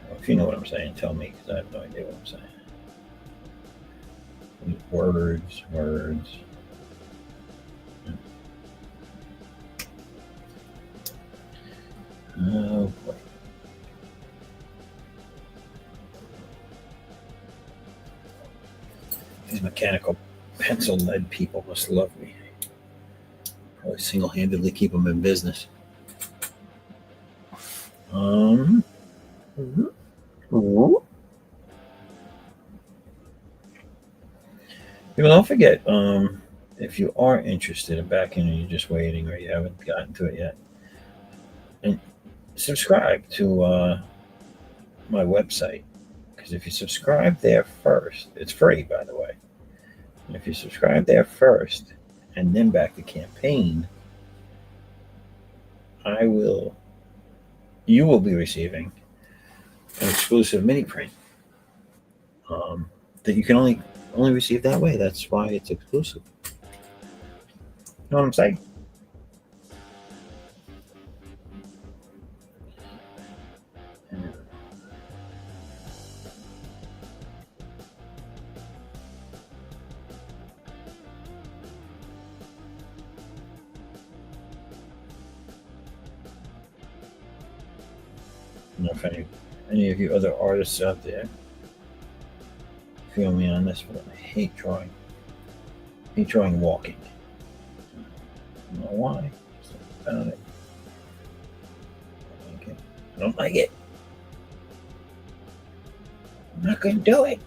Well, if you know what I'm saying, tell me, because I have no idea what I'm saying. Words. Oh boy. These mechanical pencil lead people must love me. Probably single-handedly keep them in business. People, don't forget, if you are interested in backing and you're just waiting or you haven't gotten to it yet, and subscribe to my website, because if you subscribe there first, it's free, by the way. And if you subscribe there first and then back the campaign, you will be receiving an exclusive mini print that you can only receive that way. That's why it's exclusive. You know what I'm saying? I don't know if any of you other artists out there feel me on this, but I hate drawing. I hate drawing walking. I don't know why. Just found it. I don't like it. I'm not going to do it.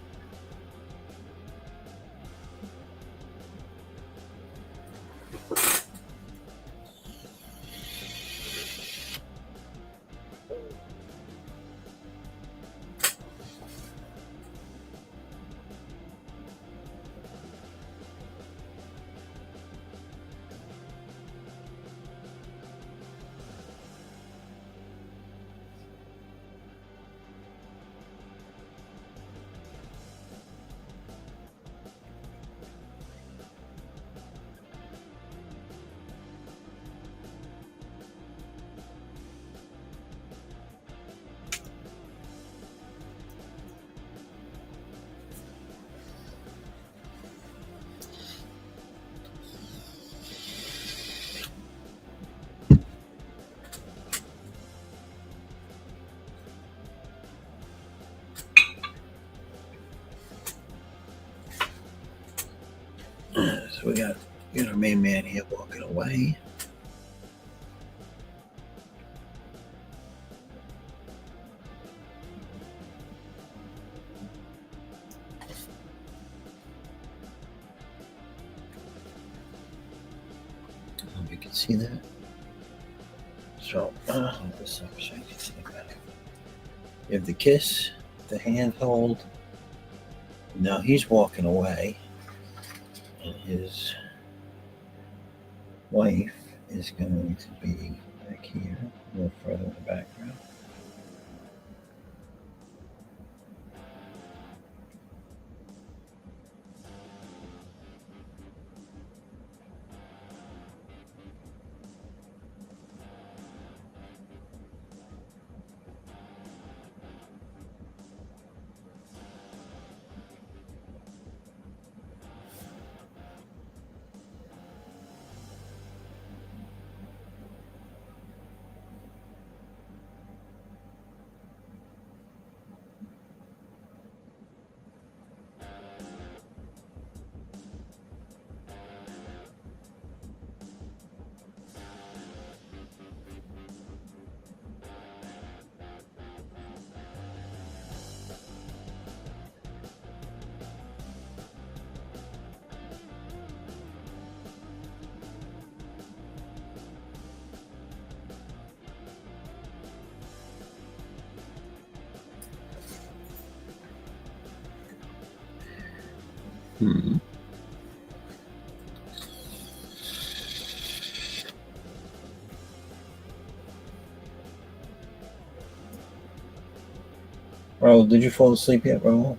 So we got our main man here walking away. I hope you can see that. So, this up so you can see better. You have the kiss, the handhold. Now he's walking away, and his wife is going to be back here, a little further in the background. Raul, did you fall asleep yet, Raul?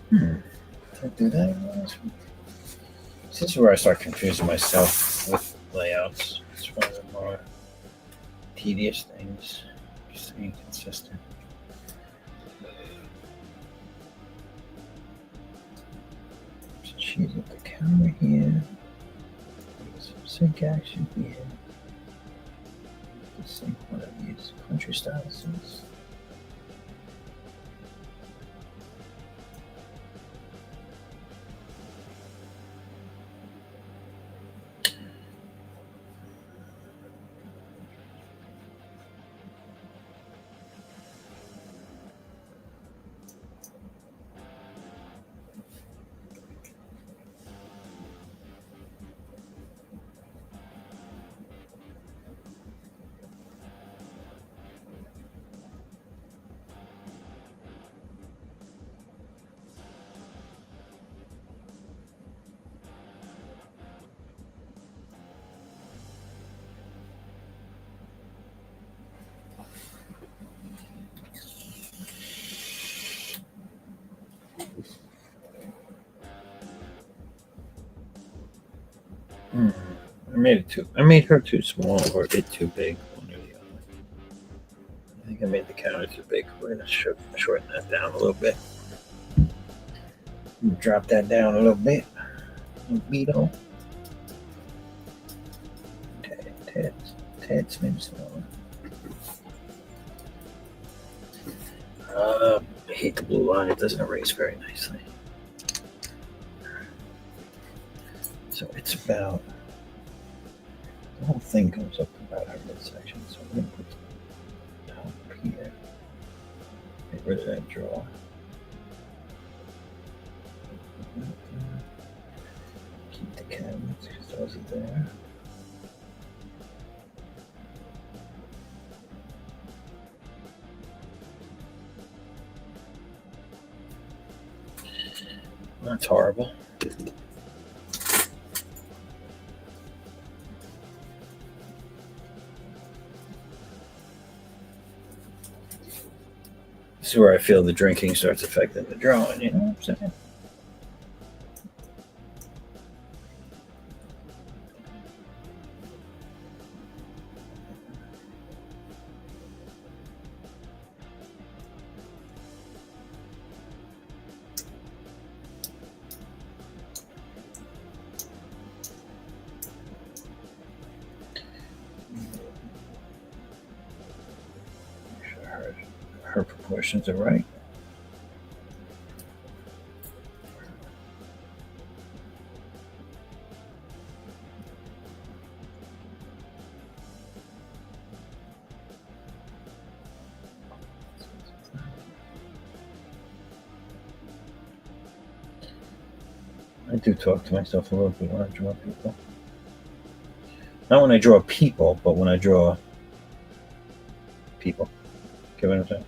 Did I do that last week? This is where I start confusing myself with layouts. It's one of the more tedious things. Just being consistent. Choose the camera here. Some sync action here. Sync one of these country styles. I made her too small or a bit too big. One or the other. I think I made the counter too big. We're gonna shorten that down a little bit. Drop that down a little bit. Beetle. Ted's maybe smaller. I hate the blue line. It doesn't erase very nicely. So it's about, the whole thing comes up to about our midsection. So I'm going to put the top here. Get rid of that draw. Keep the cabinets because those are there. That's horrible. This is where I feel the drinking starts affecting the drawing, you know what I'm saying? Her proportions are right. I do talk to myself a little bit when I draw people. Not when I draw people, but when I draw people. Get what I'm saying?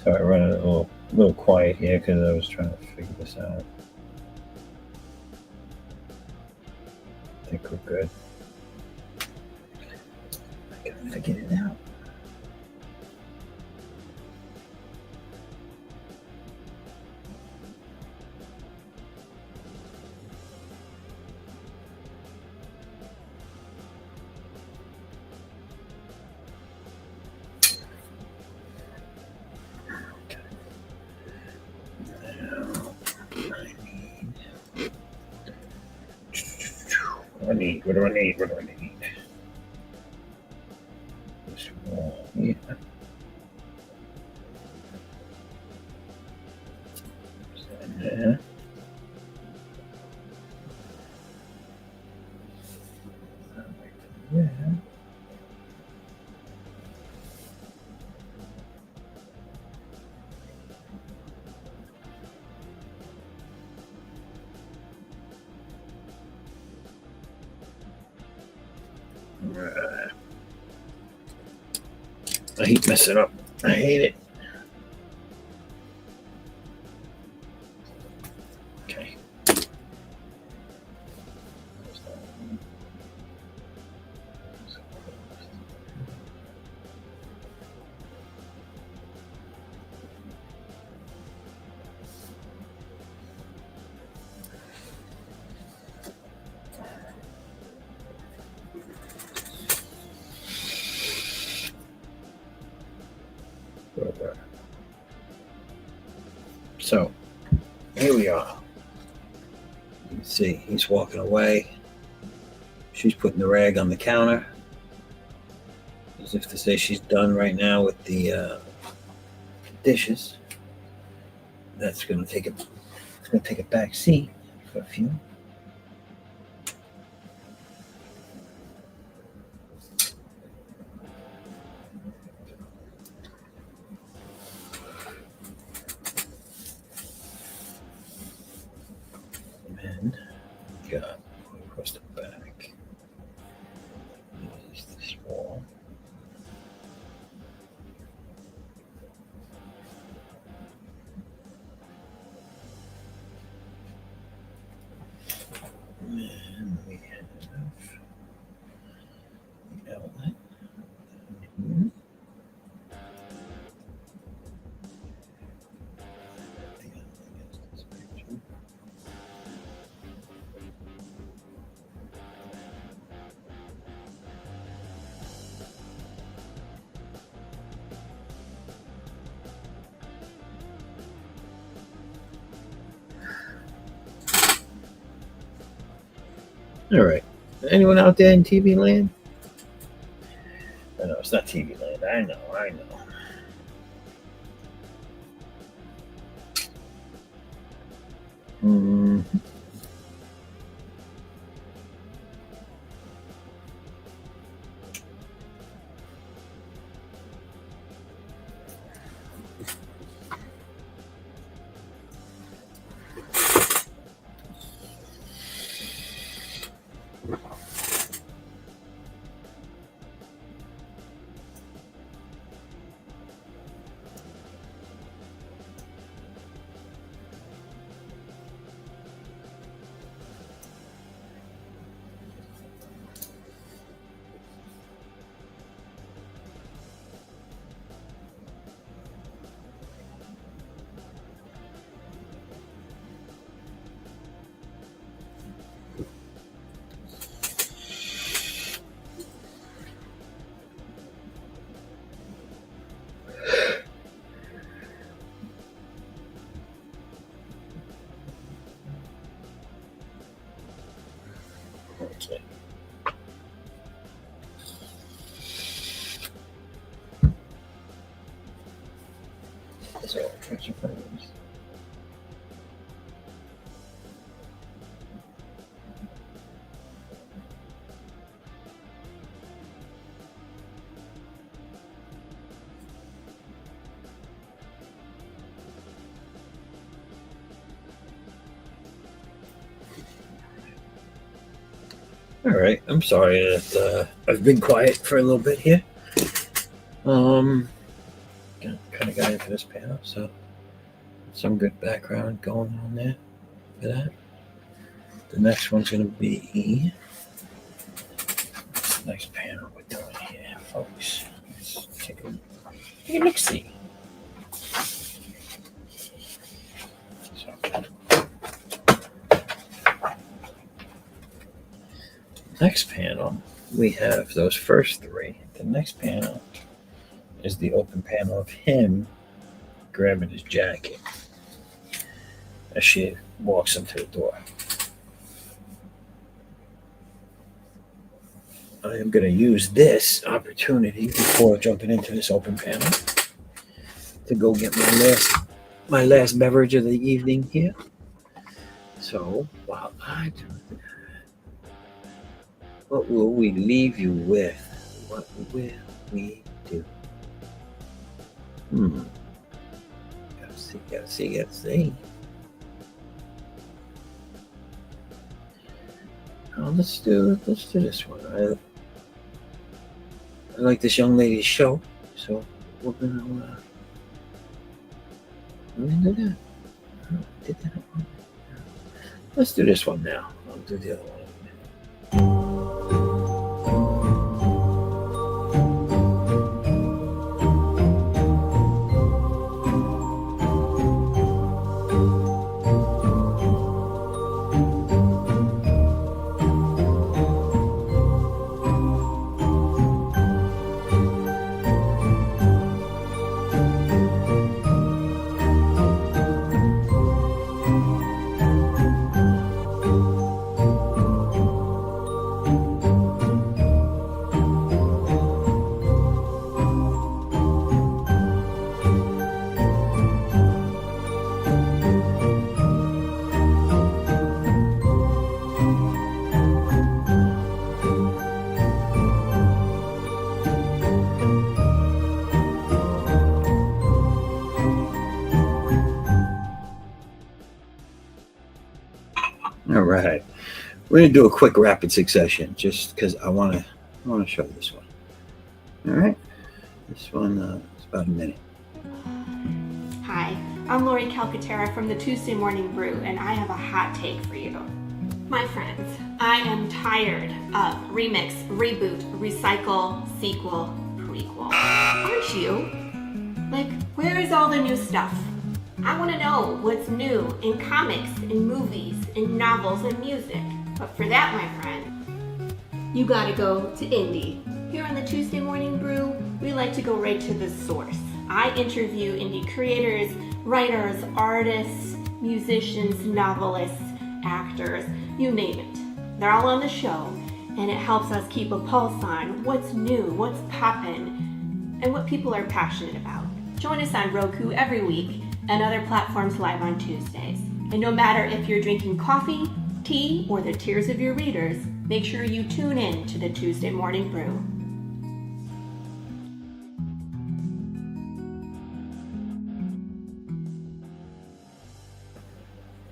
Sorry, I running a little quiet here because I was trying to figure this out. I think we're good. I gotta figure it out. What do I need? This wall here. There. Yeah. I hate messing up. I hate it. Okay. So, here we are. You can see he's walking away. She's putting the rag on the counter, as if to say she's done right now with the dishes. That's going to take a back seat for a few. And got across the back. Is this wall? And we have the outlet. Mm-hmm. All right. Anyone out there in TV land? No, it's not TV land. I know. Okay. So, picture frames. All right. I'm sorry that I've been quiet for a little bit here. kind of got into this panel, so some good background going on there for that. The next one's going to be this next panel we're doing here, folks. Let's take a look-see. Next panel, we have those first three. The next panel is the open panel of him grabbing his jacket as she walks him to the door. I am going to use this opportunity before jumping into this open panel to go get my last beverage of the evening here. So while I do that, what will we leave you with? What will we do? Gotta see. Oh, let's do this one. I like this young lady's show, so we're gonna do that. Did that one. Let's do this one now. I'll do the other one. All right, we're gonna do a quick rapid succession just because I want to show this one. All right, this one is about a minute. Hi, I'm Lori Calcaterra from the Tuesday Morning Brew, and I have a hot take for you. My friends, I am tired of remix, reboot, recycle, sequel, prequel. Aren't you? Like, where is all the new stuff? I want to know what's new in comics, in movies, in novels, and music. But for that, my friend, you gotta go to indie. Here on the Tuesday Morning Brew, we like to go right to the source. I interview indie creators, writers, artists, musicians, novelists, actors, you name it. They're all on the show, and it helps us keep a pulse on what's new, what's poppin', and what people are passionate about. Join us on Roku every week and other platforms live on Tuesdays. And no matter if you're drinking coffee, tea, or the tears of your readers, make sure you tune in to the Tuesday Morning Brew.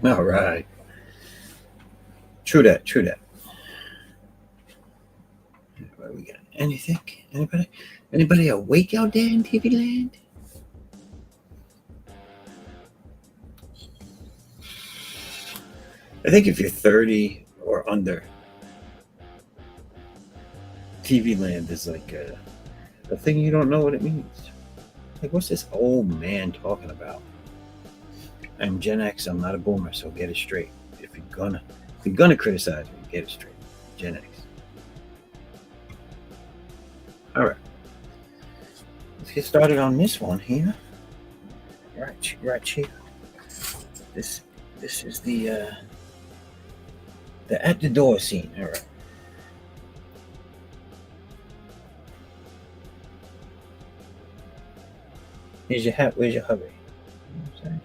All right. True that. What we got? Anything? Anybody awake out there in TV land? I think if you're 30 or under, TV land is like a thing you don't know what it means. Like, what's this old man talking about? I'm Gen X. I'm not a boomer, so get it straight. If you're gonna criticize me, get it straight. Gen X. All right. Let's get started on this one here. Right here. This is the at the door scene. All right. Here's your hat. Where's your hubby? You know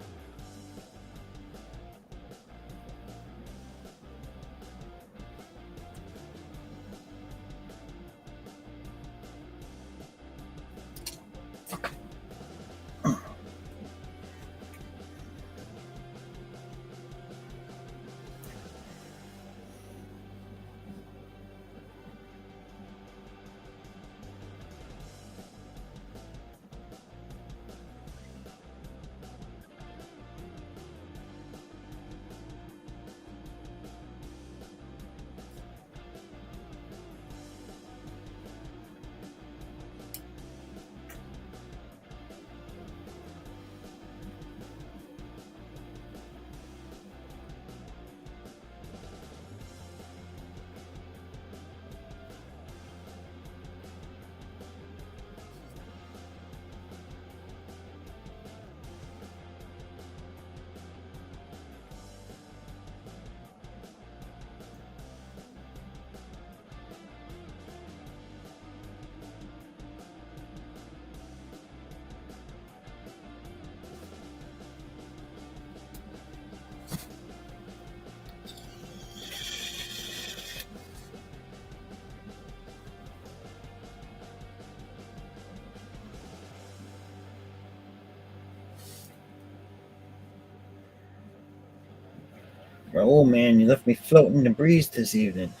Oh man, you left me floating in the breeze this evening.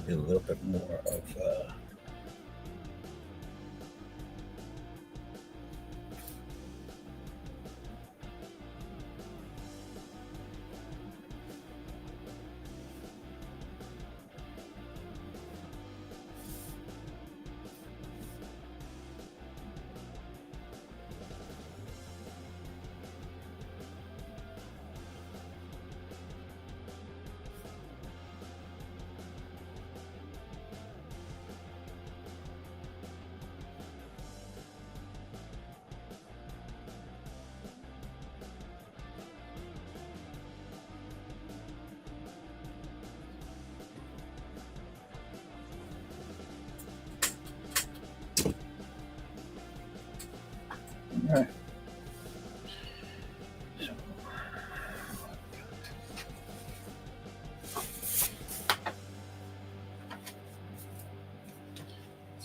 Do a little bit more of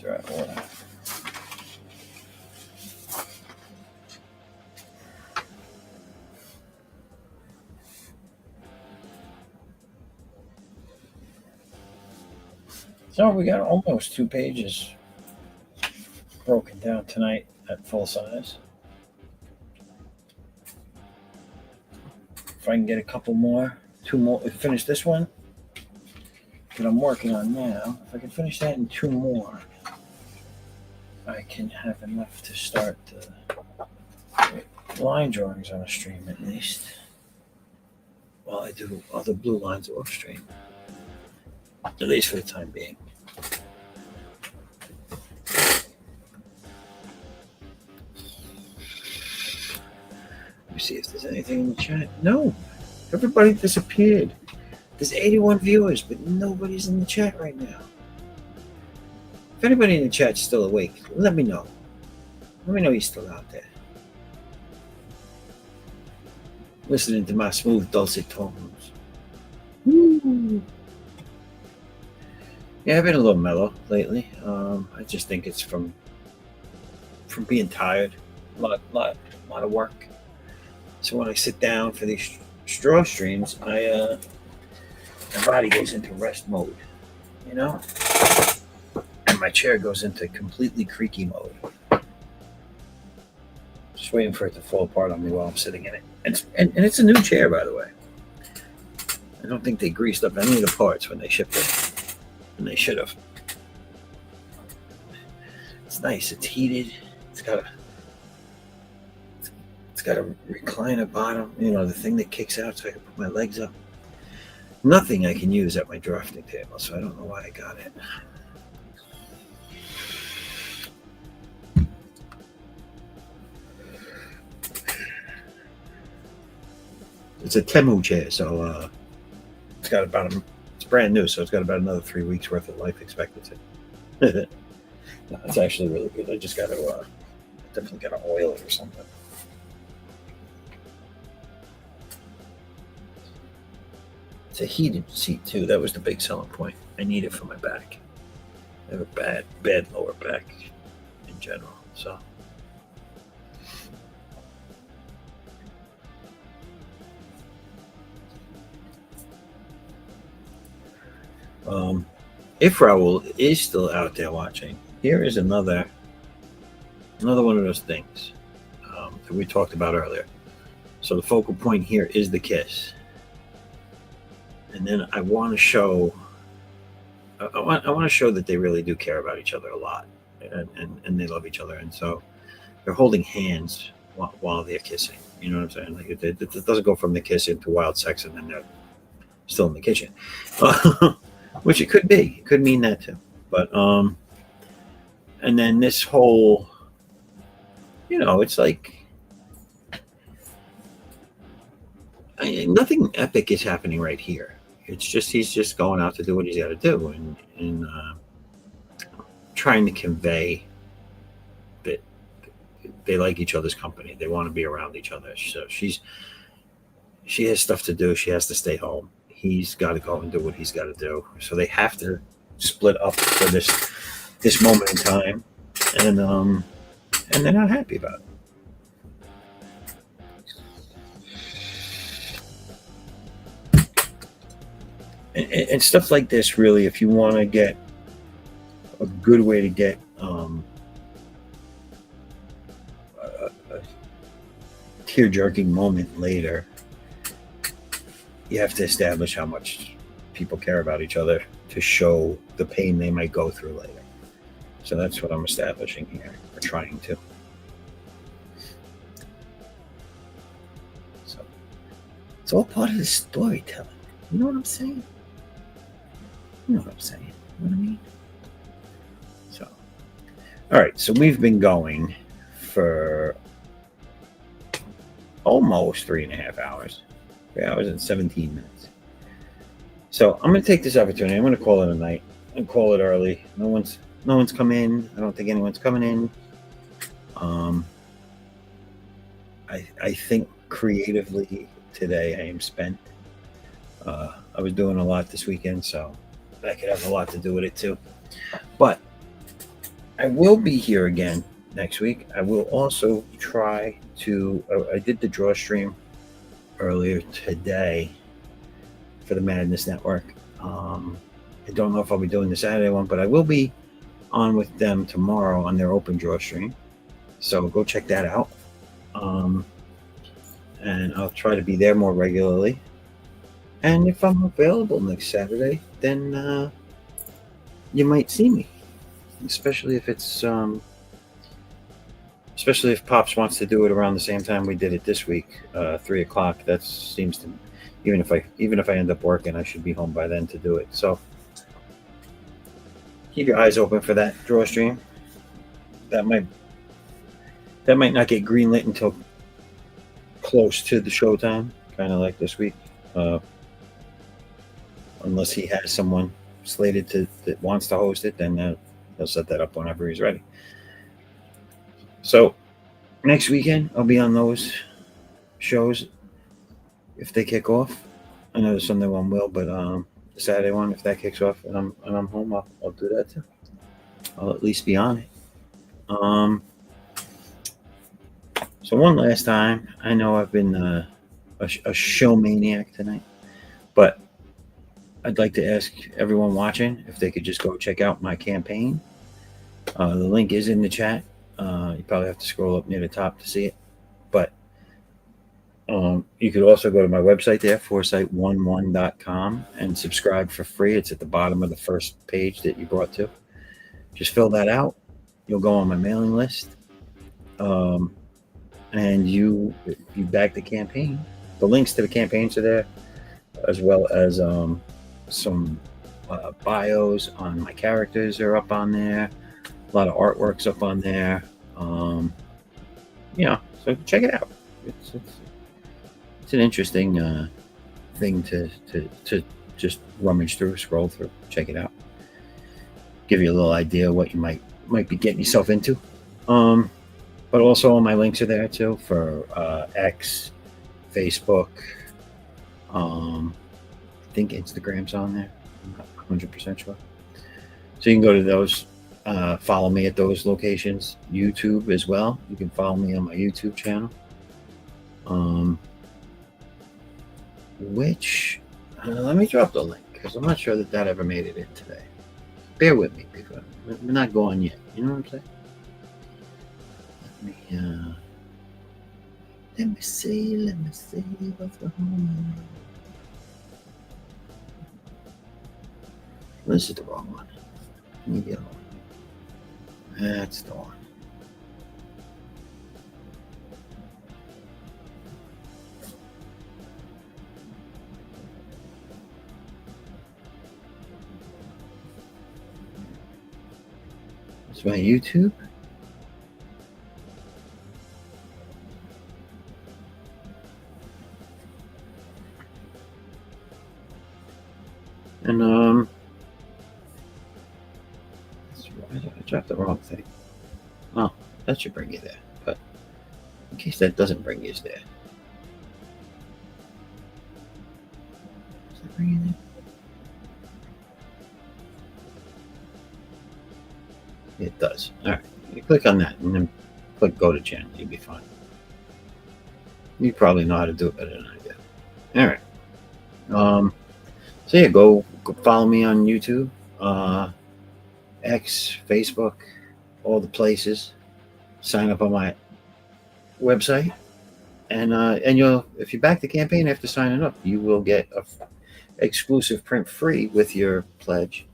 grab water. So we got almost 2 pages broken down tonight at full size. If I can get a couple more, 2 more, finish this one that I'm working on now. If I can finish that in 2 more, I can have enough to start the line drawings on a stream at least. While I do other blue lines off stream, at least for the time being. Let me see if there's anything in the chat. No, everybody disappeared. There's 81 viewers, but nobody's in the chat right now. If anybody in the chat's still awake, let me know. Let me know you're still out there. Listening to my smooth, dulcet tones. Woo. Yeah, I've been a little mellow lately. I just think it's from being tired. A lot of work. So when I sit down for these straw streams, my body goes into rest mode, you know, and my chair goes into completely creaky mode. Just waiting for it to fall apart on me while I'm sitting in it. And it's a new chair, by the way. I don't think they greased up any of the parts when they shipped it, and they should have. It's nice. It's heated. It's got a recliner bottom. You know, the thing that kicks out so I can put my legs up. Nothing I can use at my drafting table, so I don't know why I got it. It's a Temu chair, so it's brand new, so it's got about another 3 weeks worth of life expectancy. No, it's actually really good. I just got to definitely got to oil it or something. It's a heated seat too. That was the big selling point. I need it for my back. I have a bad lower back in general, so. If Raul is still out there watching, here is another one of those things that we talked about earlier. So the focal point here is the kiss, and then I want to show that they really do care about each other a lot, and they love each other, and so they're holding hands while they're kissing. You know what I'm saying? Like it doesn't go from the kiss into wild sex and then they're still in the kitchen. Which it could be. It could mean that too. But and then this whole, you know, it's like nothing epic is happening right here. It's just he's just going out to do what he's got to do, and trying to convey that they like each other's company. They want to be around each other. So she has stuff to do. She has to stay home. He's got to go and do what he's got to do. So they have to split up for this moment in time, and they're not happy about it. And stuff like this, really, if you want to get a good way to get a tear-jerking moment later, you have to establish how much people care about each other to show the pain they might go through later. So that's what I'm establishing here, or trying to. So it's all part of the storytelling. You know what I'm saying? You know what I'm saying? You know what I mean? So, all right. So we've been going for almost 3.5 hours. 3 hours and 17 minutes. So I'm going to take this opportunity. I'm going to call it a night and call it early. No one's come in. I don't think anyone's coming in. I think creatively today I am spent. I was doing a lot this weekend, so that could have a lot to do with it too. But I will be here again next week. I will also try to. I did the draw stream earlier today for the Madness Network. I don't know if I'll be doing the Saturday one, but I will be on with them tomorrow on their open draw stream. So go check that out. And I'll try to be there more regularly. And if I'm available next Saturday, then you might see me. Especially if it's especially if Pops wants to do it around the same time we did it this week, 3 o'clock. That seems to, even if I end up working, I should be home by then to do it. So keep your eyes open for that draw stream. That might not get greenlit until close to the showtime, kind of like this week, unless he has someone slated that wants to host it. Then he'll set that up whenever he's ready. So next weekend I'll be on those shows if they kick off. I know the Sunday one will, but the Saturday one, if that kicks off and I'm home, I'll do that too. I'll at least be on it. So one last time, I know I've been a show maniac tonight, but I'd like to ask everyone watching if they could just go check out my campaign. The link is in the chat. You probably have to scroll up near the top to see it, but you could also go to my website there, foresight11.com, and subscribe for free. It's at the bottom of the first page that you brought to. Just fill that out. You'll go on my mailing list. And you back the campaign. The links to the campaigns are there, as well as some bios on my characters are up on there. A lot of artwork's up on there. So check it out. It's an interesting thing to just rummage through, scroll through, check it out. Give you a little idea what you might be getting yourself into. But also all my links are there too for X, Facebook. I think Instagram's on there. I'm not 100% sure. So you can go to those, follow me at those locations. YouTube as well. You can follow me on my YouTube channel. Which, let me drop the link because I'm not sure that ever made it in today. Bear with me because we're not going yet. You know what I'm saying? Let me see what's going on. This is the wrong one. Let me get on. That's the one. It's my YouTube. And I dropped the wrong thing. Oh, that should bring you there. But in case that doesn't bring you there. Does that bring you there? It does. All right. You click on that and then click go to channel. You'll be fine. You probably know how to do it better than I do. All right. So yeah, go follow me on YouTube, X, Facebook, all the places. Sign up on my website, and you'll, if you back the campaign after signing up, you will get a exclusive print free with your pledge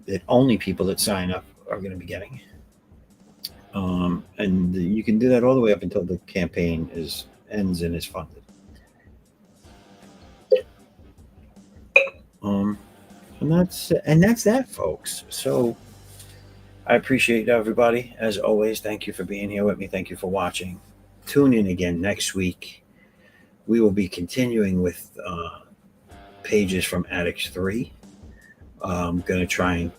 that only people that sign up are going to be getting. And you can do that all the way up until the campaign ends and is funded. And that's that, folks. So I appreciate everybody as always. Thank you for being here with me. Thank you for watching. Tune in again next week. We will be continuing with pages from ADDAX 3. I'm going to try and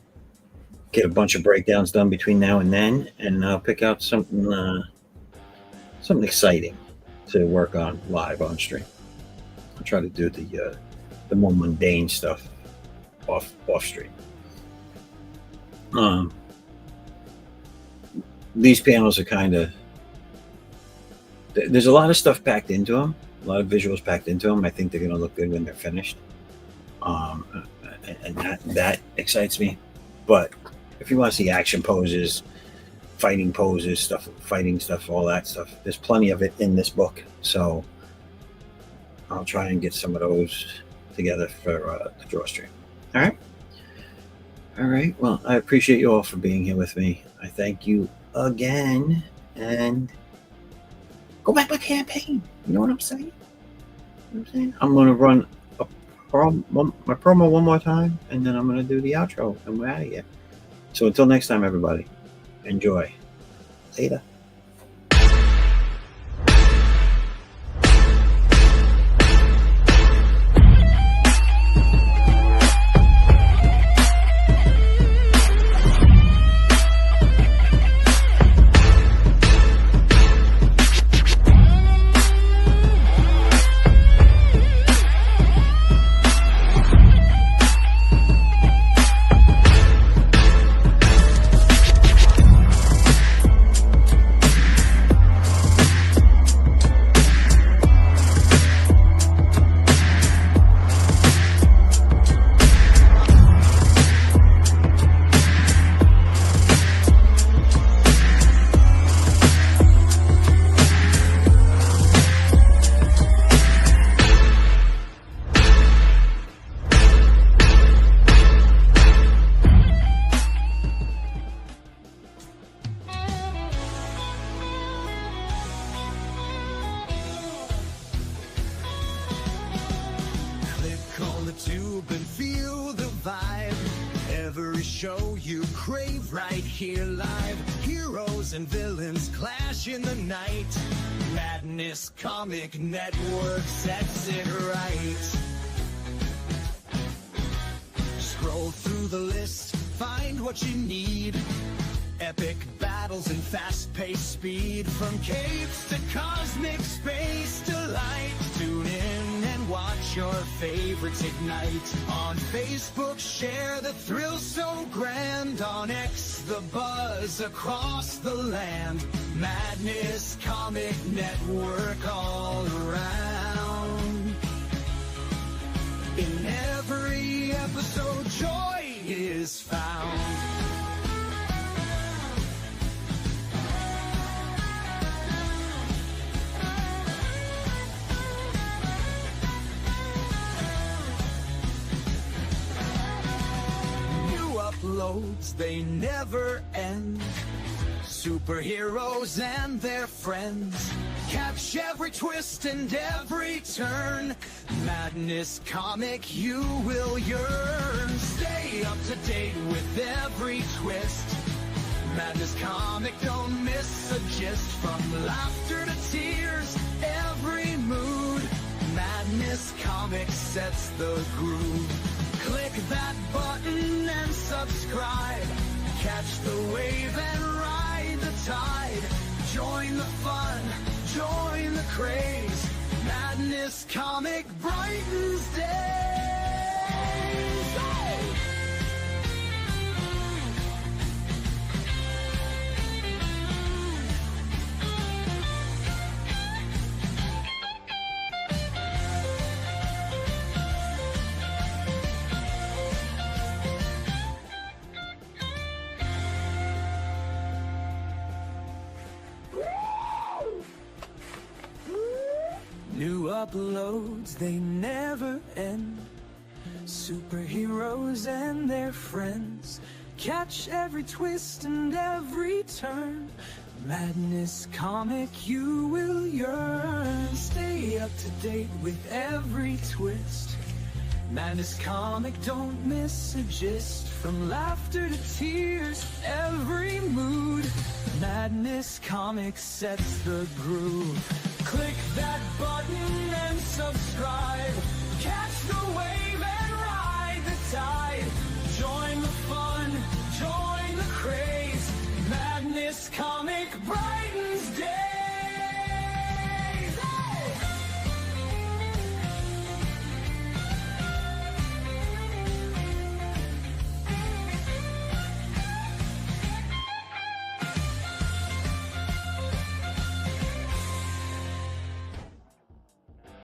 get a bunch of breakdowns done between now and then, and I'll pick out something exciting to work on live on stream. I'll try to do the more mundane stuff off stream. these panels are kind of, there's a lot of stuff packed into them, a lot of visuals packed into them. I think they're going to look good when they're finished. And that excites me. But if you want to see action poses, fighting poses, fighting stuff, all that stuff, there's plenty of it in this book. So I'll try and get some of those together for the drawstring. All right. Well, I appreciate you all for being here with me. I thank you again, and go back my campaign. You know what I'm saying? I'm going to run my promo one more time, and then I'm going to do the outro, and we're out of here. So until next time, everybody, enjoy. Later. tube and feel the vibe. Every show you crave right here live. Heroes and villains clash in the night. Madness Comic Network sets it right. Scroll through the list, find what you need. Epic battles and fast-paced speed. From capes to cosmic space delight. Tune in and watch your favorites ignite. On Facebook, share the thrill so grand. On X, the buzz across the land. Madness Comic Network all around. In every episode, joy is found. Uploads, they never end. Superheroes and their friends. Catch every twist and every turn. Madness Comic, you will yearn. Stay up to date with every twist. Madness Comic, don't miss a gist. From laughter to tears, every mood. Madness Comic sets the groove. Click that button and subscribe. Catch the wave and ride the tide. Join the fun, join the craze. Madness Comic brightens days. Hey! New uploads, they never end. Superheroes and their friends. Catch every twist and every turn. Madness Comic, you will yearn. Stay up to date with every twist. Madness Comic, don't miss a gist. From laughter to tears, every mood. Madness Comic sets the groove. Click that button and subscribe.